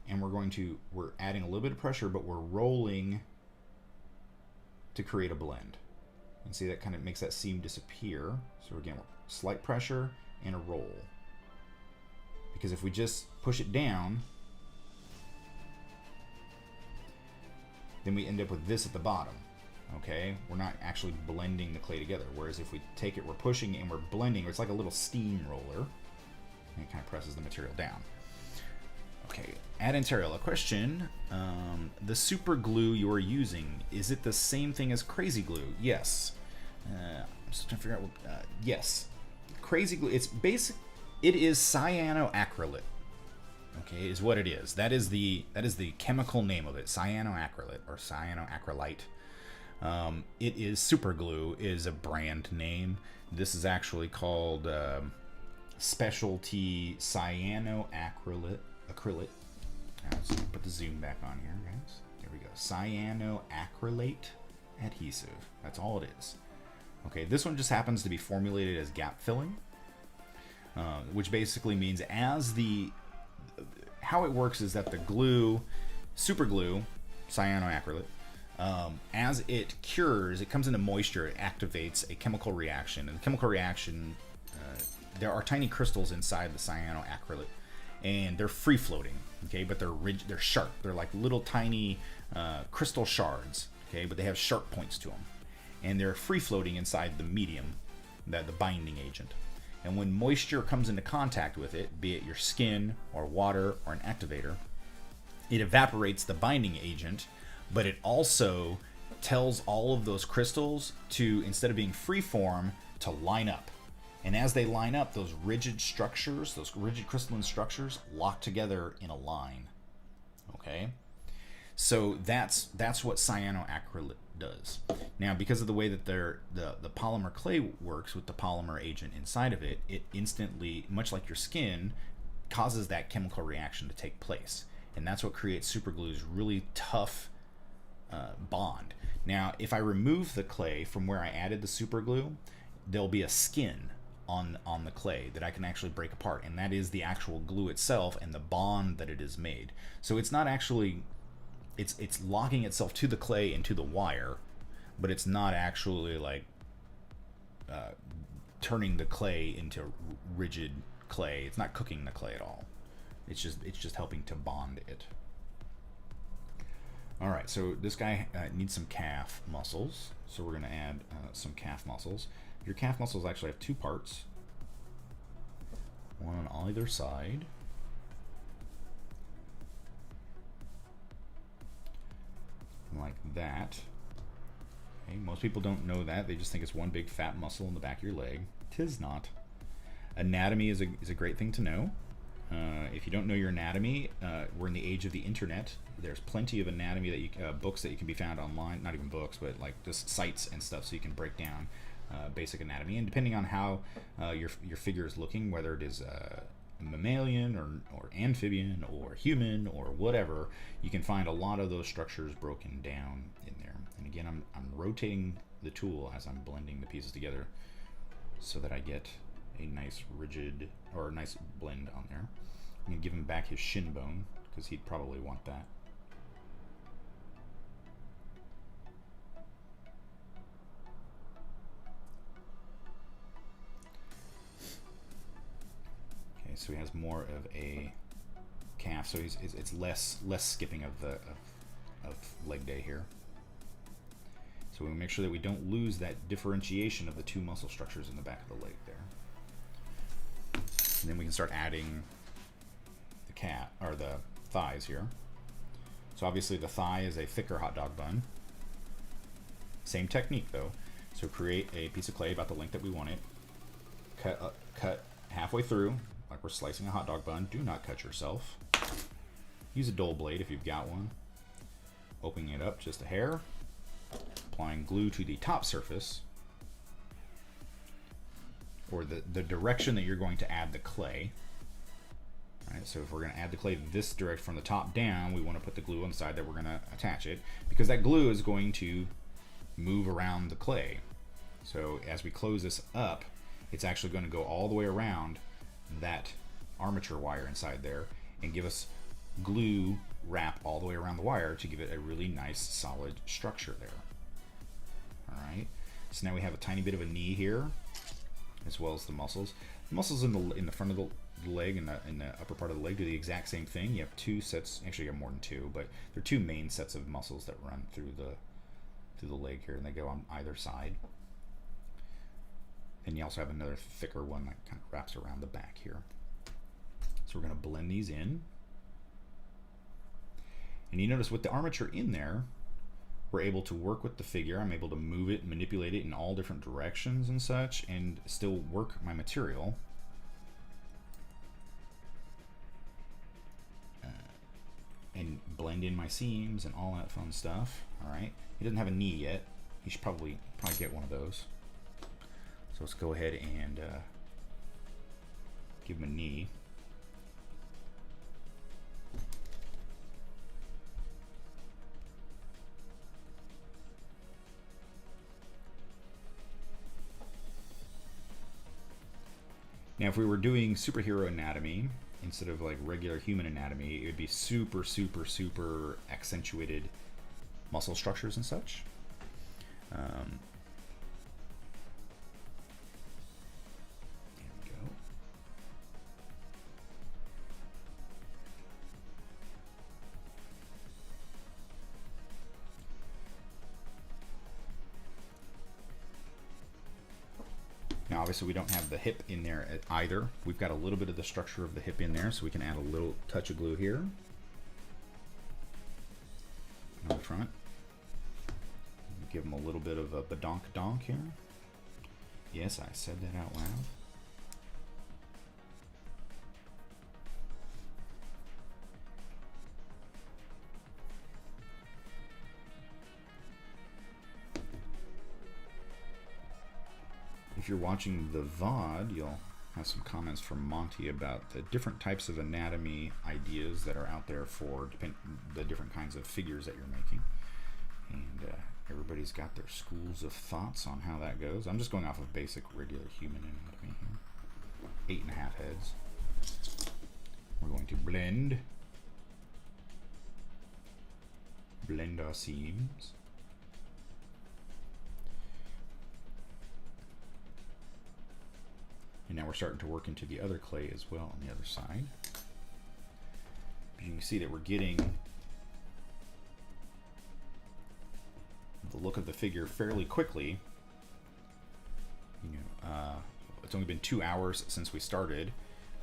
and we're adding a little bit of pressure, but we're rolling to create a blend. And see, that kind of makes that seam disappear. So again, slight pressure and a roll. Because if we just push it down, then we end up with this at the bottom. Okay, we're not actually blending the clay together. Whereas if we take it, we're pushing and we're blending. It's like a little steamroller, and it kind of presses the material down. Okay, add material. A question: the super glue you are using, is it the same thing as crazy glue? Yes. I'm just trying to figure out what. Yes, crazy glue. It's basic. It is cyanoacrylate. Okay, is what it is. That is the chemical name of it. Cyanoacrylate or cyanoacrylite. It is super glue is a brand name. This is actually called specialty cyanoacrylate. Let's put the zoom back on here, guys. There we go. Cyanoacrylate adhesive. That's all it is. Okay, this one just happens to be formulated as gap filling, which basically means how it works is that the glue, super glue, cyanoacrylate, as it cures, it comes into moisture, it activates a chemical reaction. And the chemical reaction, there are tiny crystals inside the cyanoacrylate, and they're free floating, okay, but they're rigid, they're sharp. They're like little tiny crystal shards, okay, but they have sharp points to them. And they're free floating inside the medium, the binding agent. And when moisture comes into contact with it, be it your skin or water or an activator, it evaporates the binding agent, but it also tells all of those crystals to, instead of being free form, to line up. And as they line up, those rigid structures, those rigid crystalline structures, lock together in a line. Okay? So that's what cyanoacrylate does. Now, because of the way that the polymer clay works with the polymer agent inside of it, it instantly, much like your skin, causes that chemical reaction to take place. And that's what creates superglue's really tough bond. Now, if I remove the clay from where I added the superglue, there'll be a skin on the clay that I can actually break apart, and that is the actual glue itself and the bond that it is made. So it's not actually, it's locking itself to the clay and to the wire, but it's not actually like turning the clay into rigid clay. It's not cooking the clay at all. It's just helping to bond it. All right, so this guy needs some calf muscles, so we're going to add some calf muscles. Your calf muscles actually have 2 parts, one on either side. Like that. Okay, most people don't know that. They just think it's one big fat muscle in the back of your leg. 'Tis not. Anatomy is a great thing to know. If you don't know your anatomy, we're in the age of the internet. There's plenty of anatomy that you books that you can be found online. Not even books, but like just sites and stuff, so you can break down basic anatomy. And depending on how your figure is looking, whether it is mammalian or amphibian or human or whatever, you can find a lot of those structures broken down in there. And again, I'm rotating the tool as I'm blending the pieces together so that I get a nice rigid or a nice blend on there. I'm gonna give him back his shin bone because he'd probably want that. Okay, so he has more of a calf, so it's less skipping of leg day here. So we make sure that we don't lose that differentiation of the 2 muscle structures in the back of the leg there. And then we can start adding the calf or the thighs here. So obviously the thigh is a thicker hot dog bun. Same technique though. So create a piece of clay about the length that we want it. Cut halfway through, like we're slicing a hot dog bun. Do not cut yourself. Use a dull blade if you've got one. Opening it up just a hair. Applying glue to the top surface, or the direction that you're going to add the clay. All right, So if we're going to add the clay this direct from the top down, we want to put the glue on the side that we're going to attach it, because that glue is going to move around the clay. So as we close this up, it's actually going to go all the way around that armature wire inside there and give us glue wrap all the way around the wire to give it a really nice solid structure there. All right, so now we have a tiny bit of a knee here, as well as the muscles. The muscles in the front of the leg and in the upper part of the leg do the exact same thing. You have two sets, actually you have more than two, but there are two main sets of muscles that run through the leg here, and they go on either side. And you also have another thicker one that kind of wraps around the back here. So we're going to blend these in. And you notice with the armature in there, we're able to work with the figure. I'm able to move it, manipulate it in all different directions and such, and still work my material. And blend in my seams and all that fun stuff. All right. He doesn't have a knee yet. He should probably get one of those. So let's go ahead and give him a knee. Now, if we were doing superhero anatomy instead of like regular human anatomy, it would be super, super, super accentuated muscle structures and such. There we go. Now, obviously, we don't have the hip in there either. We've got a little bit of the structure of the hip in there, so we can add a little touch of glue here on the front. Give them a little bit of a badonk-donk here. Yes, I said that out loud. If you're watching the VOD, you'll have some comments from Monty about the different types of anatomy ideas that are out there for the different kinds of figures that you're making. And everybody's got their schools of thoughts on how that goes. I'm just going off of basic regular human anatomy here. 8.5 heads. We're going to blend our seams. And now we're starting to work into the other clay as well on the other side. You can see that we're getting the look of the figure fairly quickly. It's only been 2 hours since we started,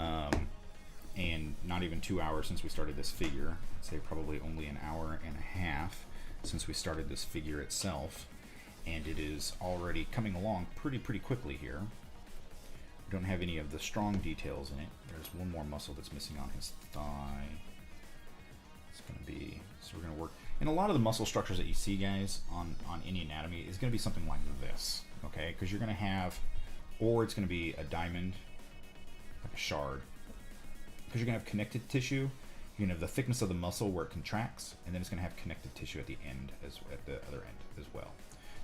and not even 2 hours since we started this figure. I'd say probably only an hour and a half since we started this figure itself, and it is already coming along pretty quickly here. We don't have any of the strong details in it. There's one more muscle that's missing on his thigh. It's going to be, so we're going to work, and a lot of the muscle structures that you see, guys, on any anatomy is going to be something like this, okay? Because you're going to have, or it's going to be a diamond, like a shard, because you're going to have connective tissue. You're going to have the thickness of the muscle where it contracts, and then it's going to have connective tissue at the end, at the other end as well.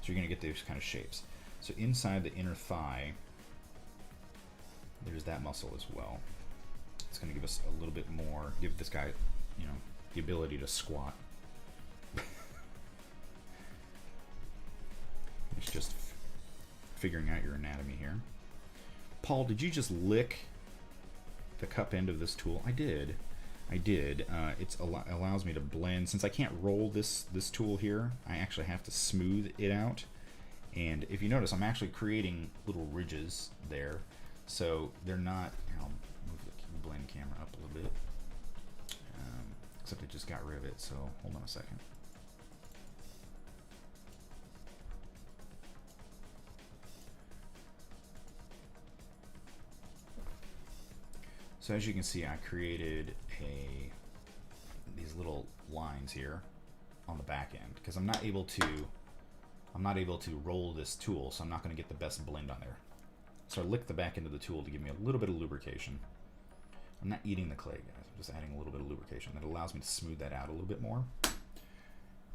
So you're going to get those kind of shapes. So inside the inner thigh, there's that muscle as well. It's going to give us a little bit more, give this guy, the ability to squat. It's just figuring out your anatomy here. Paul, did you just lick the cup end of this tool? I did. It allows me to blend. Since I can't roll this tool here, I actually have to smooth it out. And if you notice, I'm actually creating little ridges there. So they're not, I'll move the blend camera up a little bit. Except I just got rid of it, so hold on a second. So as you can see, I created these little lines here on the back end because I'm not able to roll this tool, so I'm not going to get the best blend on there. So I licked the back end of the tool to give me a little bit of lubrication. I'm not eating the clay, guys. I'm just adding a little bit of lubrication. That allows me to smooth that out a little bit more.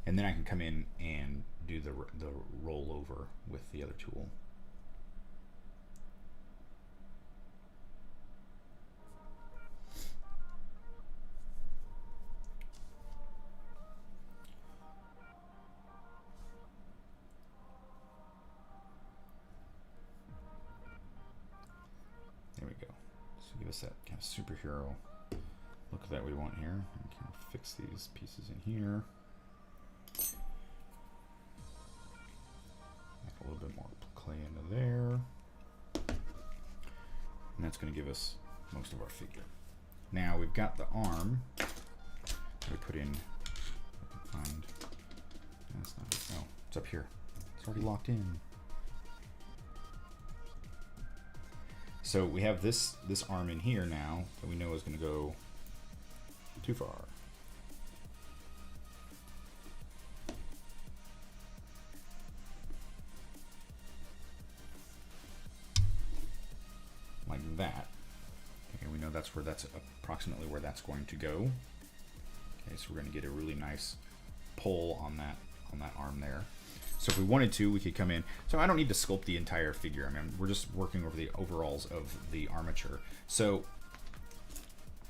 And then I can come in and do the rollover with the other tool. There we go. So give us that kind of superhero look that we want here. And kind of fix these pieces in here. Make a little bit more clay into there. And that's going to give us most of our figure. Now we've got the arm. We put in, find, that's not it. Oh, it's up here. It's already locked in. So we have this arm in here now that we know is going to go too far. Like that. Okay, we know that's approximately where that's going to go. Okay, so we're going to get a really nice pull on that arm there. So if we wanted to, we could come in. So I don't need to sculpt the entire figure. I mean, we're just working over the overalls of the armature. So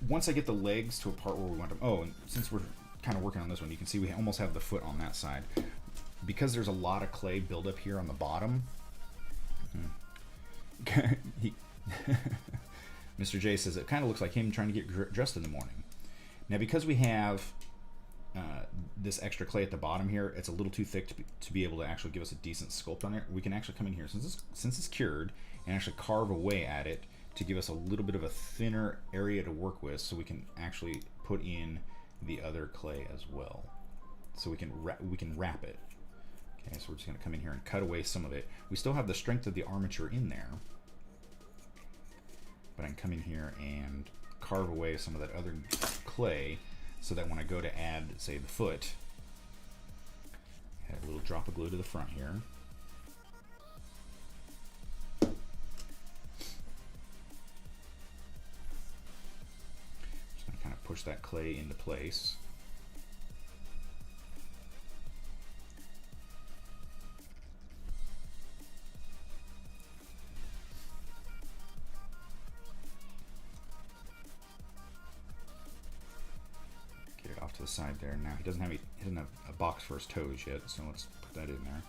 once I get the legs to a part where we want them, oh, and since we're kind of working on this one, you can see we almost have the foot on that side. Because there's a lot of clay buildup here on the bottom. Mr. J says it kind of looks like him trying to get dressed in the morning. Now, because we have this extra clay at the bottom here, it's a little too thick to be able to actually give us a decent sculpt on it. We can actually come in here since it's cured and actually carve away at it to give us a little bit of a thinner area to work with, so we can actually put in the other clay as well. So we can wrap it. Okay, so we're just going to come in here and cut away some of it. We still have the strength of the armature in there, but I can come in here and carve away some of that other clay, so that when I go to add, say, the foot, add a little drop of glue to the front here. Just going to kind of push that clay into place. To the side there. Now he doesn't have a box for his toes yet, so let's put that in there.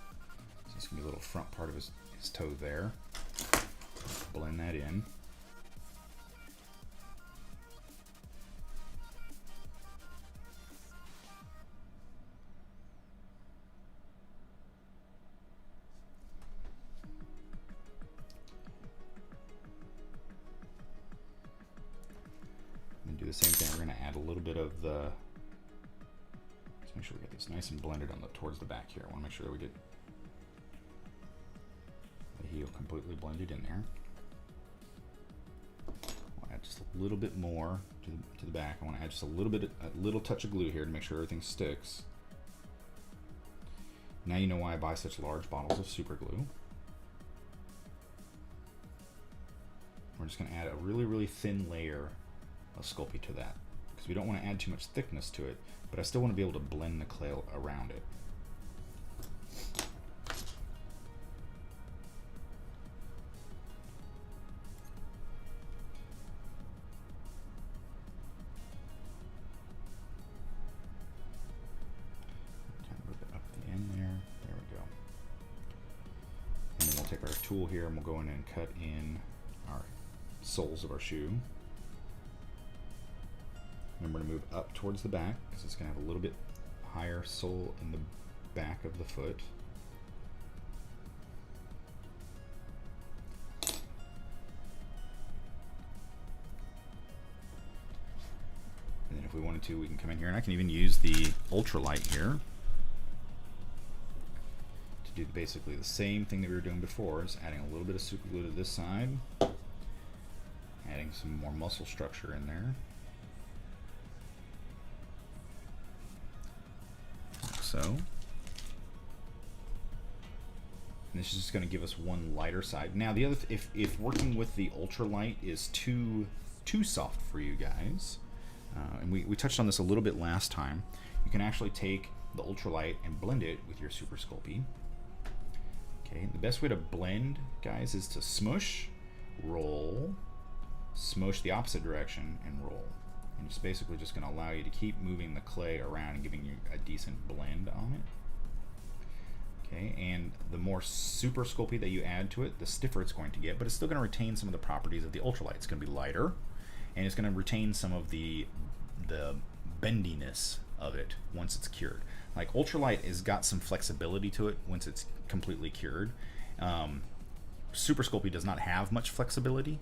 So it's gonna be a little front part of his toe there. Blend that in. And do the same thing. We're gonna add a little bit of the. Make sure we get this nice and blended on towards the back here. I want to make sure that we get the heel completely blended in there. I'll add just a little bit more to the back. I want to add just a little touch of glue here to make sure everything sticks. Now you know why I buy such large bottles of super glue. We're just going to add a really thin layer of Sculpey to that, because we don't want to add too much thickness to it, but I still want to be able to blend the clay around it. Kind of move it up the end there. There we go. And then we'll take our tool here and we'll go in and cut in our soles of our shoe. And we're going to move up towards the back because it's going to have a little bit higher sole in the back of the foot. And then if we wanted to, we can come in here and I can even use the ultralight here to do basically the same thing that we were doing before, is adding a little bit of super glue to this side, adding some more muscle structure in there. So, and this is just going to give us one lighter side. Now, the other, if working with the ultralight is too too soft for you guys, and we touched on this a little bit last time, you can actually take the ultralight and blend it with your Super Sculpey. Okay, the best way to blend, guys, is to smush, roll, smush the opposite direction, and roll. And it's basically just going to allow you to keep moving the clay around and giving you a decent blend on it. Okay, and the more Super Sculpey that you add to it, the stiffer it's going to get, but it's still going to retain some of the properties of the ultralight. It's going to be lighter, and it's going to retain some of the bendiness of it once it's cured. Like ultralight has got some flexibility to it once it's completely cured. Super Sculpey does not have much flexibility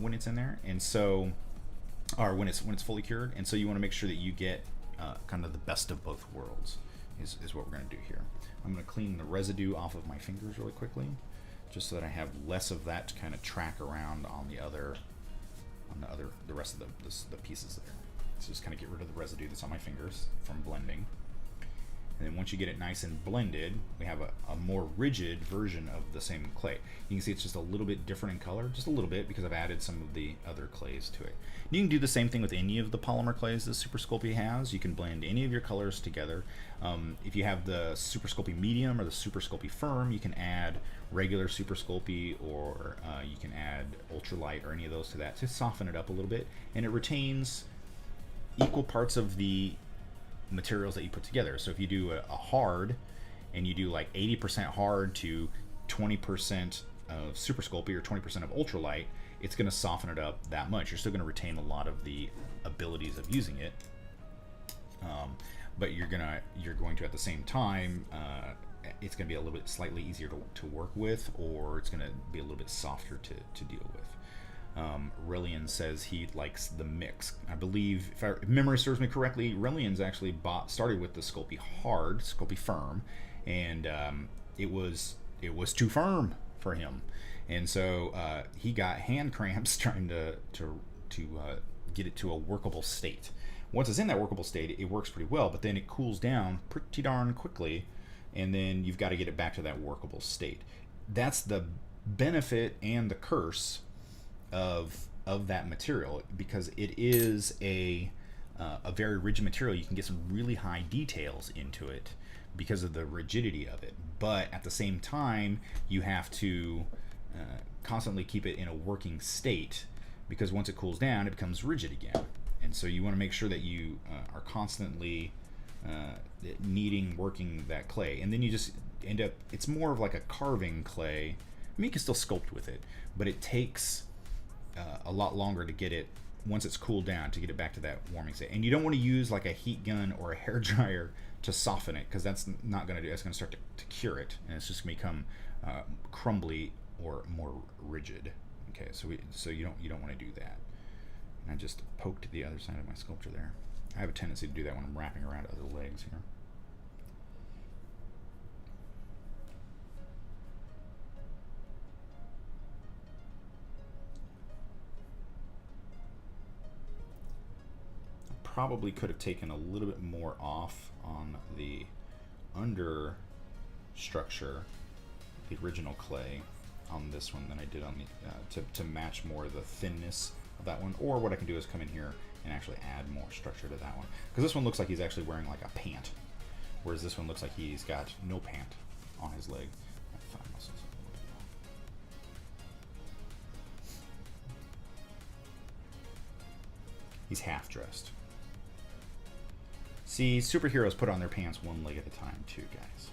when it's in there, and so, or when it's fully cured, and so you want to make sure that you get kind of the best of both worlds. Is what we're going to do here. I'm going to clean the residue off of my fingers really quickly, just so that I have less of that to kind of track around on the rest of the pieces there. So just kind of get rid of the residue that's on my fingers from blending. And then once you get it nice and blended, we have a more rigid version of the same clay. You can see it's just a little bit different in color, just a little bit, because I've added some of the other clays to it. You can do the same thing with any of the polymer clays that Super Sculpey has. You can blend any of your colors together. If you have the Super Sculpey Medium or the Super Sculpey Firm, you can add regular Super Sculpey, or you can add Ultralight or any of those to that to soften it up a little bit, and it retains equal parts of the materials that you put together. So if you do a hard, and you do like 80% hard to 20% of Super Sculpey or 20% of Ultralight, it's going to soften it up that much. You're still going to retain a lot of the abilities of using it, but you're going to at the same time, it's going to be a little bit slightly easier to work with, or it's going to be a little bit softer to deal with. Rillian says he likes the mix. I believe, if memory serves me correctly, Rillian's actually started with the Sculpey Hard, Sculpey Firm, and it was too firm for him, and so he got hand cramps trying to get it to a workable state. Once it's in that workable state, it works pretty well, but then it cools down pretty darn quickly, and then you've got to get it back to that workable state. That's the benefit and the curse of that material, because it is a very rigid material. You can get some really high details into it because of the rigidity of it, but at the same time you have to constantly keep it in a working state, because once it cools down it becomes rigid again, and so you want to make sure that you are constantly working that clay, and then you just end up, it's more of like a carving clay. I mean, you can still sculpt with it, but it takes a lot longer to get it, once it's cooled down, to get it back to that warming state. And you don't want to use like a heat gun or a hair dryer to soften it, because that's not going to do. It's going to start to cure it, and it's just going to become crumbly or more rigid. Okay, so you don't want to do that. And I just poked the other side of my sculpture there. I have a tendency to do that when I'm wrapping around other legs here. Probably could have taken a little bit more off on the under structure, the original clay, on this one than I did on the to match more of the thinness of that one. Or what I can do is come in here and actually add more structure to that one, because this one looks like he's actually wearing like a pant, whereas this one looks like he's got no pant on his leg. He's half dressed. See, superheroes put on their pants one leg at a time too, guys.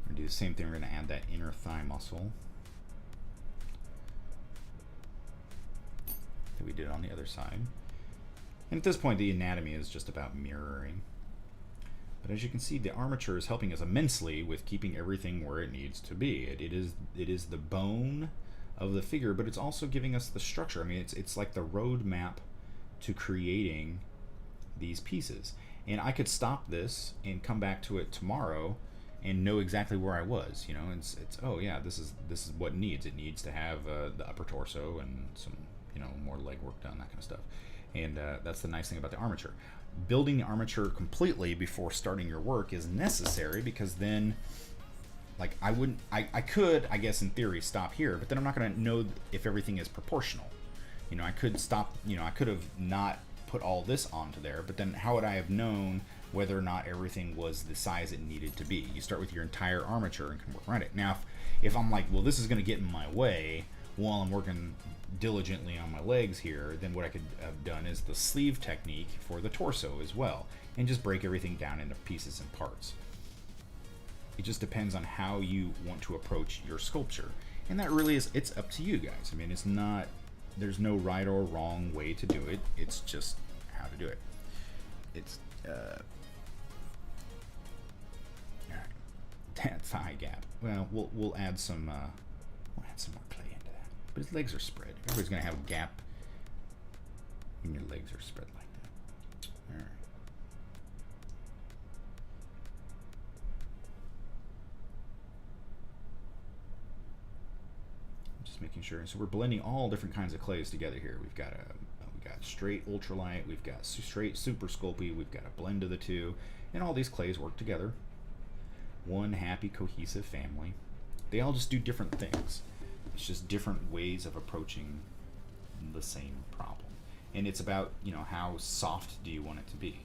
We're gonna do the same thing. We're gonna add that inner thigh muscle that we did on the other side. And at this point, the anatomy is just about mirroring. But as you can see, the armature is helping us immensely with keeping everything where it needs to be. It is the bone of the figure, but it's also giving us the structure. I mean, it's like the roadmap to creating these pieces. And I could stop this and come back to it tomorrow and know exactly where I was. You know, it's oh yeah, this is what it needs. It needs to have the upper torso and some, you know, more leg work done, that kind of stuff. And that's the nice thing about the armature. Building the armature completely before starting your work is necessary, because then, like, I could, I guess in theory, stop here, but then I'm not going to know if everything is proportional. You know, I could stop, you know, I could have not put all this onto there, but then how would I have known whether or not everything was the size it needed to be? You start with your entire armature and can work around it. Now, if I'm like, well, this is going to get in my way while I'm working diligently on my legs here, then what I could have done is the sleeve technique for the torso as well, and just break everything down into pieces and parts. It just depends on how you want to approach your sculpture, and that really is, it's up to you guys. I mean, it's not, there's no right or wrong way to do it, it's just how to do it. It's that's the high gap. Well, we'll add some more clay into that. But his legs are spread. Everybody's gonna have a gap, and your legs are spread like that. All right. Just making sure. So we're blending all different kinds of clays together here. We've got straight ultralight. We've got straight Super Sculpey. We've got a blend of the two, and all these clays work together. One happy, cohesive family. They all just do different things. It's just different ways of approaching the same problem. And it's about, you know, how soft do you want it to be?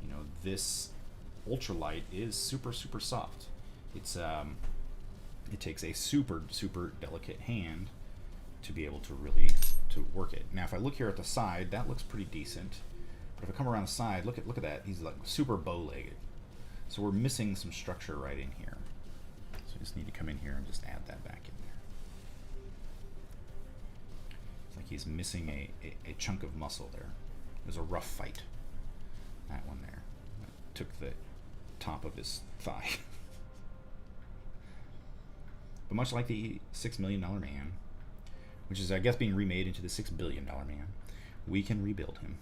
You know, this ultralight is super, super soft. It's it takes a super, super delicate hand to be able to really to work it. Now, if I look here at the side, that looks pretty decent. But if I come around the side, look at that. He's like super bow-legged. So we're missing some structure right in here. So I just need to come in here and just add that back in there. It's like he's missing a chunk of muscle there. It was a rough fight. That one there. That took the top of his thigh. But much like the $6 million man, which is, I guess, being remade into the $6 billion man, we can rebuild him.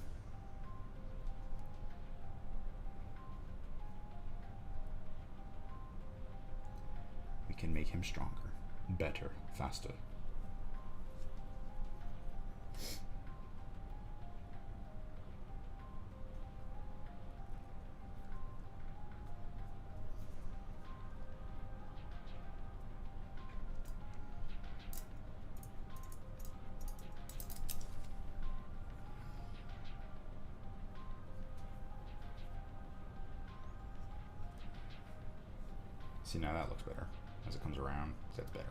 We can make him stronger, better, faster. See, now that looks better. As it comes around, that's better.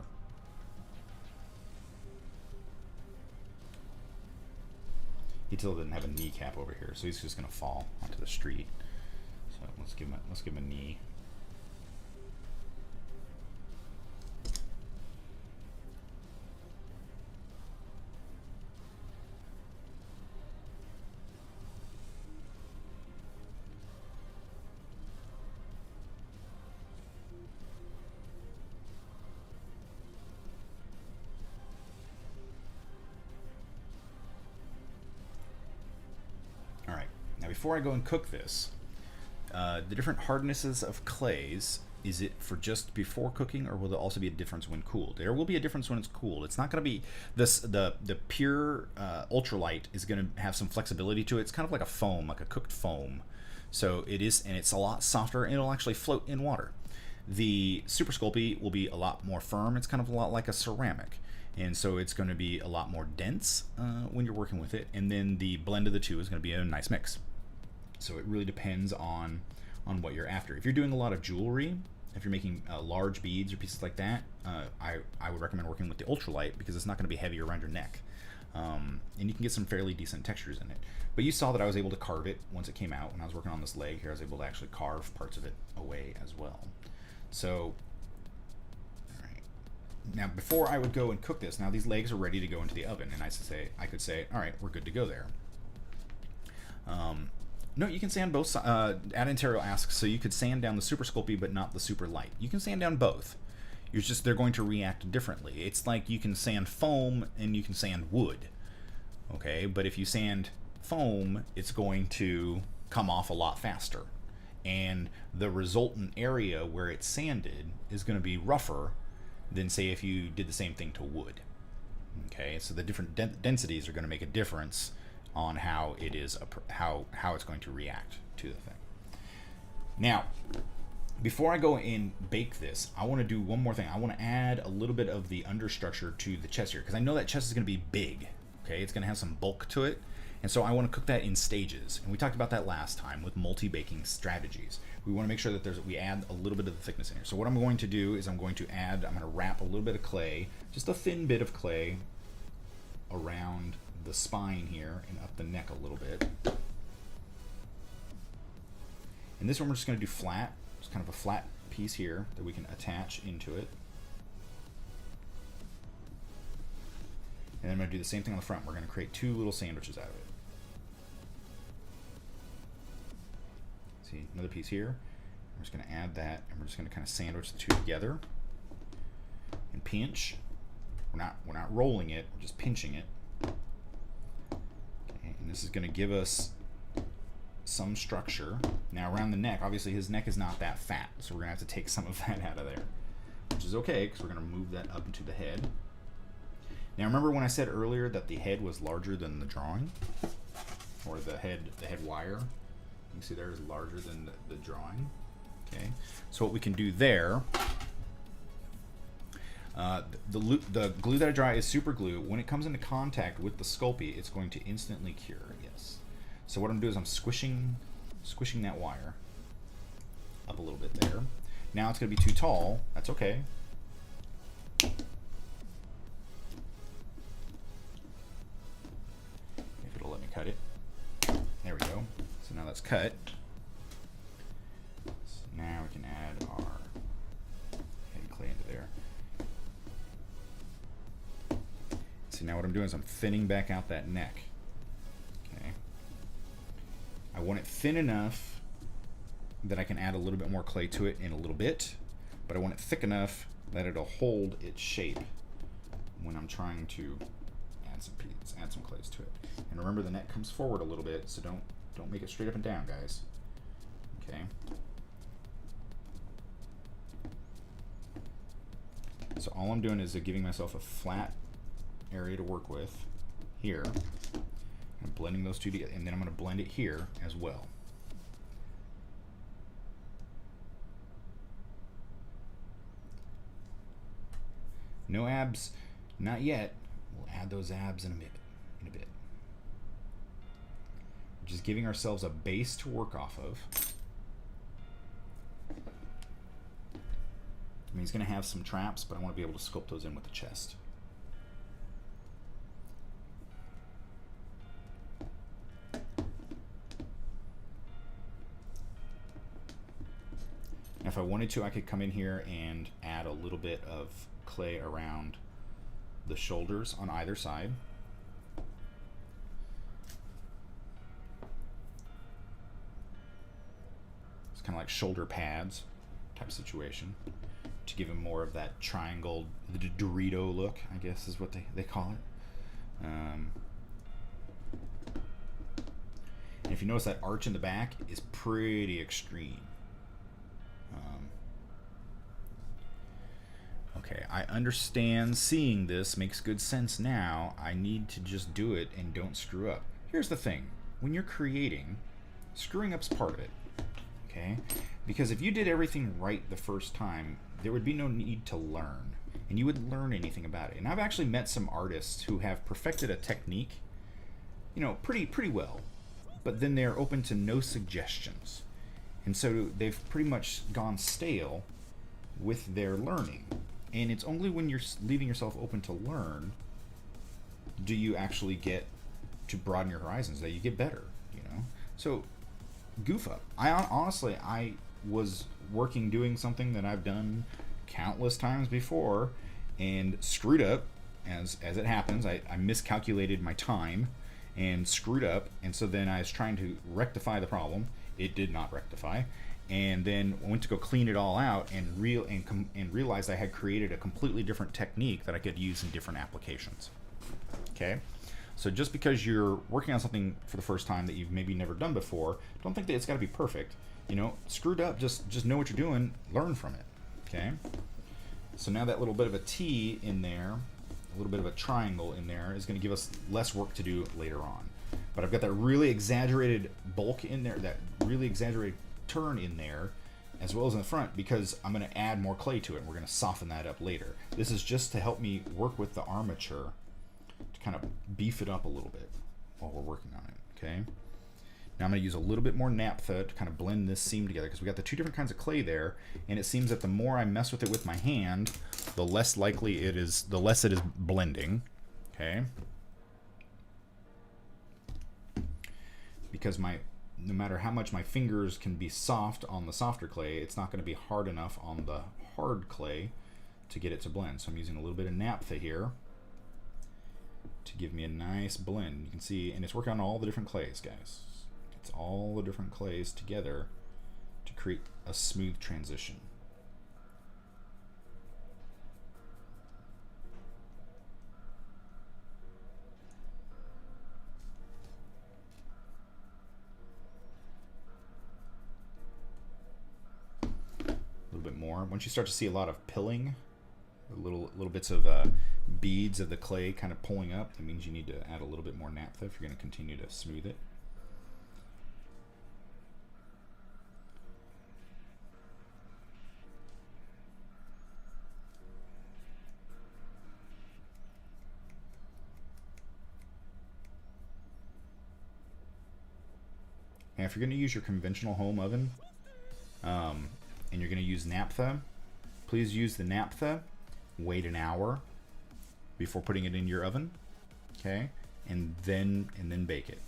He still didn't have a kneecap over here, so he's just gonna fall onto the street. So let's give him a knee. Before I go and cook this, the different hardnesses of clays, is it for just before cooking, or will there also be a difference when cooled? There will be a difference when it's cooled. It's not going to be this. The pure ultralight is going to have some flexibility to it. It's kind of like a foam, like a cooked foam. So it is, and it's a lot softer, and it'll actually float in water. The Super Sculpey will be a lot more firm. It's kind of a lot like a ceramic. And so it's going to be a lot more dense when you're working with it. And then the blend of the two is going to be a nice mix. So it really depends on what you're after. If you're doing a lot of jewelry, if you're making large beads or pieces like that, I would recommend working with the ultralight, because it's not going to be heavy around your neck. And you can get some fairly decent textures in it. But you saw that I was able to carve it once it came out. When I was working on this leg here, I was able to actually carve parts of it away as well. So, all right. Now, before I would go and cook this, now these legs are ready to go into the oven, and I could say, all right, we're good to go there. No, you can sand both sides. Anatomical asks, so you could sand down the Super Sculpey but not the Super Light. You can sand down both. They're going to react differently. It's like you can sand foam and you can sand wood. Okay, but if you sand foam, it's going to come off a lot faster. and the resultant area where it's sanded is going to be rougher than, say, if you did the same thing to wood. Okay, so the different densities are going to make a difference on how it is how it's going to react to the thing. Now, before I go and bake this, I want to do one more thing. I want to add a little bit of the understructure to the chest here, because I know that chest is going to be big. Okay, it's going to have some bulk to it, and so I want to cook that in stages. And we talked about that last time with multi-baking strategies. We want to make sure that we add a little bit of the thickness in here. So what I'm going to do is I'm going to wrap a little bit of clay, just a thin bit of clay, around the spine here and up the neck a little bit. And this one we're just going to do flat. It's kind of a flat piece here that we can attach into it. And then I'm going to do the same thing on the front. We're going to create two little sandwiches out of it. See, another piece here. We're just going to add that, and we're just going to kind of sandwich the two together and pinch. We're not rolling it, we're just pinching it. Okay, and this is going to give us some structure. Now around the neck, obviously his neck is not that fat, so we're going to have to take some of that out of there, which is okay because we're going to move that up into the head. Now remember when I said earlier that the head was larger than the drawing, or the head wire? You can see there is larger than the drawing. Okay, so what we can do there, the glue that I dry is super glue. When it comes into contact with the Sculpey, it's going to instantly cure. Yes. So what I'm doing is I'm squishing that wire up a little bit there. Now it's going to be too tall. That's okay. If it'll let me cut it. There we go. So now that's cut. So now we can add our head clay into there. So now what I'm doing is I'm thinning back out that neck. Okay. I want it thin enough that I can add a little bit more clay to it in a little bit, but I want it thick enough that it'll hold its shape when I'm trying to add some clays to it. And remember, the neck comes forward a little bit, so don't make it straight up and down, guys. Okay. So all I'm doing is giving myself a flat area to work with here. I'm blending those two together, and then I'm going to blend it here as well. No abs, not yet. We'll add those abs in a bit. Just giving ourselves a base to work off of. I mean, he's going to have some traps, but I want to be able to sculpt those in with the chest. Now, if I wanted to, I could come in here and add a little bit of clay around the shoulders on either side. It's kind of like shoulder pads type situation to give him more of that triangle, the Dorito look, I guess is what they call it. And if you notice, that arch in the back is pretty extreme. Okay, I understand seeing this makes good sense now. I need to just do it and don't screw up. Here's the thing. When you're creating, screwing up's part of it. Okay? Because if you did everything right the first time, there would be no need to learn. And you wouldn't learn anything about it. And I've actually met some artists who have perfected a technique, you know, pretty well. But then they're open to no suggestions. And so they've pretty much gone stale with their learning. And it's only when you're leaving yourself open to learn do you actually get to broaden your horizons, that you get better, you know? So goof up. Honestly, I was doing something that I've done countless times before and screwed up, as it happens. I miscalculated my time and screwed up, and so then I was trying to rectify the problem. It did not rectify. And then I went to go clean it all out and realized I had created a completely different technique that I could use in different applications. Okay? So just because you're working on something for the first time that you've maybe never done before, don't think that it's got to be perfect. you know, screwed up, just know what you're doing, learn from it, okay? So now that little bit of a T in there, a little bit of a triangle in there is going to give us less work to do later on. But I've got that really exaggerated bulk in there, that really exaggerated turn in there, as well as in the front, because I'm going to add more clay to it, and we're going to soften that up later. This is just to help me work with the armature to kind of beef it up a little bit while we're working on it, okay? Now I'm going to use a little bit more naphtha to kind of blend this seam together, because we got the two different kinds of clay there, and it seems that the more I mess with it with my hand, the less likely it is, the less it is blending, okay? Because no matter how much my fingers can be soft on the softer clay, it's not going to be hard enough on the hard clay to get it to blend. So I'm using a little bit of naphtha here to give me a nice blend. You can see, and it's working on all the different clays, guys. It's all the different clays together to create a smooth transition. A little bit more. Once you start to see a lot of pilling, little bits of beads of the clay kind of pulling up, that means you need to add a little bit more naphtha if you're going to continue to smooth it. Now, if you're going to use your conventional home oven, and you're going to use naphtha, please use the naphtha, wait an hour before putting it in your oven, okay, and then bake it.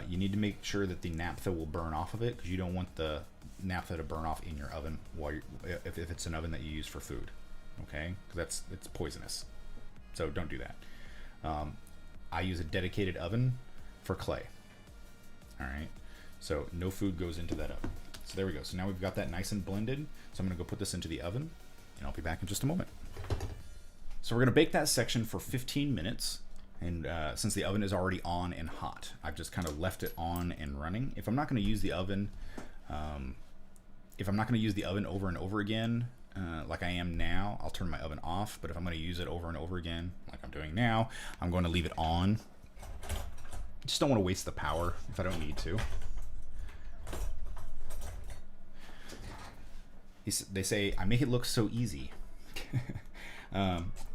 You need to make sure that the naphtha will burn off of it, because you don't want the naphtha to burn off in your oven while if it's an oven that you use for food, okay, because it's poisonous. So don't do that. I use a dedicated oven for clay. All right. So no food goes into that oven. So there we go. So now we've got that nice and blended. So I'm going to go put this into the oven, and I'll be back in just a moment. So we're going to bake that section for 15 minutes. And since the oven is already on and hot, I've just kind of left it on and running. If I'm not going to use the oven, over and over again, like I am now, I'll turn my oven off. But if I'm going to use it over and over again, like I'm doing now, I'm going to leave it on. Just don't want to waste the power if I don't need to. They say, I make it look so easy.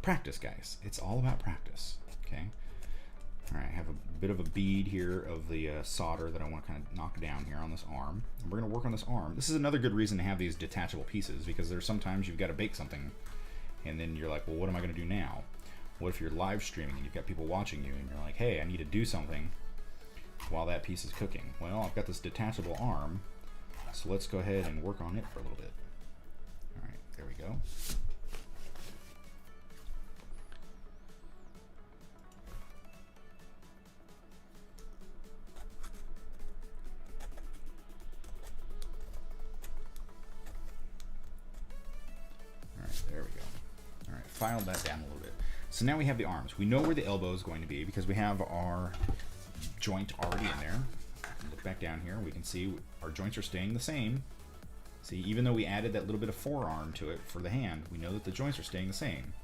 Practice, guys. It's all about practice. Okay. All right, I have a bit of a bead here of the solder that I want to kind of knock down here on this arm. And we're going to work on this arm. This is another good reason to have these detachable pieces, because there's sometimes you've got to bake something, and then you're like, well, what am I going to do now? What if you're live streaming and you've got people watching you, and you're like, hey, I need to do something while that piece is cooking? Well, I've got this detachable arm, so let's go ahead and work on it for a little bit. All right, there we go. There we go. All right, file that down a little bit. So now we have the arms. We know where the elbow is going to be because we have our joint already in there. Look back down here. We can see our joints are staying the same. See, even though we added that little bit of forearm to it for the hand, we know that the joints are staying the same.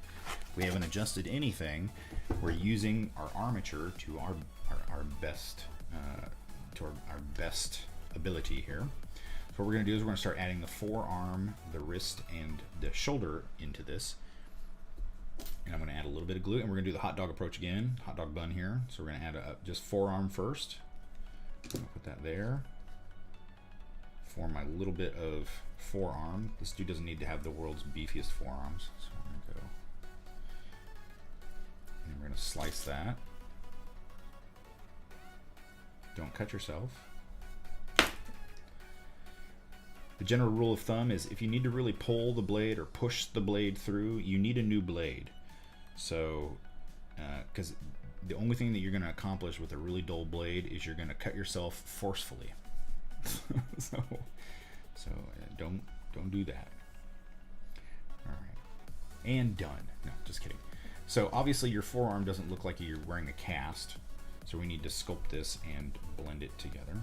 We haven't adjusted anything. We're using our armature to our best ability here. So what we're going to do is we're going to start adding the forearm, the wrist, and the shoulder into this. And I'm going to add a little bit of glue, and we're going to do the hot dog approach again, hot dog bun here. So we're going to add just forearm first. I'm going to put that there. Form my little bit of forearm. This dude doesn't need to have the world's beefiest forearms. So I'm going to go. And we're going to slice that. Don't cut yourself. The general rule of thumb is if you need to really pull the blade or push the blade through, you need a new blade. So, because the only thing that you're going to accomplish with a really dull blade is you're going to cut yourself forcefully. so don't do that. All right, and done. No, just kidding. So obviously your forearm doesn't look like you're wearing a cast, so we need to sculpt this and blend it together.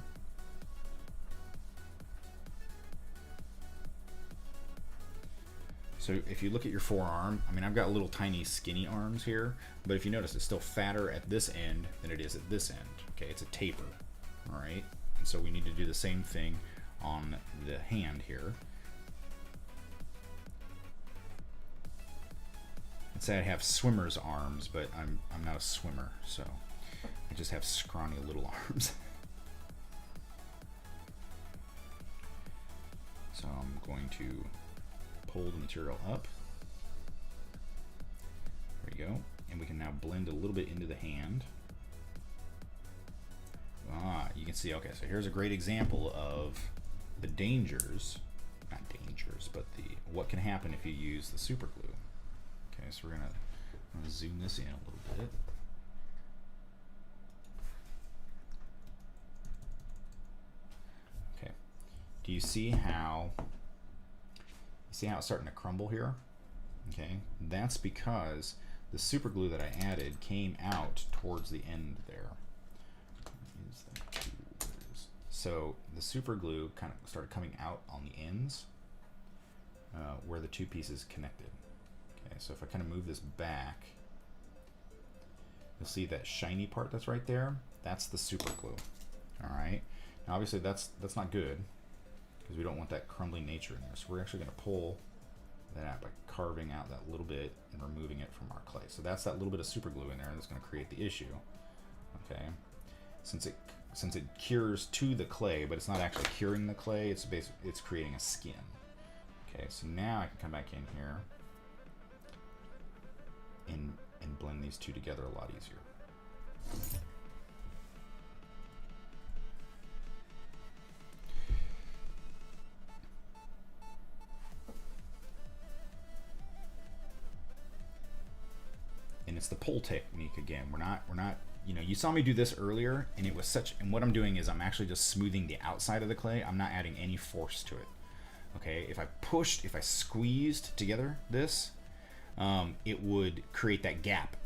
So if you look at your forearm, I mean, I've got little tiny skinny arms here, but if you notice, it's still fatter at this end than it is at this end. Okay, it's a taper, all right? And so we need to do the same thing on the hand here. I'd say I have swimmer's arms, but I'm not a swimmer, so I just have scrawny little arms. So I'm going to pull the material up. There we go. And we can now blend a little bit into the hand. You can see, okay, so here's a great example of the dangers, not dangers, but what can happen if you use the super glue. Okay, so we're gonna zoom this in a little bit. Okay, do you see how it's starting to crumble here? Okay, that's because the super glue that I added came out towards the end there. So the super glue kind of started coming out on the ends where the two pieces connected. Okay, so if I kind of move this back, you'll see that shiny part that's right there. That's the super glue. All right. Now obviously that's not good because we don't want that crumbling nature in there. So we're actually going to pull that out by carving out that little bit and removing it from our clay. So that's that little bit of super glue in there that's going to create the issue. Okay. Since it cures to the clay, but it's not actually curing the clay, it's creating a skin. Okay, so now I can come back in here and blend these two together a lot easier. And it's the pull technique again. We're not, you know, you saw me do this earlier, and it was and what I'm doing is I'm actually just smoothing the outside of the clay. I'm not adding any force to it. Okay, if I squeezed together this, it would create that gap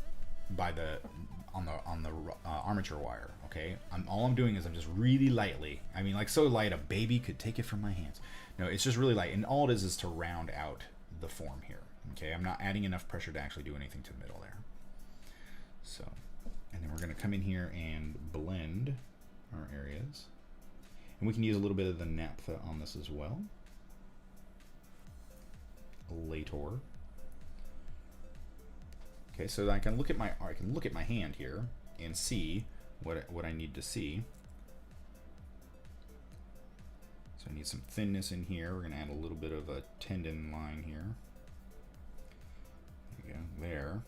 on the armature wire. Okay, all I'm doing is I'm just really lightly, I mean, like so light a baby could take it from my hands. No, it's just really light, and all it is to round out the form here. Okay, I'm not adding enough pressure to actually do anything to the middle there. So, and then we're going to come in here and blend our areas, and we can use a little bit of the naphtha on this as well. Later. Okay, so I can look at my hand here and see what I need to see. So I need some thinness in here. We're going to add a little bit of a tendon line here. There we go, there.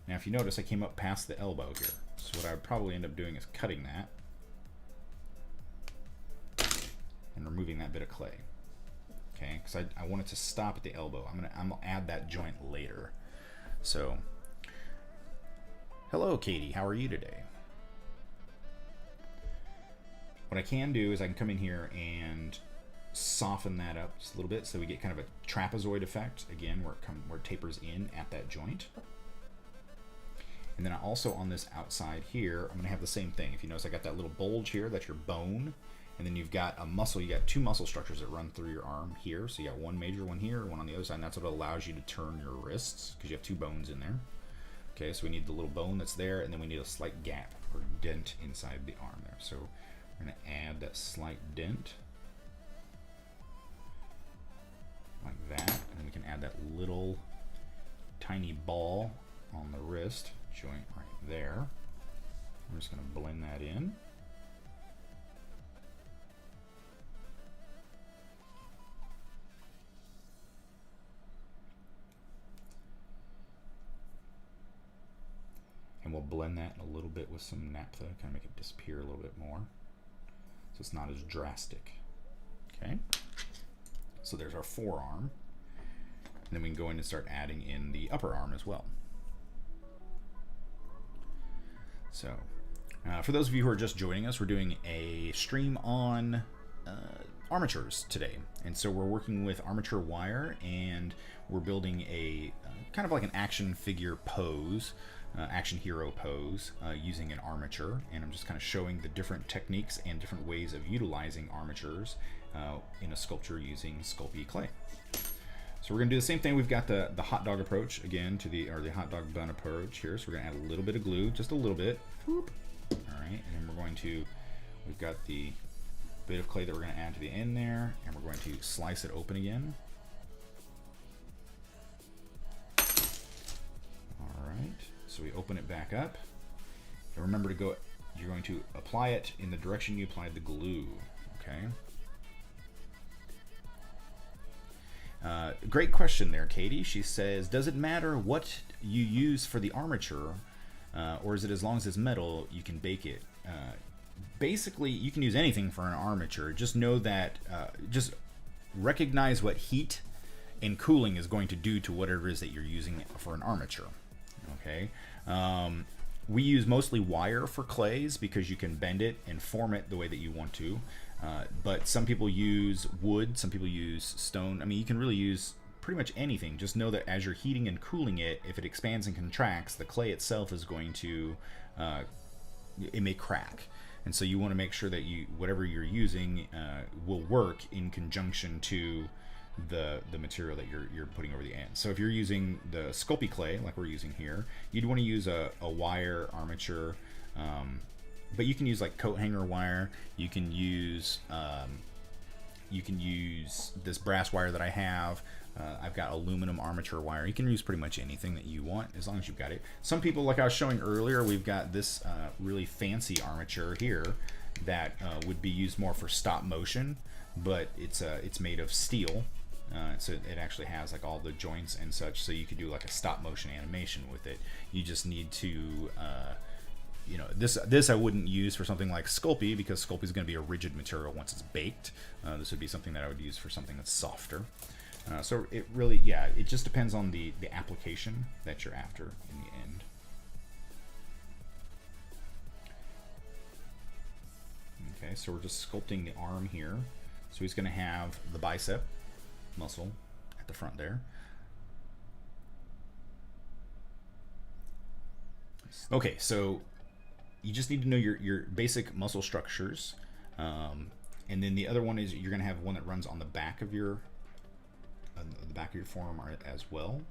Now if you notice, I came up past the elbow here. So what I would probably end up doing is cutting that and removing that bit of clay. Okay, because I want it to stop at the elbow. I'm gonna add that joint later. So, hello Katie, how are you today? What I can do is I can come in here and soften that up just a little bit so we get kind of a trapezoid effect, again, where it tapers in at that joint. And then also on this outside here, I'm gonna have the same thing. If you notice, I got that little bulge here, that's your bone. And then you've got a muscle, you got two muscle structures that run through your arm here. So you got one major one here, one on the other side, and that's what allows you to turn your wrists, because you have two bones in there. Okay, so we need the little bone that's there, and then we need a slight gap or dent inside the arm there. So we're gonna add that slight dent, like that, and then we can add that little tiny ball on the wrist joint right there. I'm just gonna blend that in. And we'll blend that a little bit with some naphtha, kind of make it disappear a little bit more, so it's not as drastic. Okay, so there's our forearm, and then we can go in and start adding in the upper arm as well. So for those of you who are just joining us, we're doing a stream on armatures today, and so we're working with armature wire, and we're building a kind of like an action figure pose, action hero pose, using an armature. And I'm just kind of showing the different techniques and different ways of utilizing armatures in a sculpture using Sculpey clay. So we're gonna do the same thing. We've got the hot dog approach again to the hot dog bun approach here. So we're gonna add a little bit of glue, just a little bit. Whoop. All right, and then we're going to, we've got the bit of clay that we're gonna add to the end there, and we're going to slice it open again. All right, so we open it back up. And remember to go, you're going to apply it in the direction you applied the glue, okay? Great question there, Katie. She says, does it matter what you use for the armature, or is it as long as it's metal, you can bake it? Basically, you can use anything for an armature. Just know that, just recognize what heat and cooling is going to do to whatever it is that you're using for an armature, okay? We use mostly wire for clays because you can bend it and form it the way that you want to. But some people use wood, some people use stone. I mean, you can really use pretty much anything. Just know that as you're heating and cooling it, if it expands and contracts, the clay itself is going to, it may crack. And so you want to make sure that whatever you're using will work in conjunction to the material that you're putting over the end. So if you're using the Sculpey clay, like we're using here, you'd want to use a wire armature, but you can use like coat hanger wire. You can use this brass wire that I have. I've got aluminum armature wire. You can use pretty much anything that you want as long as you've got it. Some people, like I was showing earlier, we've got this really fancy armature here that would be used more for stop motion, but it's made of steel. So it actually has like all the joints and such, so you could do like a stop motion animation with it. You just need to you know, this I wouldn't use for something like Sculpey, because Sculpey is going to be a rigid material once it's baked. This would be something that I would use for something that's softer. So it really, yeah, it just depends on the application that you're after in the end. Okay, so we're just sculpting the arm here. So he's going to have the bicep muscle at the front there. Okay, so you just need to know your basic muscle structures, and then the other one is you're going to have one that runs on the back of your forearm as well.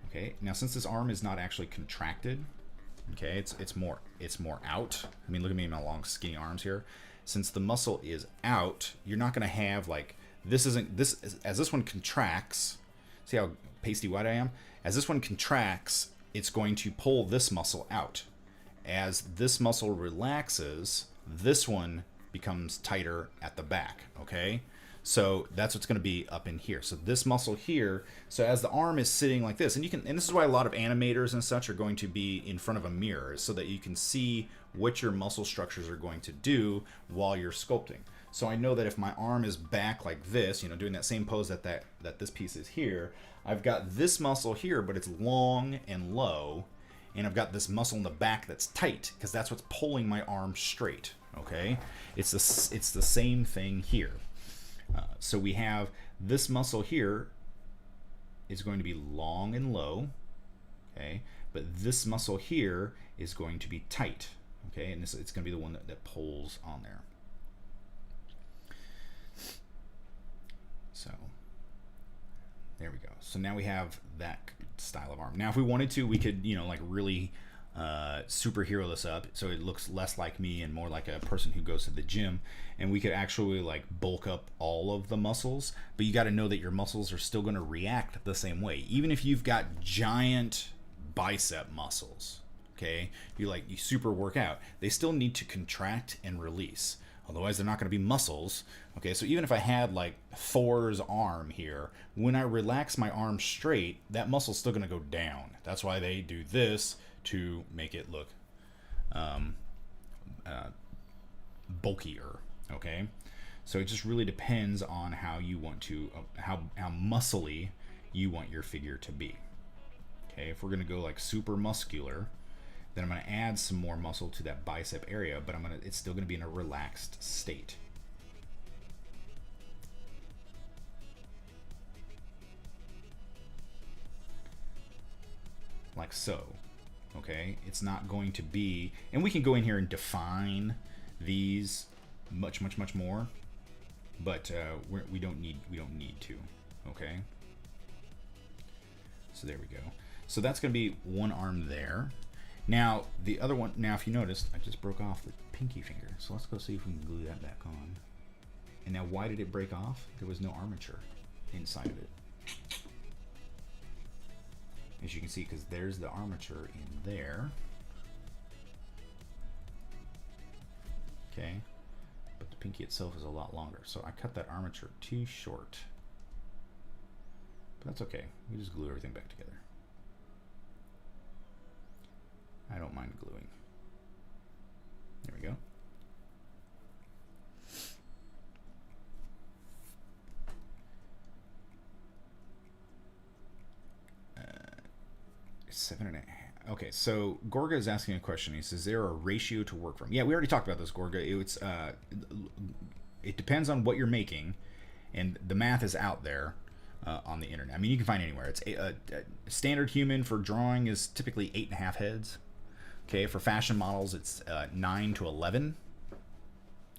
Okay, now since this arm is not actually contracted, okay, it's more out. I mean, look at me, my long skinny arms here. Since the muscle is out, you're not going to have like this as this one contracts. See how pasty white I am? As this one contracts, it's going to pull this muscle out. As this muscle relaxes, this one becomes tighter at the back, okay? So that's what's going to be up in here. So this muscle here, so as the arm is sitting like this, and this is why a lot of animators and such are going to be in front of a mirror, so that you can see what your muscle structures are going to do while you're sculpting. So I know that if my arm is back like this, you know, doing that same pose that this piece is here, I've got this muscle here, but it's long and low, and I've got this muscle in the back that's tight, because that's what's pulling my arm straight, okay? It's the same thing here. So we have this muscle here is going to be long and low, okay? But this muscle here is going to be tight, okay? And it's going to be the one that pulls on there. So there we go. So now we have that style of arm. Now if we wanted to, we could, you know, like really superhero this up so it looks less like me and more like a person who goes to the gym, and we could actually like bulk up all of the muscles. But you got to know that your muscles are still going to react the same way, even if you've got giant bicep muscles, okay? You super work out, they still need to contract and release, otherwise they're not going to be muscles, okay? So even if I had like Thor's arm here, when I relax my arm straight, that muscle's still going to go down. That's why they do this, to make it look bulkier, okay? So it just really depends on how you want to, how muscly you want your figure to be. Okay, if we're gonna go like super muscular, then I'm gonna add some more muscle to that bicep area, but it's still gonna be in a relaxed state. Like so. Okay, it's not going to be, and we can go in here and define these much more, but we don't need to. Okay, So there we go. So that's going to be one arm there. Now, the other one, now if you noticed, I just broke off the pinky finger. So let's go see if we can glue that back on. And now why did it break off? There was no armature inside of it. As you can see, because there's the armature in there. Okay. But the pinky itself is a lot longer. So I cut that armature too short. But that's okay. We just glue everything back together. I don't mind gluing. There we go. Seven and a half. Okay, so Gorga is asking a question. He says, "Is there a ratio to work from?" Yeah, we already talked about this, Gorga. It depends on what you're making, and the math is out there on the internet. I mean, you can find anywhere. It's a standard human for drawing is typically 8.5 heads. Okay, for fashion models, it's 9 to 11.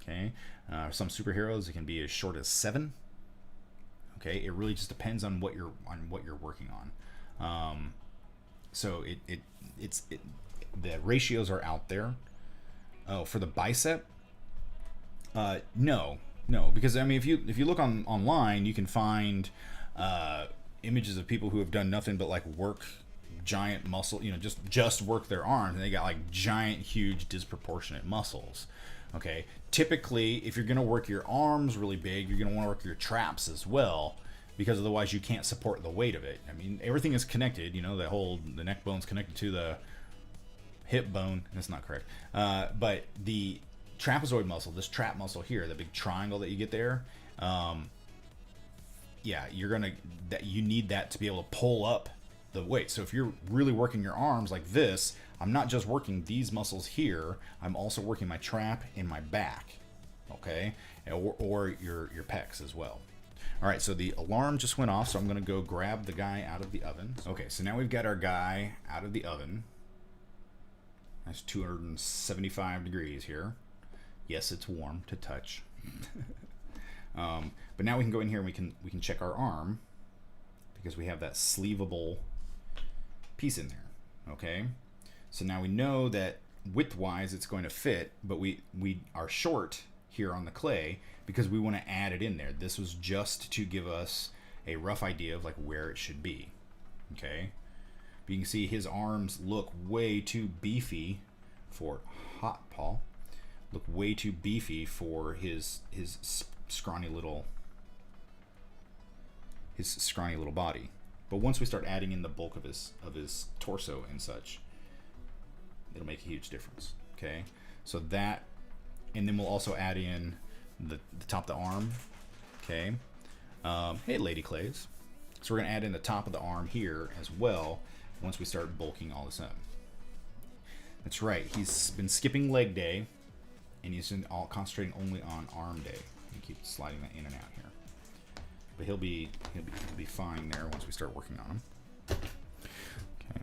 Okay, some superheroes it can be as short as 7. Okay, it really just depends on what you're working on. So the ratios are out there. Oh, for the bicep, no, because I mean, if you look online, you can find images of people who have done nothing but like work giant muscle, just work their arms, and they got like giant, huge, disproportionate muscles. Okay, typically, if you're gonna work your arms really big, you're gonna want to work your traps as well, because otherwise you can't support the weight of it. I mean, everything is connected. The neck bone's connected to the hip bone. That's not correct. But the trapezoid muscle, this trap muscle here, the big triangle that you get there, yeah, you need that to be able to pull up the weight. So if you're really working your arms like this, I'm not just working these muscles here, I'm also working my trap and my back, okay, or your pecs as well. All right, so the alarm just went off, so I'm gonna go grab the guy out of the oven. Okay, so now we've got our guy out of the oven. That's 275 degrees here. Yes, it's warm to touch. But now we can go in here and we can check our arm, because we have that sleevable piece in there. Okay, so now we know that width-wise it's going to fit, but we are short here on the clay because we want to add it in there. This was just to give us a rough idea of like where it should be. Okay, but you can see his arms look way too beefy for Paul. Look way too beefy for his scrawny little body. But once we start adding in the bulk of his torso and such, it'll make a huge difference. Okay, so that, and then we'll also add in the top of the arm. Okay, hey Lady Clays. So we're gonna add in the top of the arm here as well once we start bulking all this up. That's right, he's been skipping leg day, and he's concentrating only on arm day. You keep sliding that in and out here. But he'll be fine there once we start working on him. Okay.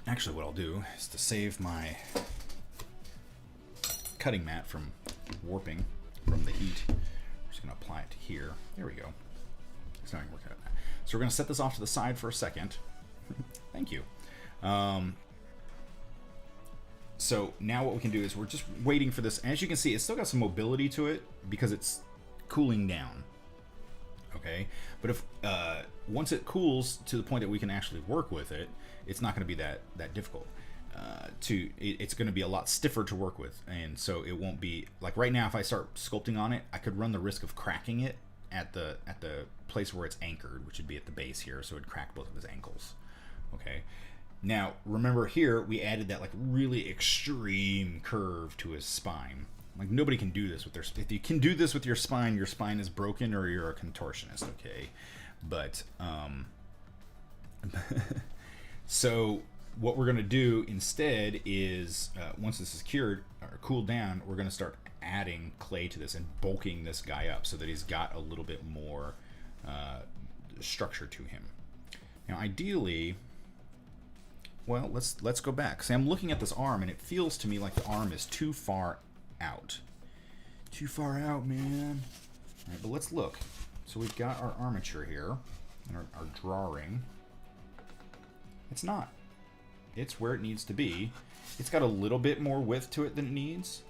Actually, what I'll do is, to save my cutting mat from warping from the heat, I'm just going to apply it to here. There we go. So now I can work out that. So we're going to set this off to the side for a second. Thank you. So now what we can do is we're just waiting for this. As you can see, it's still got some mobility to it because it's cooling down. Okay, but if once it cools to the point that we can actually work with it, it's not going to be that difficult. It's going to be a lot stiffer to work with, and so it won't be like right now. If I start sculpting on it, I could run the risk of cracking it at the place where it's anchored, which would be at the base here, so it'd crack both of his ankles. Okay. Now, remember here, we added that like really extreme curve to his spine. Like nobody can do this with their, if you can do this with your spine is broken or you're a contortionist, okay? But, so what we're gonna do instead is, once this is cured or cooled down, we're gonna start adding clay to this and bulking this guy up so that he's got a little bit more structure to him. Now, ideally, well, let's go back. See, I'm looking at this arm, and it feels to me like the arm is too far out. Too far out, man. All right, but let's look. So we've got our armature here, and our drawing. It's not. It's where it needs to be. It's got a little bit more width to it than it needs.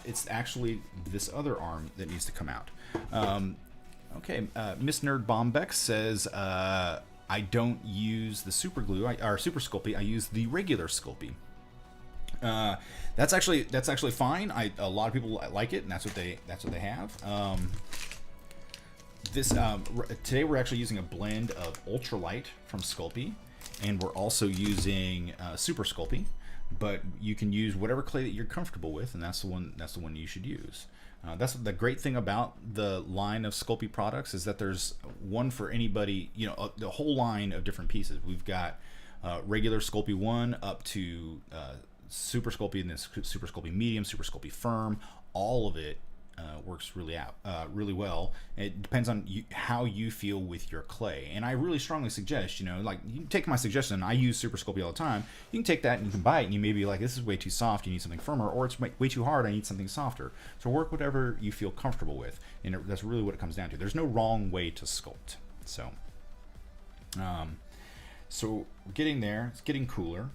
It's actually this other arm that needs to come out. Okay, Miss Nerd Bombeck says, I don't use the super glue, or Super Sculpey. I use the regular Sculpey. That's actually fine. A lot of people like it, and that's what they have. Today we're actually using a blend of ultralight from Sculpey, and we're also using Super Sculpey. But you can use whatever clay that you're comfortable with, and that's the one you should use. That's the great thing about the line of Sculpey products, is that there's one for anybody. You know, the whole line of different pieces. We've got regular Sculpey 1 up to Super Sculpey, and then Super Sculpey Medium, Super Sculpey Firm. All of it works really well. It depends on how you feel with your clay, and I really strongly suggest, you know, like, you can take my suggestion. I use Super Sculpey all the time. You can take that and you can buy it, and you may be like, this is way too soft, you need something firmer, or it's way too hard, I need something softer. So work whatever you feel comfortable with, and that's really what it comes down to. There's no wrong way to sculpt. So so we're getting there. It's getting cooler.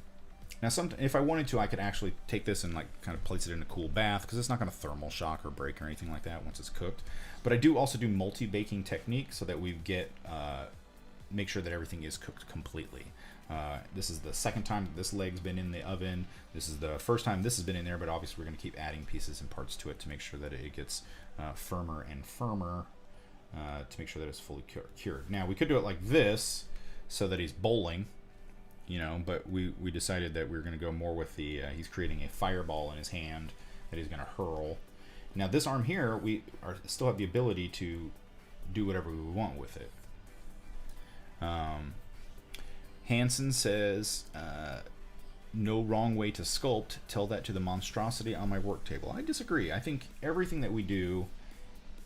Now, if I wanted to, I could actually take this and like kind of place it in a cool bath, because it's not going to thermal shock or break or anything like that once it's cooked. But I do also do multi-baking technique, so that we make sure that everything is cooked completely. This is the second time that this leg's been in the oven. This is the first time this has been in there, but obviously we're going to keep adding pieces and parts to it to make sure that it gets firmer and firmer, to make sure that it's fully cured. Now, we could do it like this, so that he's bowling. You know, but we decided that we were going to go more with the, he's creating a fireball in his hand that he's going to hurl. Now, this arm here, we still have the ability to do whatever we want with it. Hansen says, no wrong way to sculpt. Tell that to the monstrosity on my work table. I disagree. I think everything that we do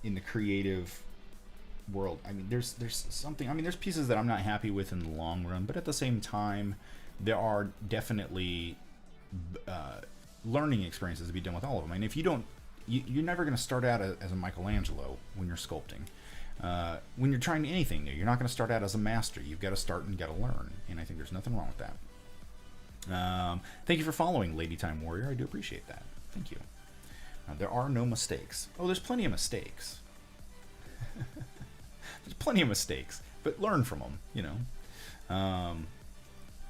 in the creative world, I mean, there's something, I mean, there's pieces that I'm not happy with in the long run, but at the same time, there are definitely learning experiences to be done with all of them. And if you don't, you're never going to start out as a Michelangelo when you're sculpting. When you're trying anything new, you're not going to start out as a master. You've got to start and you got to learn, and I think there's nothing wrong with that. Thank you for following, Lady Time Warrior. I do appreciate that. Thank you. There are no mistakes. Oh, there's plenty of mistakes. There's plenty of mistakes, but learn from them, you know.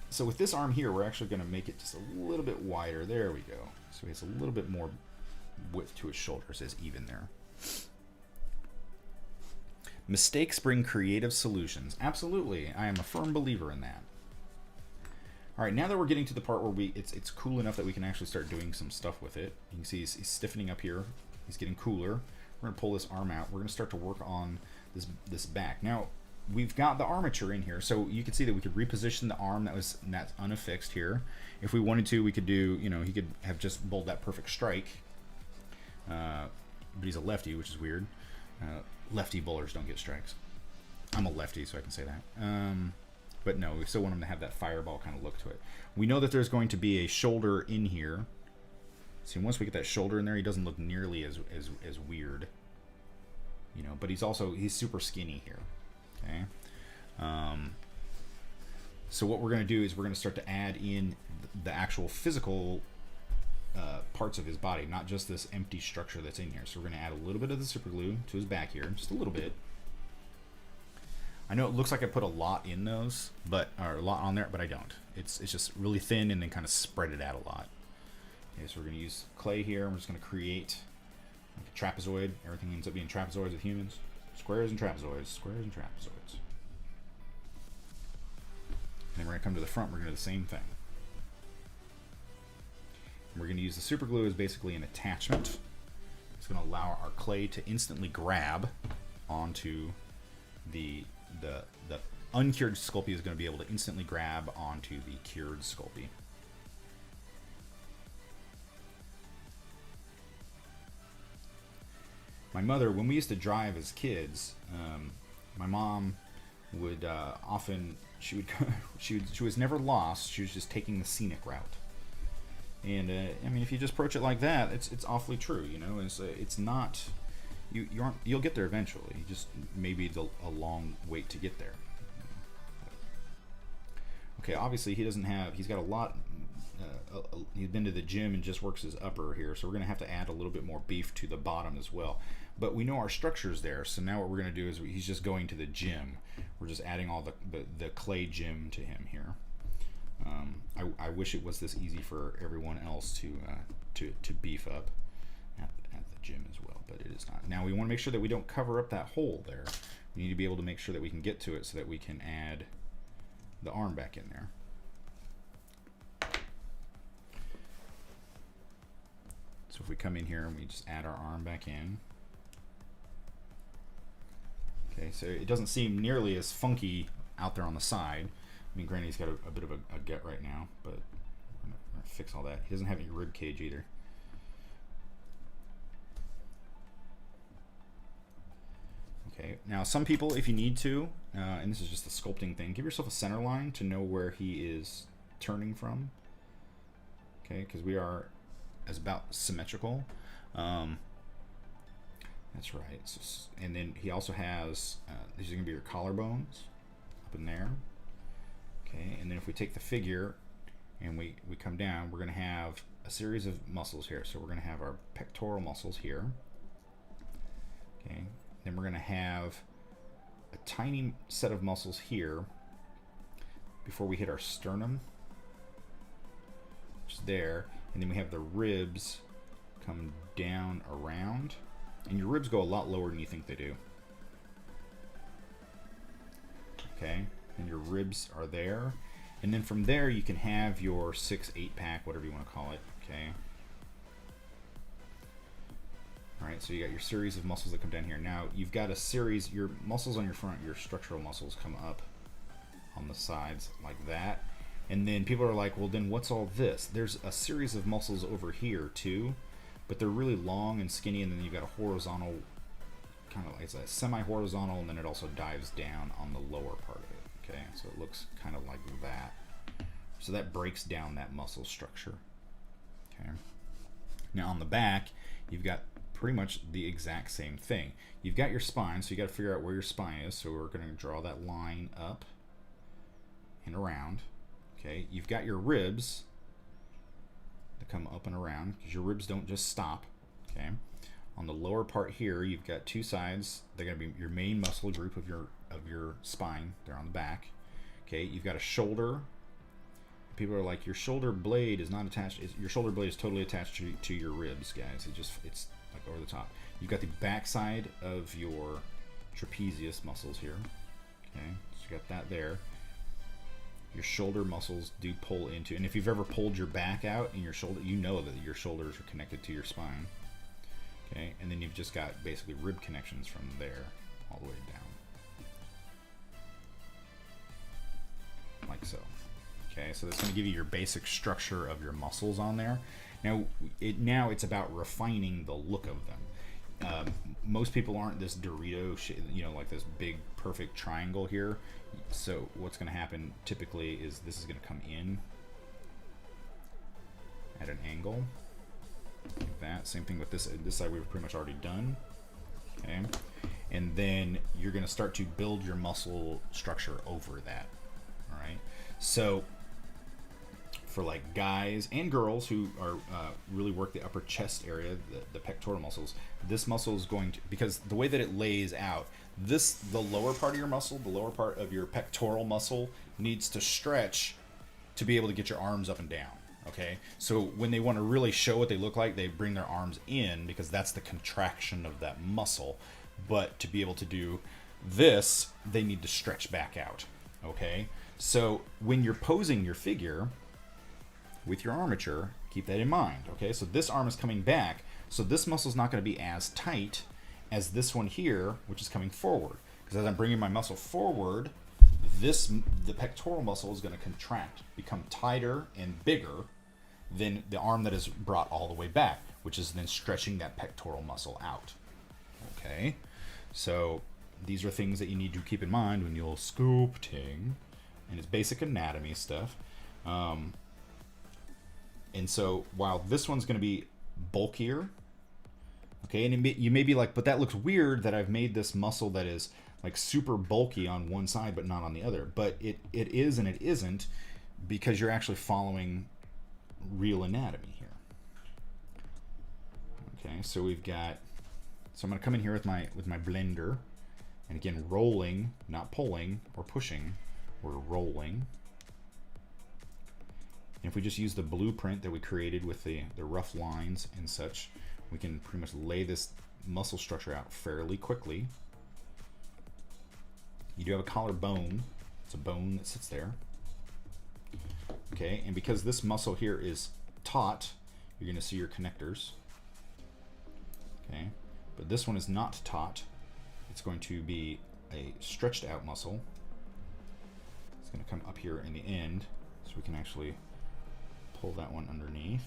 So with this arm here, we're actually going to make it just a little bit wider. There we go. So he has a little bit more width to his shoulder. It says even there. Mistakes bring creative solutions. Absolutely. I am a firm believer in that. All right, now that we're getting to the part where it's cool enough that we can actually start doing some stuff with it. You can see he's stiffening up here. He's getting cooler. We're going to pull this arm out. We're going to start to work on this back. Now, we've got the armature in here, so you can see that we could reposition the arm that's unaffixed here. If we wanted to, we could do, you know, he could have just bowled that perfect strike. But he's a lefty, which is weird. Lefty bowlers don't get strikes. I'm a lefty, so I can say that. But no, we still want him to have that fireball kind of look to it. We know that there's going to be a shoulder in here. See, once we get that shoulder in there, he doesn't look nearly as weird. You know, but he's super skinny here. Okay. So what we're going to do is we're going to start to add in the actual physical parts of his body, not just this empty structure that's in here. So we're going to add a little bit of the super glue to his back here, just a little bit. I know it looks like I put a lot in those, or a lot on there, but I don't. It's just really thin and then kind of spread it out a lot. Okay, so we're going to use clay here. I'm just going to create like a trapezoid. Everything ends up being trapezoids with humans. Squares and trapezoids, squares and trapezoids. And then we're going to come to the front. We're going to do the same thing. And we're going to use the super glue as basically an attachment. It's going to allow our clay to instantly grab onto the uncured Sculpey is going to be able to instantly grab onto the cured Sculpey. My mother, when we used to drive as kids, my mom would often, she was never lost. She was just taking the scenic route. And I mean, if you just approach it like that, it's awfully true. You know, it's not you'll get there eventually. Just maybe a long wait to get there. Okay, obviously he doesn't have. He's got a lot. He's been to the gym and just works his upper here, so we're going to have to add a little bit more beef to the bottom as well. But we know our structure's there, so now what we're going to do is he's just going to the gym. We're just adding all the clay gym to him here. I wish it was this easy for everyone else to beef up at the gym as well, but it is not. Now we want to make sure that we don't cover up that hole there. We need to be able to make sure that we can get to it so that we can add the arm back in there. So if we come in here and we just add our arm back in. Okay, so it doesn't seem nearly as funky out there on the side. I mean, granted, he's got a bit of a gut right now, but I'm gonna fix all that. He doesn't have any rib cage either. Okay, now some people, if you need to, and this is just a sculpting thing, give yourself a center line to know where he is turning from. Okay, because we are as about symmetrical. That's right. So, and then he also has, these are going to be your collarbones up in there. Okay, and then if we take the figure and we come down, we're going to have a series of muscles here. So we're going to have our pectoral muscles here. Okay, then we're going to have a tiny set of muscles here before we hit our sternum, which is there. And then we have the ribs come down around. And your ribs go a lot lower than you think they do. Okay, and your ribs are there. And then from there you can have your 6-8 pack, whatever you want to call it. Okay. Alright, so you got your series of muscles that come down here. Now you've got a series, your muscles on your front, your structural muscles come up on the sides like that. And then people are like, well then what's all this? There's a series of muscles over here too, but they're really long and skinny, and then you've got a horizontal, kind of like it's a semi-horizontal, and then it also dives down on the lower part of it. Okay, so it looks kind of like that. So that breaks down that muscle structure. Okay. Now on the back, you've got pretty much the exact same thing. You've got your spine, so you got to figure out where your spine is. So we're going to draw that line up and around. Okay, you've got your ribs that come up and around, because your ribs don't just stop. Okay, on the lower part here, you've got two sides. They're going to be your main muscle group of your spine. They're on the back. Okay, you've got a shoulder. People are like, your shoulder blade is not attached. Your shoulder blade is totally attached to your ribs, guys. It's like over the top. You've got the back side of your trapezius muscles here. Okay, so you got that there. Your shoulder muscles do pull into, and if you've ever pulled your back out in your shoulder, you know that your shoulders are connected to your spine. Okay, and then you've just got basically rib connections from there all the way down, like so. Okay, so that's going to give you your basic structure of your muscles on there. Now it's about refining the look of them. Most people aren't this Dorito, you know, like this big perfect triangle here. So what's going to happen typically is this is going to come in at an angle like that. Same thing with this side we've pretty much already done. Okay, and then you're going to start to build your muscle structure over that. All right, so for like guys and girls who are really work the upper chest area, the pectoral muscles, this muscle is going to, because the way that it lays out, the lower part of your muscle, the lower part of your pectoral muscle needs to stretch to be able to get your arms up and down. Okay, so when they want to really show what they look like, they bring their arms in because that's the contraction of that muscle. But to be able to do this, they need to stretch back out. Okay, so when you're posing your figure with your armature, keep that in mind. Okay, so this arm is coming back, so this muscle is not going to be as tight as this one here, which is coming forward. Because as I'm bringing my muscle forward, the pectoral muscle is going to contract, become tighter and bigger than the arm that is brought all the way back, which is then stretching that pectoral muscle out. Okay, so these are things that you need to keep in mind when you're sculpting, and it's basic anatomy stuff. And so while this one's going to be bulkier, okay, and you may be like, but that looks weird that I've made this muscle that is like super bulky on one side but not on the other. But it is and it isn't, because you're actually following real anatomy here. Okay, so we've got, so I'm going to come in here with my blender, and again, rolling, not pulling or pushing, we're rolling. And if we just use the blueprint that we created with the rough lines and such, we can pretty much lay this muscle structure out fairly quickly. You do have a collar bone. It's a bone that sits there. Okay, and because this muscle here is taut, you're going to see your connectors. Okay, but this one is not taut. It's going to be a stretched out muscle. It's going to come up here in the end, so we can actually pull that one underneath.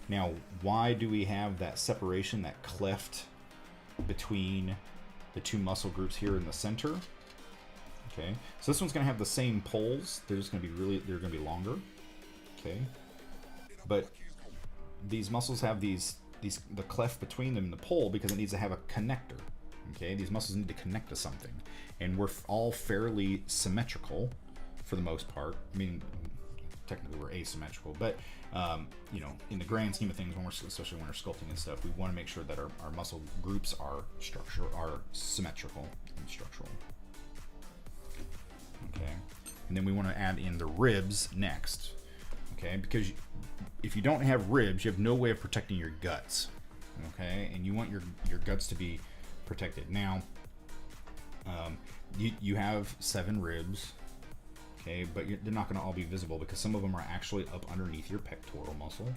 Now, why do we have that separation, that cleft between the two muscle groups here in the center? Okay, so this one's going to have the same poles. They're just going to be they're going to be longer. Okay, but these muscles have the cleft between them and the pole because it needs to have a connector. Okay, these muscles need to connect to something, and we're all fairly symmetrical for the most part. I mean, technically we're asymmetrical, but you know, in the grand scheme of things, especially when we're sculpting and stuff, we want to make sure that our muscle groups are symmetrical and structural. Okay, and then we want to add in the ribs next. Okay, because if you don't have ribs, you have no way of protecting your guts. Okay, and you want your guts to be protected. Now, you have 7 ribs. Okay, but they're not going to all be visible because some of them are actually up underneath your pectoral muscle.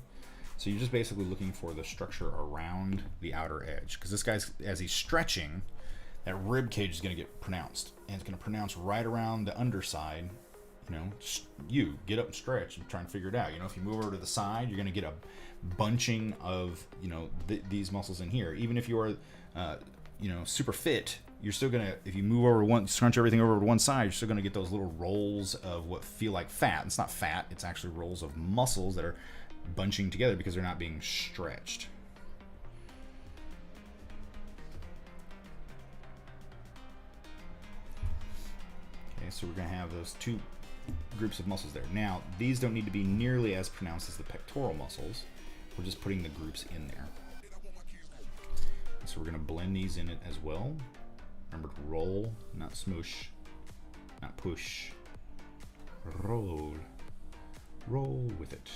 So you're just basically looking for the structure around the outer edge, because this guy's, as he's stretching, that rib cage is going to get pronounced, and it's going to pronounce right around the underside. You know, you get up and stretch and try and figure it out. You know, if you move over to the side, you're going to get a bunching of, you know, these muscles in here. Even if you're, you know, super fit, you're still going to, if you move over scrunch everything over to one side, you're still going to get those little rolls of what feel like fat. It's not fat, it's actually rolls of muscles that are bunching together because they're not being stretched. Okay, so we're going to have those 2 groups of muscles there. Now, these don't need to be nearly as pronounced as the pectoral muscles. We're just putting the groups in there. So we're going to blend these in it as well. Remember to roll, not smoosh, not push. Roll. Roll with it.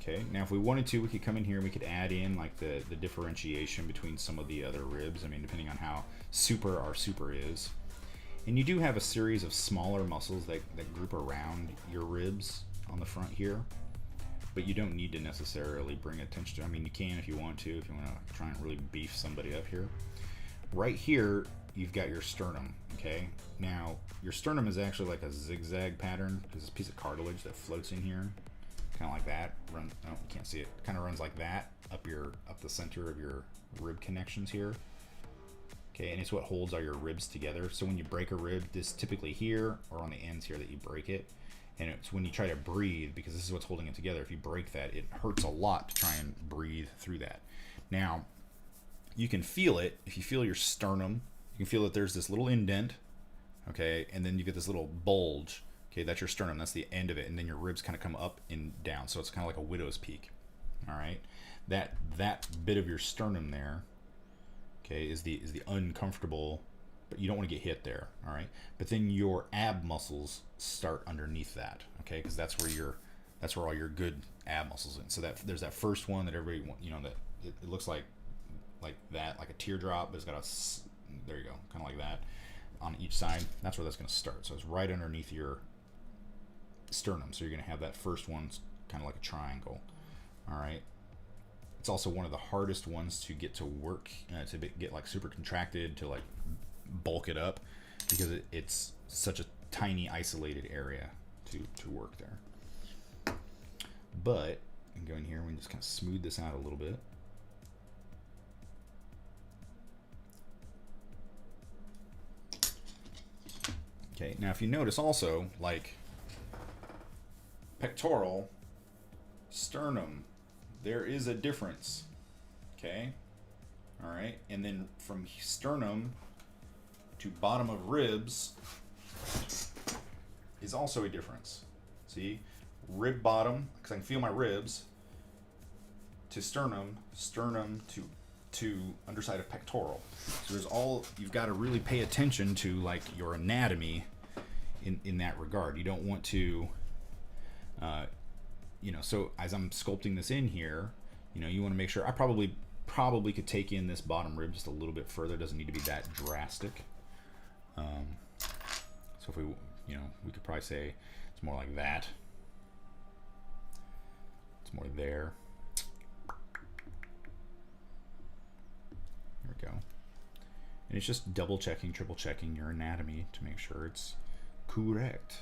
Okay, now if we wanted to, we could come in here and we could add in like the differentiation between some of the other ribs. I mean, depending on how super our super is. And you do have a series of smaller muscles that group around your ribs on the front here, but you don't need to necessarily bring attention to. I mean, you can if you want to try and really beef somebody up here. Right here, you've got your sternum, okay? Now, your sternum is actually like a zigzag pattern. There's this piece of cartilage that floats in here. Kind of like that. Oh, you can't see it. Kind of runs like that up the center of your rib connections here. Okay, and it's what holds all your ribs together. So when you break a rib, this typically here or on the ends here that you break it. And it's when you try to breathe, because this is what's holding it together. If you break that, it hurts a lot to try and breathe through that. Now, you can feel it. If you feel your sternum, you can feel that there's this little indent. Okay, and then you get this little bulge. Okay, that's your sternum, that's the end of it, and then your ribs kind of come up and down, so it's kind of like a widow's peak. All right, that bit of your sternum there, okay, is the uncomfortable, but you don't want to get hit there. All right, but then your ab muscles start underneath that, okay, because that's where all your good ab muscles in. So that there's that first one that everybody, you know, that it looks like that, like a teardrop, but it's got a, there you go, kind of like that on each side. That's where that's going to start. So it's right underneath your sternum. So you're going to have that first one kind of like a triangle. All right. It's also one of the hardest ones to get to work, get like super contracted, to like bulk it up, because it's such a tiny isolated area to work there. But I can go in here and we can just kind of smooth this out a little bit. Okay, now if you notice also, like pectoral, sternum, there is a difference. Okay, all right, and then from sternum to bottom of ribs is also a difference. See, rib bottom, because I can feel my ribs, to sternum, sternum to underside of pectoral. So there's all, you've got to really pay attention to like your anatomy in that regard. You don't want to, you know, so as I'm sculpting this in here, you know, you want to make sure, I probably could take in this bottom rib just a little bit further. It doesn't need to be that drastic. So if we, you know, we could probably say it's more like that. It's more there. There we go. And it's just double checking, triple checking your anatomy to make sure it's correct.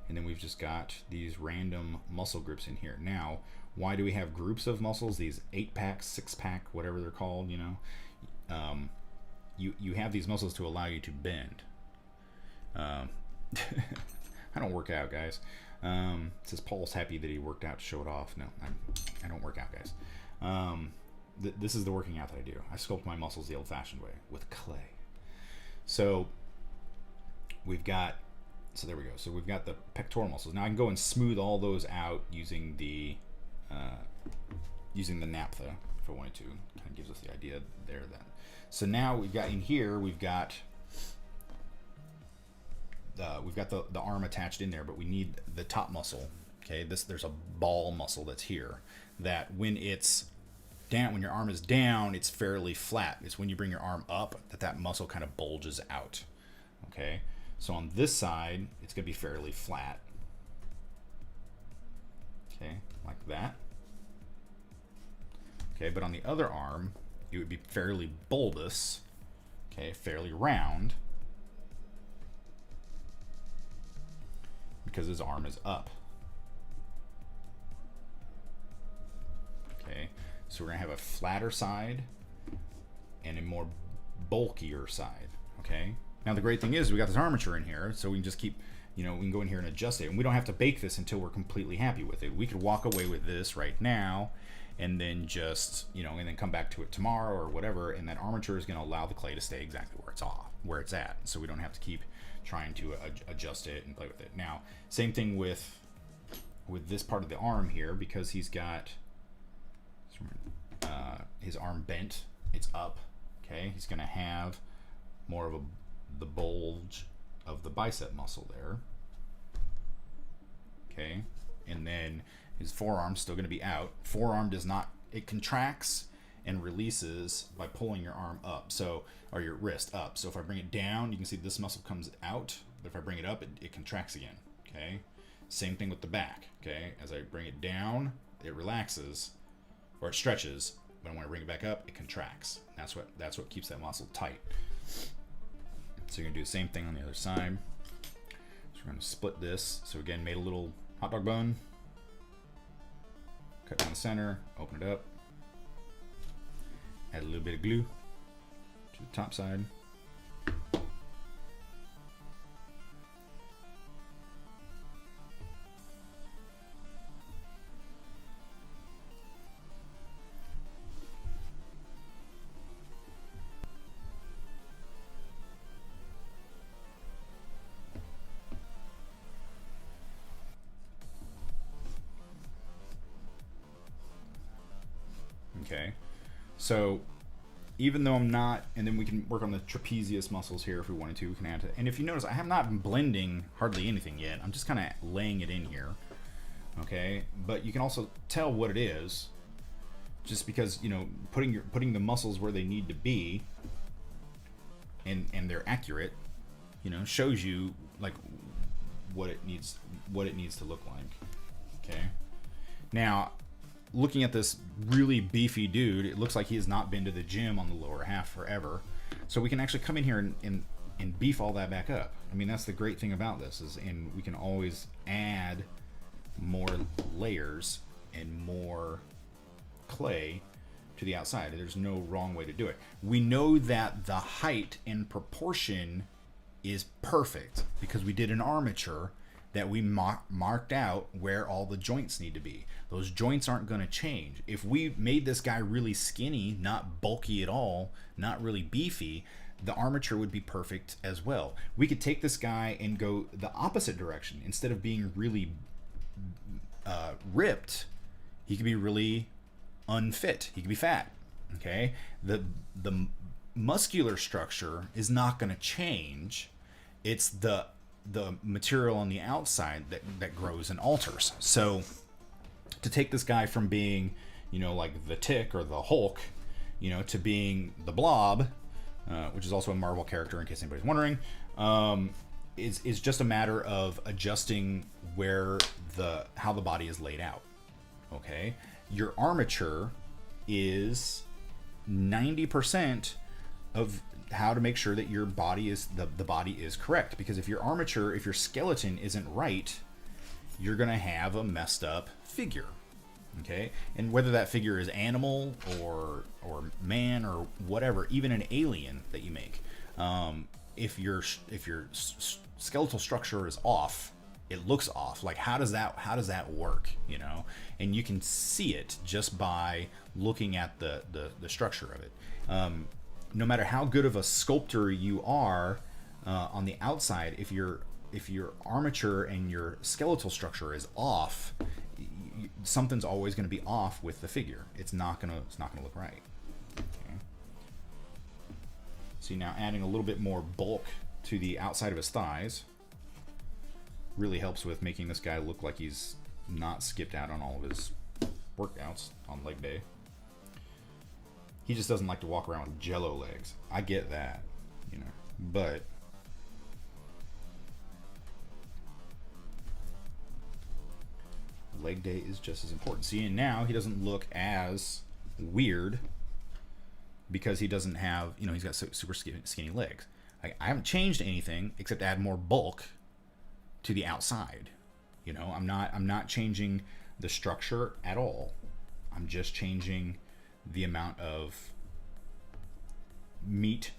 And then we've just got these random muscle groups in here. Now, why do we have groups of muscles? These 8-pack, 6-pack, whatever they're called, you know. You have these muscles to allow you to bend. I don't work out, guys. It says Paul's happy that he worked out to show it off. No, I don't work out, guys. This is the working out that I do. I sculpt my muscles the old-fashioned way with clay. So we've got, so there we go. So we've got the pectoral muscles. Now I can go and smooth all those out using the naphtha if I wanted to. Kind of gives us the idea there then. So now we've got in here, we've got the arm attached in there, but we need the top muscle. Okay, there's a ball muscle that's here that when it's down, when your arm is down, it's fairly flat. It's when you bring your arm up that muscle kind of bulges out. Okay, so on this side, it's gonna be fairly flat. Okay, like that. Okay, but on the other arm, it would be fairly bulbous. Okay, fairly round, because his arm is up. Okay, so we're gonna have a flatter side and a more bulkier side. Okay, now the great thing is we got this armature in here, so we can just keep, you know, we can go in here and adjust it, and we don't have to bake this until we're completely happy with it. We could walk away with this right now and then just, you know, and then come back to it tomorrow or whatever, and that armature is going to allow the clay to stay exactly where it's at, so we don't have to keep trying to adjust it and play with it. Now, same thing with this part of the arm here, because he's got his arm bent, it's up. Okay, he's going to have more of the bulge of the bicep muscle there. Okay, and then his forearm's still going to be out. Forearm does not, it contracts and releases by pulling your arm up, so, or your wrist up. So if I bring it down, you can see this muscle comes out, but if I bring it up, it contracts again. Okay, same thing with the back. Okay, as I bring it down, it relaxes, or it stretches, but when I bring it back up, it contracts. That's what keeps that muscle tight. So you're gonna do the same thing on the other side. So we're gonna split this. So again, made a little hot dog bun, cut down the center, open it up, add a little bit of glue to the top side. Okay, so even though I'm not, and then we can work on the trapezius muscles here if we wanted to. We can add to, and if you notice, I have not been blending hardly anything yet. I'm just kind of laying it in here. Okay, but you can also tell what it is, just because, you know, putting the muscles where they need to be, and they're accurate, you know, shows you like what it needs to look like. Okay, now looking at this really beefy dude, it looks like he has not been to the gym on the lower half forever. So we can actually come in here and beef all that back up. I mean, that's the great thing about this and we can always add more layers and more clay to the outside. There's no wrong way to do it. We know that the height and proportion is perfect because we did an armature that we marked out where all the joints need to be. Those joints aren't going to change. If we made this guy really skinny, not bulky at all, not really beefy, the armature would be perfect as well. We could take this guy and go the opposite direction. Instead of being really ripped, he could be really unfit. He could be fat. Okay? The muscular structure is not going to change. It's the material on the outside that grows and alters. So to take this guy from being, like the Tick or the Hulk, to being the Blob, which is also a Marvel character in case anybody's wondering, is just a matter of adjusting how the body is laid out. Okay? Your armature is 90% of how to make sure that your body is the body is correct, because if your skeleton isn't right, you're gonna have a messed up figure. Okay? And whether that figure is animal or man or whatever, even an alien that you make, if your skeletal structure is off, it looks off. Like, how does that work? And you can see it just by looking at the structure of it. No matter how good of a sculptor you are on the outside, if your armature and your skeletal structure is off, something's always going to be off with the figure. It's not gonna look right. Okay. See, now adding a little bit more bulk to the outside of his thighs really helps with making this guy look like he's not skipped out on all of his workouts on leg day. He just doesn't like to walk around with jello legs. I get that, but leg day is just as important. See, and now he doesn't look as weird because he doesn't have, he's got super skinny legs. I haven't changed anything except add more bulk to the outside. I'm not changing the structure at all. I'm just changing the amount of meat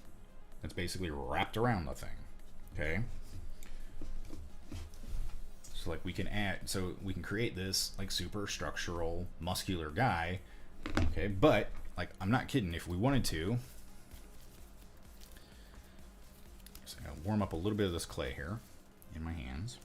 that's basically wrapped around the thing. Okay? So we can create this like super structural muscular guy. Okay, but I'm not kidding, if we wanted to, so I'm gonna warm up a little bit of this clay here in my hands.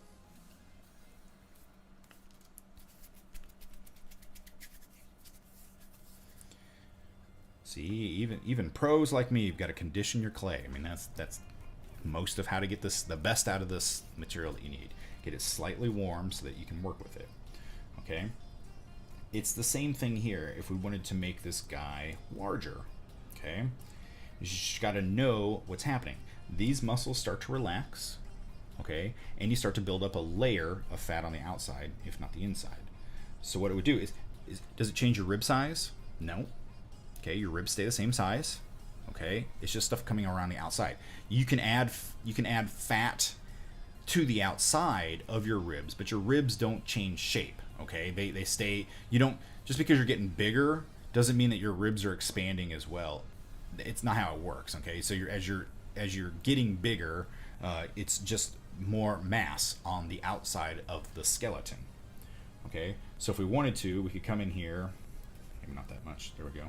See, even pros like me, you've got to condition your clay. I mean, that's most of how to get the best out of this material that you need. Get it slightly warm so that you can work with it. Okay? It's the same thing here if we wanted to make this guy larger. Okay? You just got to know what's happening. These muscles start to relax. Okay? And you start to build up a layer of fat on the outside, if not the inside. So what it would do is does it change your rib size? No. Okay, your ribs stay the same size. Okay, it's just stuff coming around the outside. You can add fat to the outside of your ribs, but your ribs don't change shape. Okay, they stay. You don't, just because you're getting bigger doesn't mean that your ribs are expanding as well. It's not how it works. Okay, so as you're getting bigger, it's just more mass on the outside of the skeleton. Okay, so if we wanted to, we could come in here, maybe not that much. There we go.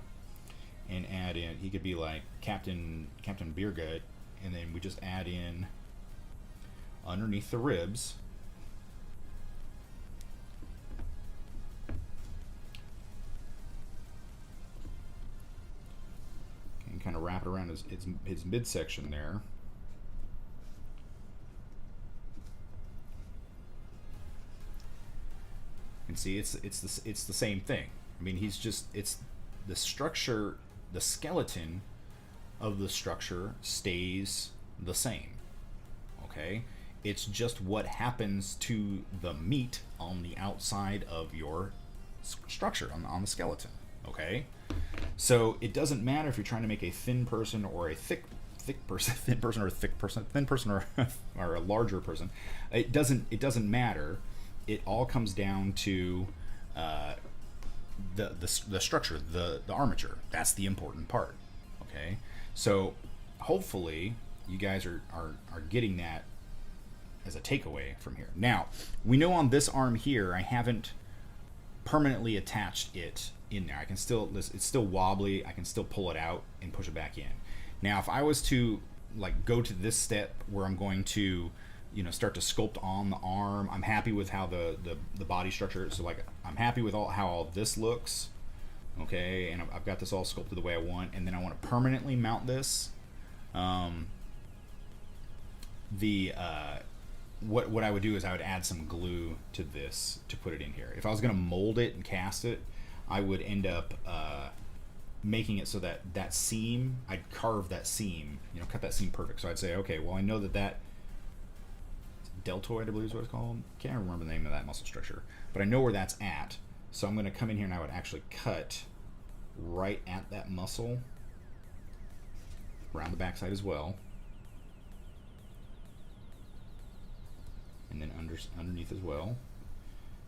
And add in, he could be like Captain Beer Gut, and then we just add in underneath the ribs and kind of wrap it around his midsection there. And see, it's the same thing. I mean, it's the structure. The skeleton of the structure stays the same. Okay? It's just what happens to the meat on the outside of your structure on the skeleton. Okay, so it doesn't matter if you're trying to make a thin person or a thick person, thin person or a thick person, thin person or a larger person. It doesn't matter. It all comes down to the structure, the armature. That's the important part. Okay, so hopefully you guys are getting that as a takeaway from here. Now, we know on this arm here, I haven't permanently attached it in there. I can still, it's still wobbly. I can still pull it out and push it back in. Now, if I was to like go to this step where I'm going to, you know, start to sculpt on the arm, I'm happy with how the body structure. So like, I'm happy with how all this looks. Okay, and I've got this all sculpted the way I want, and then I want to permanently mount this. What I would do is I would add some glue to this to put it in here. If I was going to mold it and cast it, I would end up making it so that that seam, I'd carve that seam, you know, cut that seam perfect. So I'd say, okay, well, I know that deltoid, I believe is what it's called. Can't remember the name of that muscle structure, but I know where that's at. So I'm going to come in here and I would actually cut right at that muscle, around the backside as well, and then underneath as well,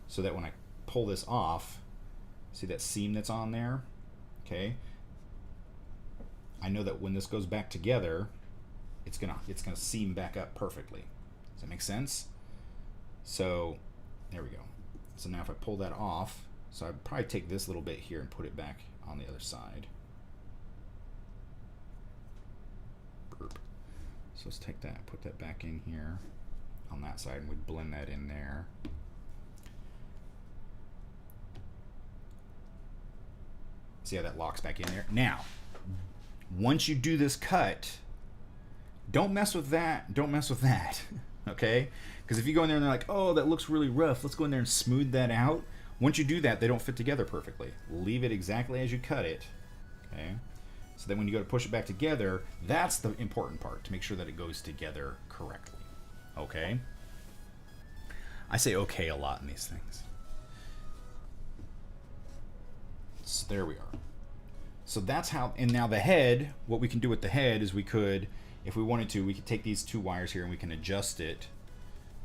so that when I pull this off, see that seam that's on there? Okay, I know that when this goes back together, it's gonna seam back up perfectly. Does that make sense? So there we go. So now if I pull that off, so I'd probably take this little bit here and put it back on the other side. Burp. So let's take that, put that back in here on that side, and we blend that in there. See how that locks back in there? Now, once you do this cut, don't mess with that. Don't mess with that. Okay? Because if you go in there and they're like, oh, that looks really rough, let's go in there and smooth that out. Once you do that, they don't fit together perfectly. Leave it exactly as you cut it. Okay? So then when you go to push it back together, that's the important part, to make sure that it goes together correctly. Okay? I say okay a lot in these things. So there we are. So that's how, and now the head, what we can do with the head is we could, if we wanted to, we could take these two wires here and we can adjust it,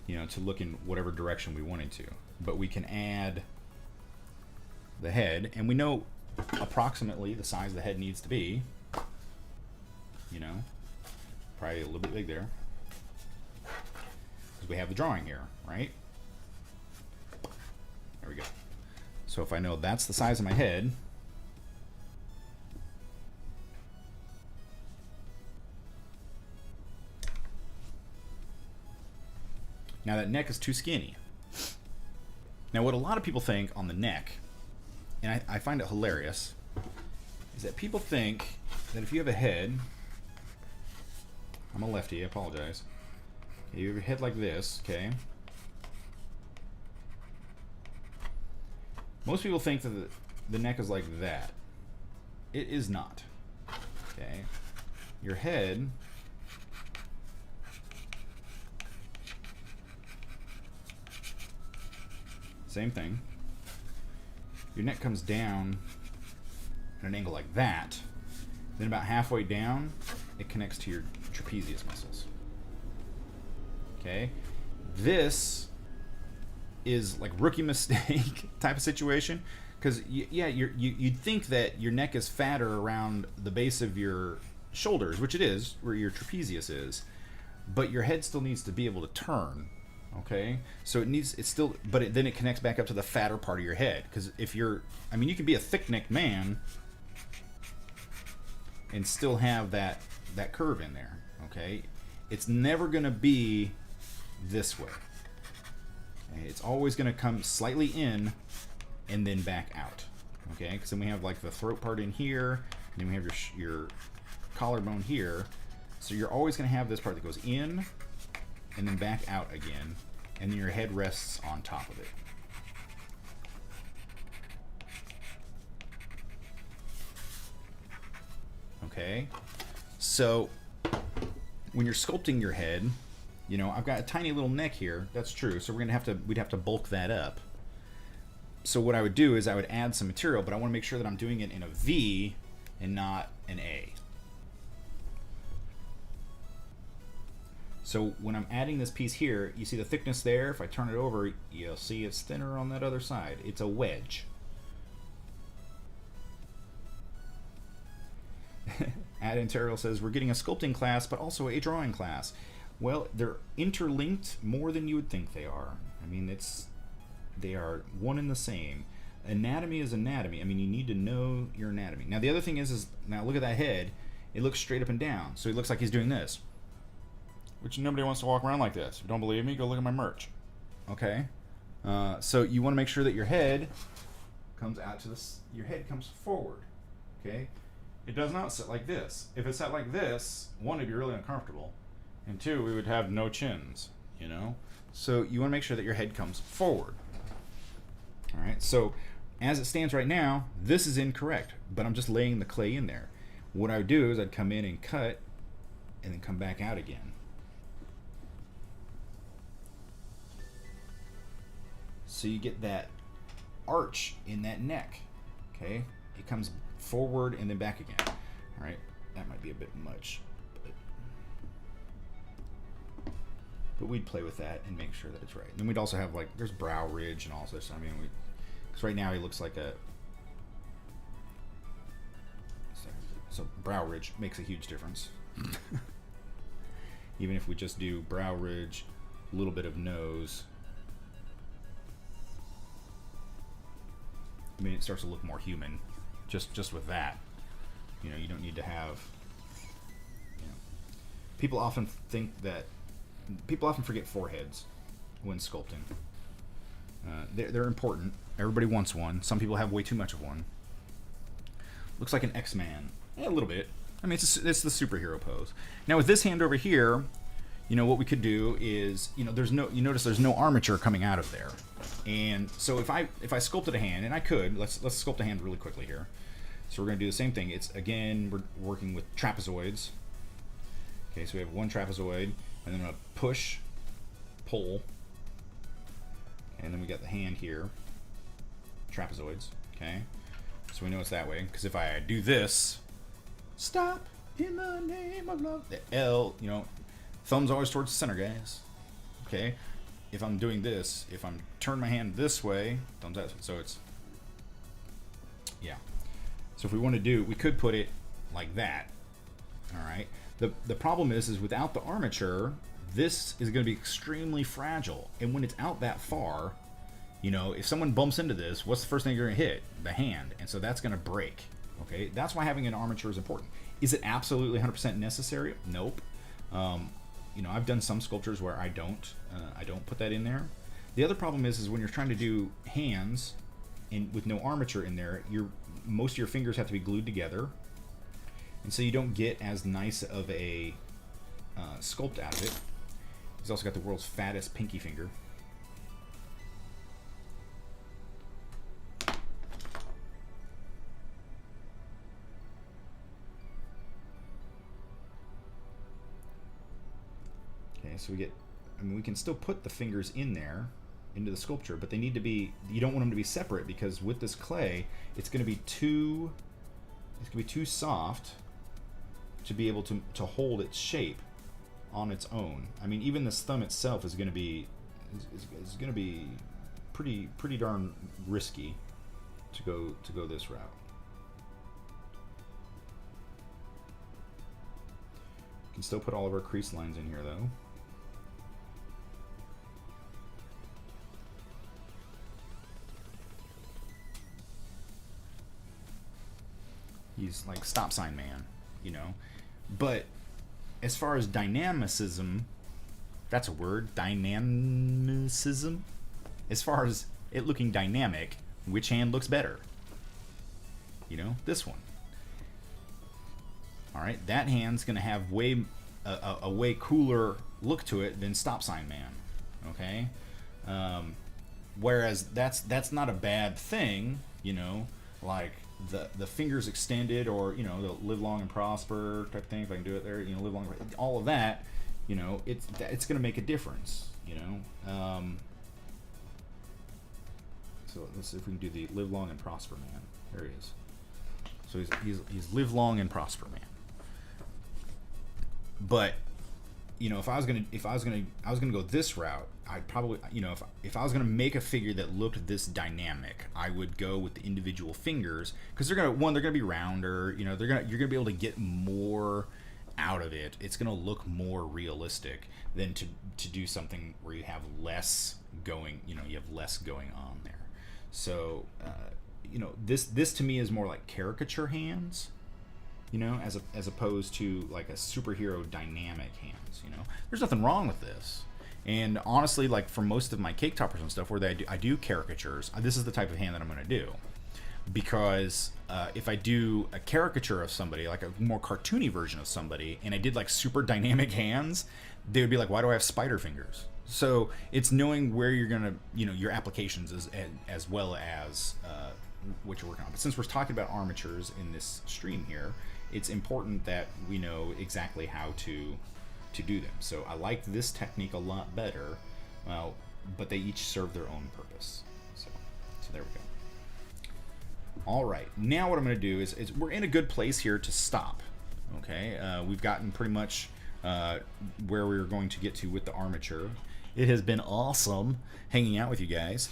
you know, to look in whatever direction we wanted to. But we can add the head, and we know approximately the size the head needs to be, you know, probably a little bit big there, because we have the drawing here, right? There we go. So if I know that's the size of my head, now that neck is too skinny. Now what a lot of people think on the neck, and I find it hilarious, is that people think that if you have a head, I'm a lefty, I apologize. Okay, you have a head like this, okay? Most people think that the neck is like that. It is not. Okay? Your head same thing. Your neck comes down at an angle like that. Then about halfway down, it connects to your trapezius muscles. Okay? This is like rookie mistake type of situation, because yeah, you'd think that your neck is fatter around the base of your shoulders, which it is, where your trapezius is, but your head still needs to be able to turn. Okay, so it's still, but then it connects back up to the fatter part of your head, because if you're, I mean, you can be a thick-necked man and still have that curve in there. Okay, it's never going to be this way. Okay? It's always going to come slightly in and then back out. Okay, because then we have like the throat part in here, and then we have your collarbone here. So you're always going to have this part that goes in and then back out again, and then your head rests on top of it. Okay, so when you're sculpting your head, you know, I've got a tiny little neck here. That's true. So we'd have to bulk that up. So what I would do is I would add some material, but I want to make sure that I'm doing it in a V and not an A. So when I'm adding this piece here, you see the thickness there. If I turn it over, you'll see it's thinner on that other side. It's a wedge. Add Interior says, we're getting a sculpting class, but also a drawing class. Well, they're interlinked more than you would think they are. I mean, they are one and the same. Anatomy is anatomy. I mean, you need to know your anatomy. Now, the other thing is now look at that head. It looks straight up and down. So he looks like he's doing this. Which nobody wants to walk around like this. If you don't believe me, go look at my merch. Okay? So you want to make sure that your head comes out to this. Your head comes forward. Okay? It does not sit like this. If it sat like this, one, it'd be really uncomfortable. And two, we would have no chins, you know? So you want to make sure that your head comes forward. All right? So as it stands right now, this is incorrect, but I'm just laying the clay in there. What I would do is I'd come in and cut and then come back out again. So you get that arch in that neck, okay? It comes forward and then back again. All right, that might be a bit much, but we'd play with that and make sure that it's right. And then we'd also have like, there's brow ridge and all this. I mean, because right now he looks like a, so brow ridge makes a huge difference. Even if we just do brow ridge, a little bit of nose, I mean, it starts to look more human just with that. You know, you don't need to have, you know, people often forget foreheads when sculpting. They're important. Everybody wants one. Some people have way too much of one. Looks like an X-Man. Yeah, a little bit. I mean, it's the superhero pose. Now with this hand over here, you know, what we could do is, you know, you notice there's no armature coming out of there. And so if I sculpted a hand, and I could, let's sculpt a hand really quickly here. So we're going to do the same thing. It's, again, we're working with trapezoids. Okay, so we have one trapezoid, and then I'm going to push, pull, and then we got the hand here, trapezoids, okay? So we know it's that way, because if I do this, stop in the name of love, the L, you know, thumb's always towards the center, guys. Okay? If I'm doing this, if I'm turn my hand this way, thumbs out. So it's, yeah. So if we want to do, we could put it like that. All right. The problem is without the armature, this is going to be extremely fragile. And when it's out that far, you know, if someone bumps into this, what's the first thing you're going to hit? The hand. And so that's going to break. Okay? That's why having an armature is important. Is it absolutely 100% necessary? Nope. You know, I've done some sculptures where I don't put that in there. The other problem is when you're trying to do hands and with no armature in there, most of your fingers have to be glued together, and so you don't get as nice of a sculpt out of it. He's also got the world's fattest pinky finger. So we get, I mean, we can still put the fingers in there into the sculpture, but they need to be, you don't want them to be separate, because with this clay, it's going to be too soft to be able to hold its shape on its own. I mean, even this thumb itself is going to be pretty darn risky to go this route. We can still put all of our crease lines in here though. He's like stop sign man, you know. But as far as dynamicism, that's a word, dynamicism. As far as it looking dynamic, which hand looks better? You know, this one. All right, that hand's gonna have a way cooler look to it than stop sign man. Okay, whereas that's not a bad thing, you know, like the fingers extended, or you know, the live long and prosper type thing. If I can do it there, you know, live long, all of that, you know, it's gonna make a difference, you know. So So let's see if we can do the live long and prosper man. There he is. So he's live long and prosper man. But you know, if I was gonna go this route, I'd probably, you know, if I was gonna make a figure that looked this dynamic, I would go with the individual fingers, because they're gonna be rounder. You know, you're gonna be able to get more out of it. It's gonna look more realistic than to do something where you have less going. You know, you have less going on there. So you know, this to me is more like caricature hands. You know, as opposed to like a superhero dynamic hands. You know, there's nothing wrong with this. And honestly, like for most of my cake toppers and stuff, where I do caricatures, this is the type of hand that I'm going to do. Because if I do a caricature of somebody, like a more cartoony version of somebody, and I did like super dynamic hands, they would be like, why do I have spider fingers? So it's knowing where you're going to, you know, your applications as well as what you're working on. But since we're talking about armatures in this stream here, it's important that we know exactly how to do them. So I like this technique a lot better, but they each serve their own purpose. So there we go. All right, now what I'm going to do is we're in a good place here to stop. Okay, we've gotten pretty much where we were going to get to with the armature. It has been awesome hanging out with you guys.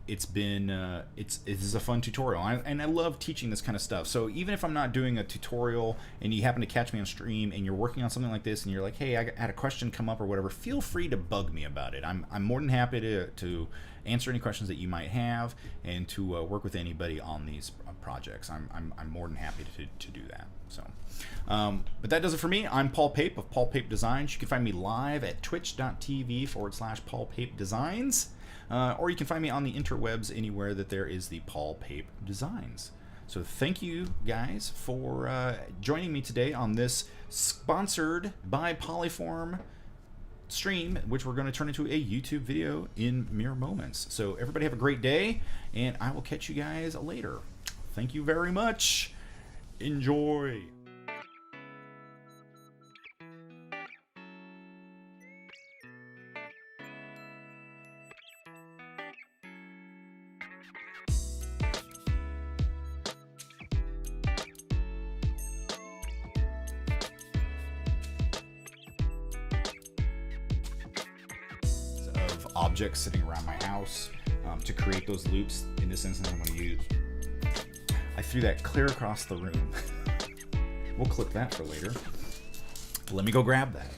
It's been this is a fun tutorial, and I love teaching this kind of stuff. So even if I'm not doing a tutorial and you happen to catch me on stream and you're working on something like this and you're like, hey, I had a question come up or whatever, feel free to bug me about it. I'm more than happy to answer any questions that you might have and to work with anybody on these projects. I'm more than happy to do that. So, but that does it for me. I'm Paul Pape of Paul Pape Designs. You can find me live at twitch.tv/Paul Pape Designs. Or you can find me on the interwebs anywhere that there is the Paul Pape Designs. So thank you guys for joining me today on this sponsored by Polyform stream, which we're going to turn into a YouTube video in mere moments. So everybody have a great day, and I will catch you guys later. Thank you very much. Enjoy. Objects sitting around my house to create those loops. In this instance, I'm going to use, I threw that clear across the room. We'll clip that for later. Let me go grab that.